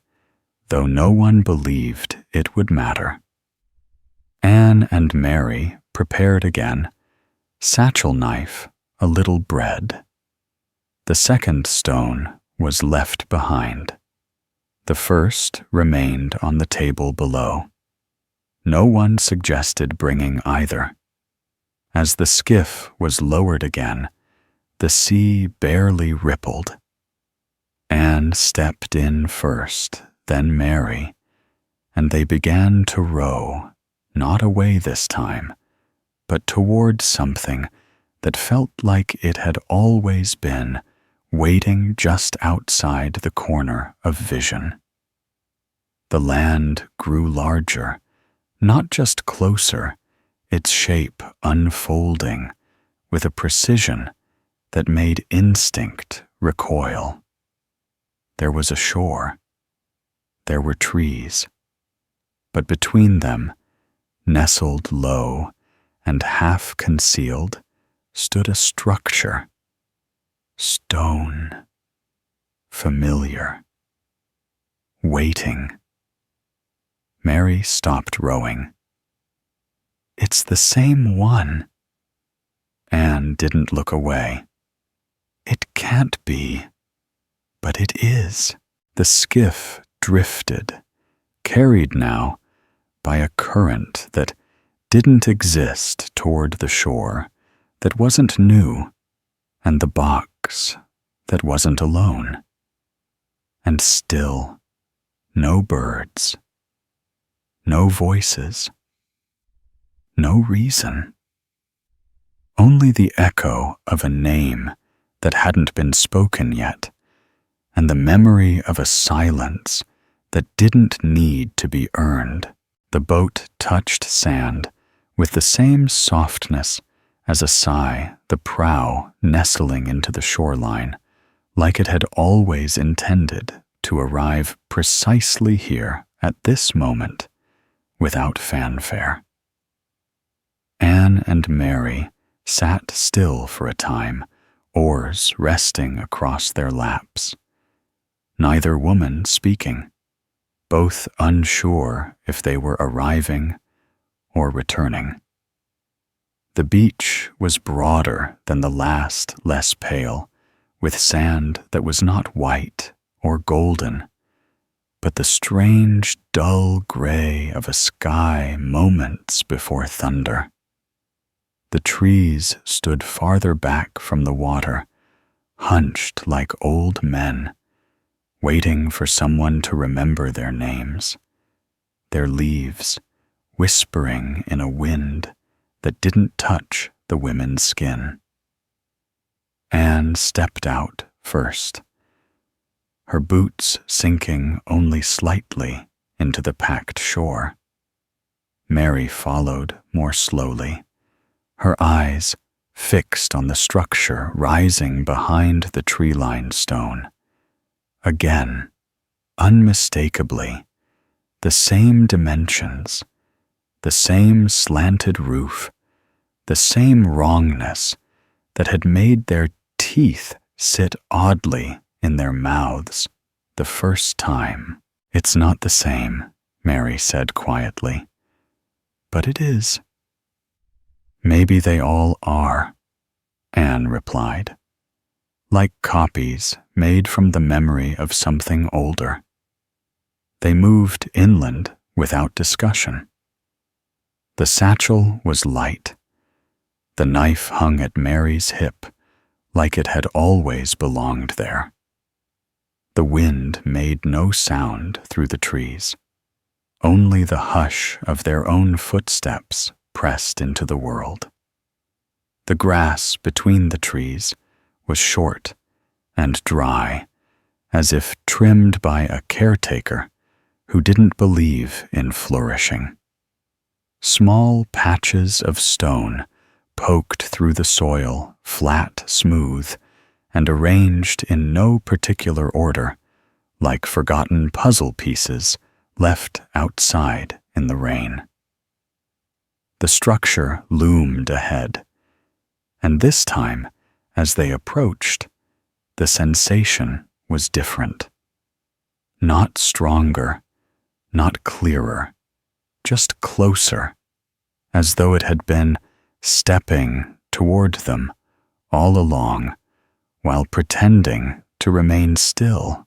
though no one believed it would matter. Anne and Mary prepared again, satchel knife, a little bread. The second stone was left behind. The first remained on the table below. No one suggested bringing either. As the skiff was lowered again, the sea barely rippled. Anne stepped in first, then Mary, and they began to row, not away this time, but toward something that felt like it had always been, waiting just outside the corner of vision. The land grew larger, not just closer, its shape unfolding with a precision that made instinct recoil. There was a shore. There were trees. But between them, nestled low and half concealed, stood a structure. Stone. Familiar. Waiting. Mary stopped rowing. It's the same one. Anne didn't look away. It can't be. But it is. The skiff drifted, carried now by a current that didn't exist toward the shore, that wasn't new, and the box that wasn't alone. And still, no birds, no voices, no reason. Only the echo of a name that hadn't been spoken yet, and the memory of a silence that didn't need to be earned. The boat touched sand with the same softness as a sigh, the prow nestling into the shoreline, like it had always intended to arrive precisely here at this moment, without fanfare. Anne and Mary sat still for a time, oars resting across their laps. Neither woman speaking, both unsure if they were arriving or returning. The beach was broader than the last, less pale, with sand that was not white or golden, but the strange, dull gray of a sky moments before thunder. The trees stood farther back from the water, hunched like old men, waiting for someone to remember their names. their leaves whispering in a wind that didn't touch the women's skin. Anne stepped out first, her boots sinking only slightly into the packed shore. Mary followed more slowly, her eyes fixed on the structure rising behind the tree-lined stone. Again, unmistakably, the same dimensions, the same slanted roof, the same wrongness that had made their teeth sit oddly in their mouths the first time. "It's not the same," Mary said quietly. "But it is." "Maybe they all are," Anne replied, "like copies made from the memory of something older. They moved inland without discussion. The satchel was light. The knife hung at Mary's hip like it had always belonged there. The wind made no sound through the trees. Only the hush of their own footsteps pressed into the world. The grass between the trees was short and dry, as if trimmed by a caretaker who didn't believe in flourishing. Small patches of stone poked through the soil, flat, smooth, and arranged in no particular order, like forgotten puzzle pieces left outside in the rain. The structure loomed ahead, and this time, as they approached, the sensation was different. Not stronger, not clearer, just closer, as though it had been stepping toward them all along while pretending to remain still.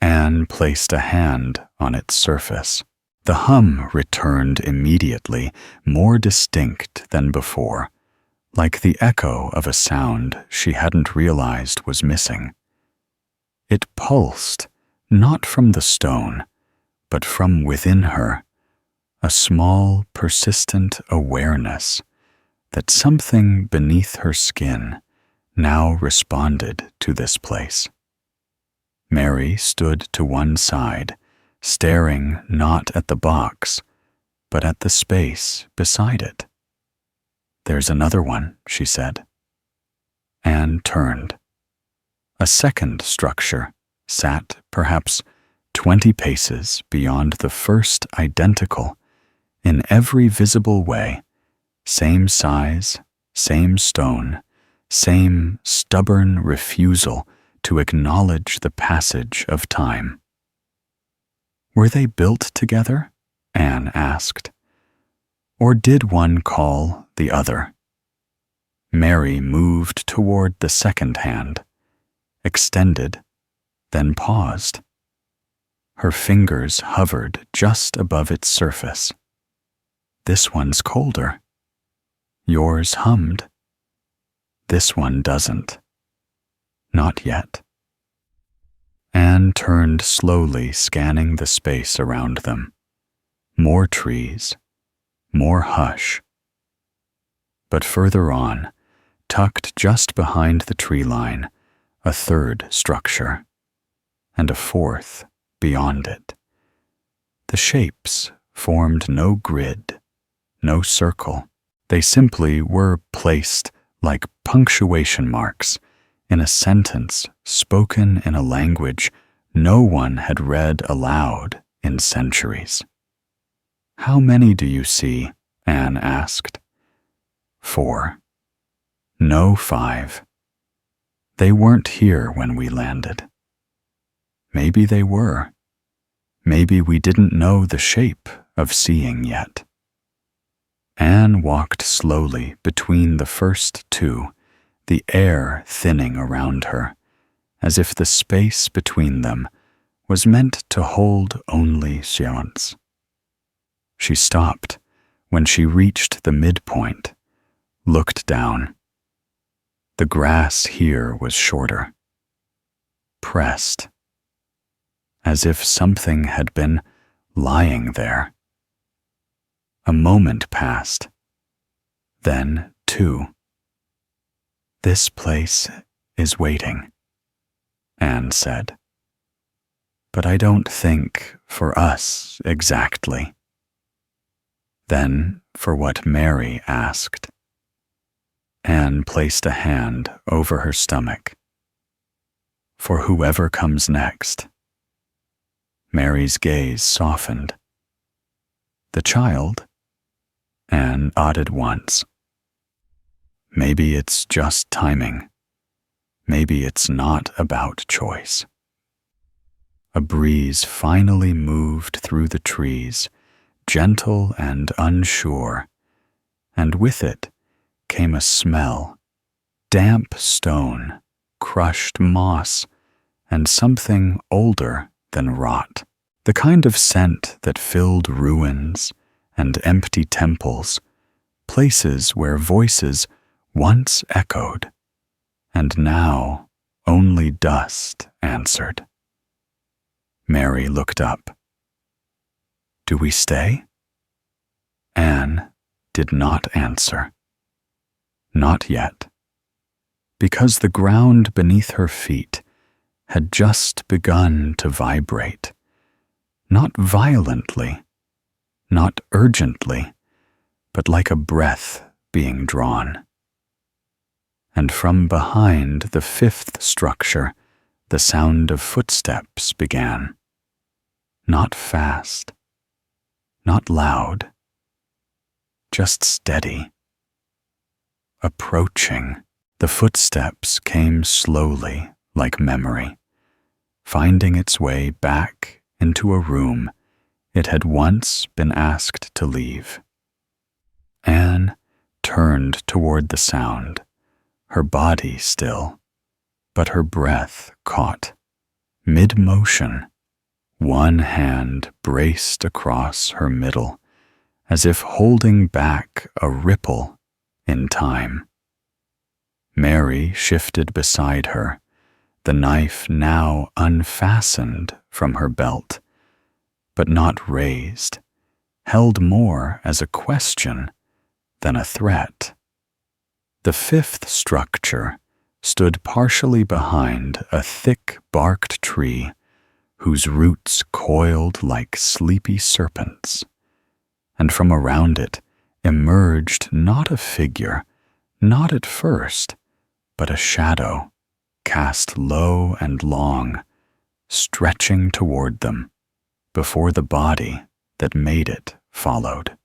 Anne placed a hand on its surface. The hum returned immediately, more distinct than before, like the echo of a sound she hadn't realized was missing. It pulsed, not from the stone, but from within her, a small, persistent awareness that something beneath her skin now responded to this place. Mary stood to one side, staring not at the box, but at the space beside it. "There's another one," she said. Anne turned. A second structure sat perhaps 20 paces beyond the first identical, in every visible way, same size, same stone, same stubborn refusal to acknowledge the passage of time. "Were they built together?" Anne asked. "Or did one call the other?" Mary moved toward the second hand, extended, then paused. Her fingers hovered just above its surface. "This one's colder. Yours hummed. This one doesn't. Not yet." Anne turned slowly, scanning the space around them. More trees, more hush. But further on, tucked just behind the tree line, a third structure, and a fourth beyond it. The shapes formed no grid, no circle. They simply were placed like punctuation marks in a sentence spoken in a language no one had read aloud in centuries. "How many do you see?" Anne asked. "4. No, 5. They weren't here when we landed." Maybe they were. Maybe we didn't know the shape of seeing yet. Anne walked slowly between the first two, the air thinning around her, as if the space between them was meant to hold only silence. She stopped when she reached the midpoint, looked down. The grass here was shorter, pressed, as if something had been lying there. A moment passed, then 2. "This place is waiting," Anne said. "But I don't think for us exactly." Then for what Mary asked. Anne placed a hand over her stomach. "For whoever comes next." Mary's gaze softened. "The child?" Anne nodded once. "Maybe it's just timing. Maybe it's not about choice." A breeze finally moved through the trees, gentle and unsure, and with it came a smell: damp stone, crushed moss, and something older than rot. The kind of scent that filled ruins and empty temples, places where voices once echoed, and now only dust answered. Mary looked up. "Do we stay?" Anne did not answer. Not yet, because the ground beneath her feet had just begun to vibrate, not violently, not urgently, but like a breath being drawn. And from behind the 5th structure, the sound of footsteps began. Not fast, not loud, just steady. Approaching, the footsteps came slowly like memory, finding its way back into a room it had once been asked to leave. Anne turned toward the sound, her body still, but her breath caught. Mid-motion, one hand braced across her middle, as if holding back a ripple in time. Mary shifted beside her, the knife now unfastened from her belt, but not raised, held more as a question than a threat. The 5th structure stood partially behind a thick-barked tree whose roots coiled like sleepy serpents, and from around it emerged not a figure, not at first, but a shadow, cast low and long, stretching toward them, before the body that made it followed.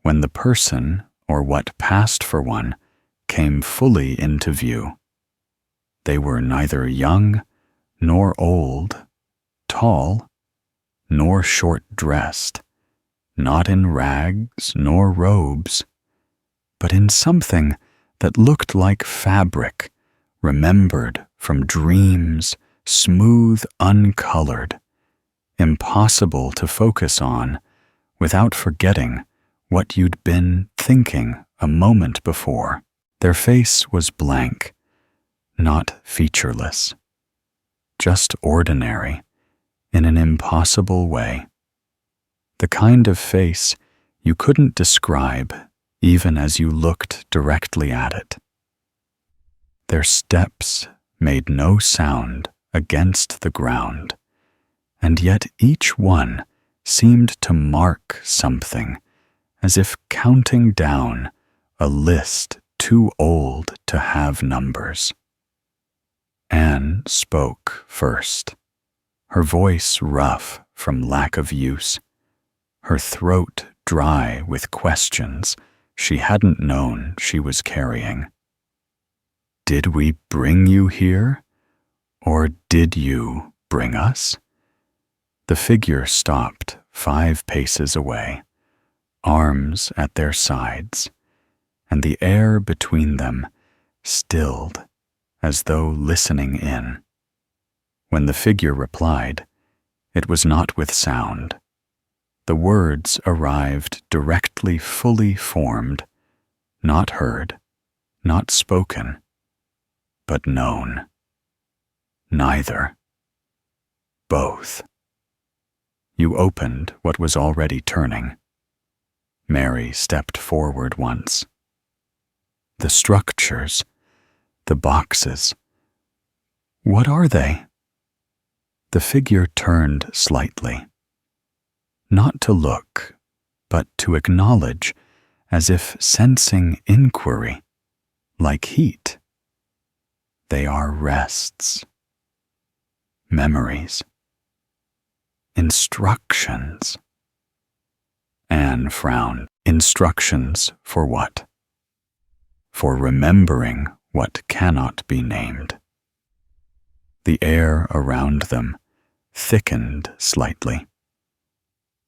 When the person, or what passed for one, came fully into view, they were neither young nor old, tall nor short-dressed, not in rags nor robes, but in something that looked like fabric remembered from dreams, smooth, uncolored, impossible to focus on without forgetting what you'd been thinking a moment before. Their face was blank, not featureless, just ordinary in an impossible way. The kind of face you couldn't describe even as you looked directly at it. Their steps made no sound against the ground, and yet each one seemed to mark something, as if counting down a list too old to have numbers. Anne spoke first, her voice rough from lack of use, her throat dry with questions she hadn't known she was carrying. "Did we bring you here, or did you bring us?" The figure stopped 5 paces away, arms at their sides, and the air between them stilled as though listening in. When the figure replied, it was not with sound. The words arrived directly fully formed, not heard, not spoken, but known. Neither. Both. you opened what was already turning. Mary stepped forward once. The structures, the boxes. What are they? The figure turned slightly. Not to look, but to acknowledge, as if sensing inquiry, like heat. They are rests, memories, instructions. Anne frowned. Instructions for what? For remembering what cannot be named. The air around them thickened slightly.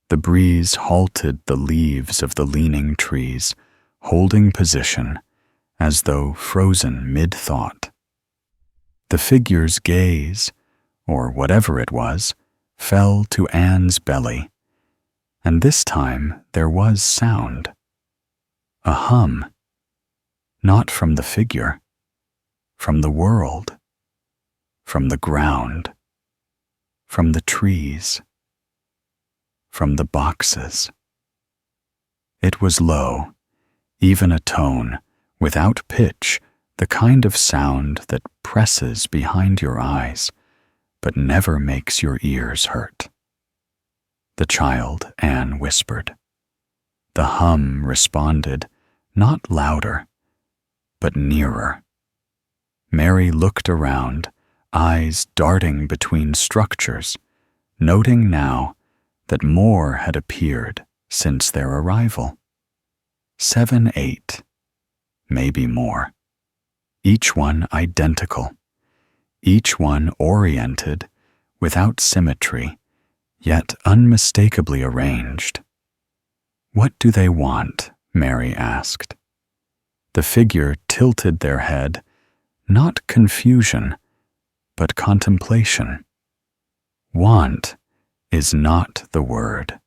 The breeze halted the leaves of the leaning trees, holding position as though frozen mid-thought. The figure's gaze, or whatever it was, fell to Anne's belly, and this time there was sound. A hum. Not from the figure, from the world, from the ground, from the trees, from the boxes. It was low, even a tone, without pitch, the kind of sound that presses behind your eyes, but never makes your ears hurt. The child, Anne whispered. The hum responded, not louder, but nearer. Mary looked around, eyes darting between structures, noting now that more had appeared since their arrival. 7, 8, maybe more. Each one identical, each one oriented, without symmetry, yet unmistakably arranged. What do they want? Mary asked. The figure tilted their head, not confusion, but contemplation. Want is not the word.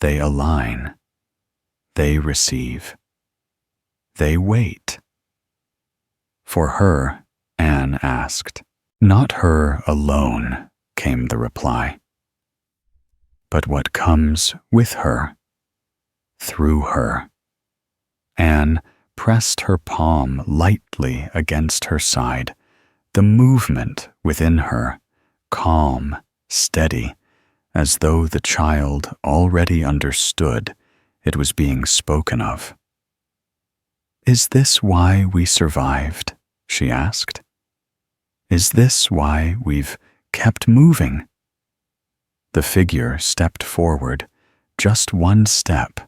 They align. They receive. They wait. For her, Anne asked. Not her alone, came the reply. But what comes with her, through her. Anne pressed her palm lightly against her side, the movement within her, calm, steady, as though the child already understood it was being spoken of. Is this why we survived? She asked. Is this why we've kept moving? The figure stepped forward, just one step,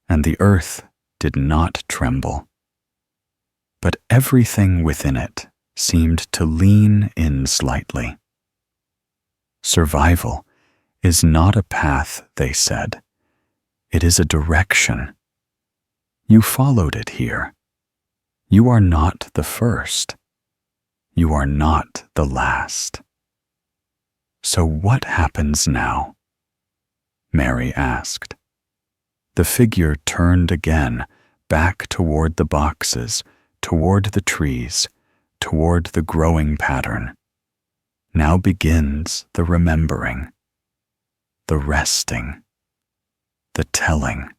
and the earth did not tremble. But everything within it seemed to lean in slightly. Survival is not a path, they said. It is a direction. You followed it here. You are not the first. You are not the last. So what happens now? Mary asked. The figure turned again, back toward the boxes, toward the trees, toward the growing pattern. Now begins the remembering, the resting, the telling.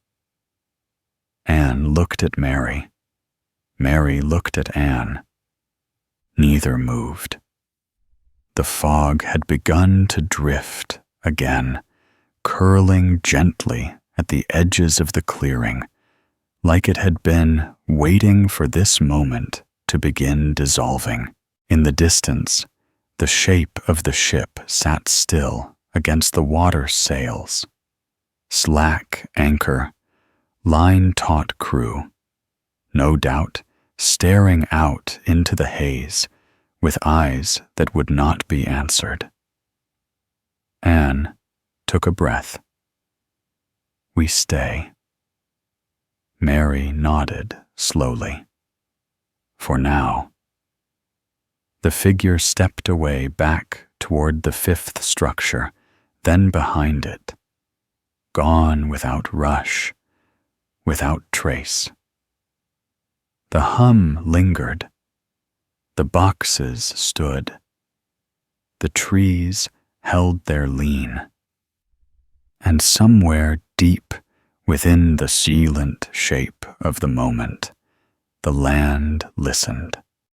Anne looked at Mary. Mary looked at Anne. Neither moved. The fog had begun to drift again, curling gently at the edges of the clearing, like it had been waiting for this moment to begin dissolving. In the distance, the shape of the ship sat still against the water sails. Slack anchor, line-taut crew, no doubt staring out into the haze with eyes that would not be answered. Anne took a breath. We stay. Mary nodded slowly. For now. The figure stepped away back toward the fifth structure, then behind it. Gone without rush, without trace. The hum lingered. The boxes stood. The trees held their lean. And somewhere deep within the sealant shape of the moment, the land listened.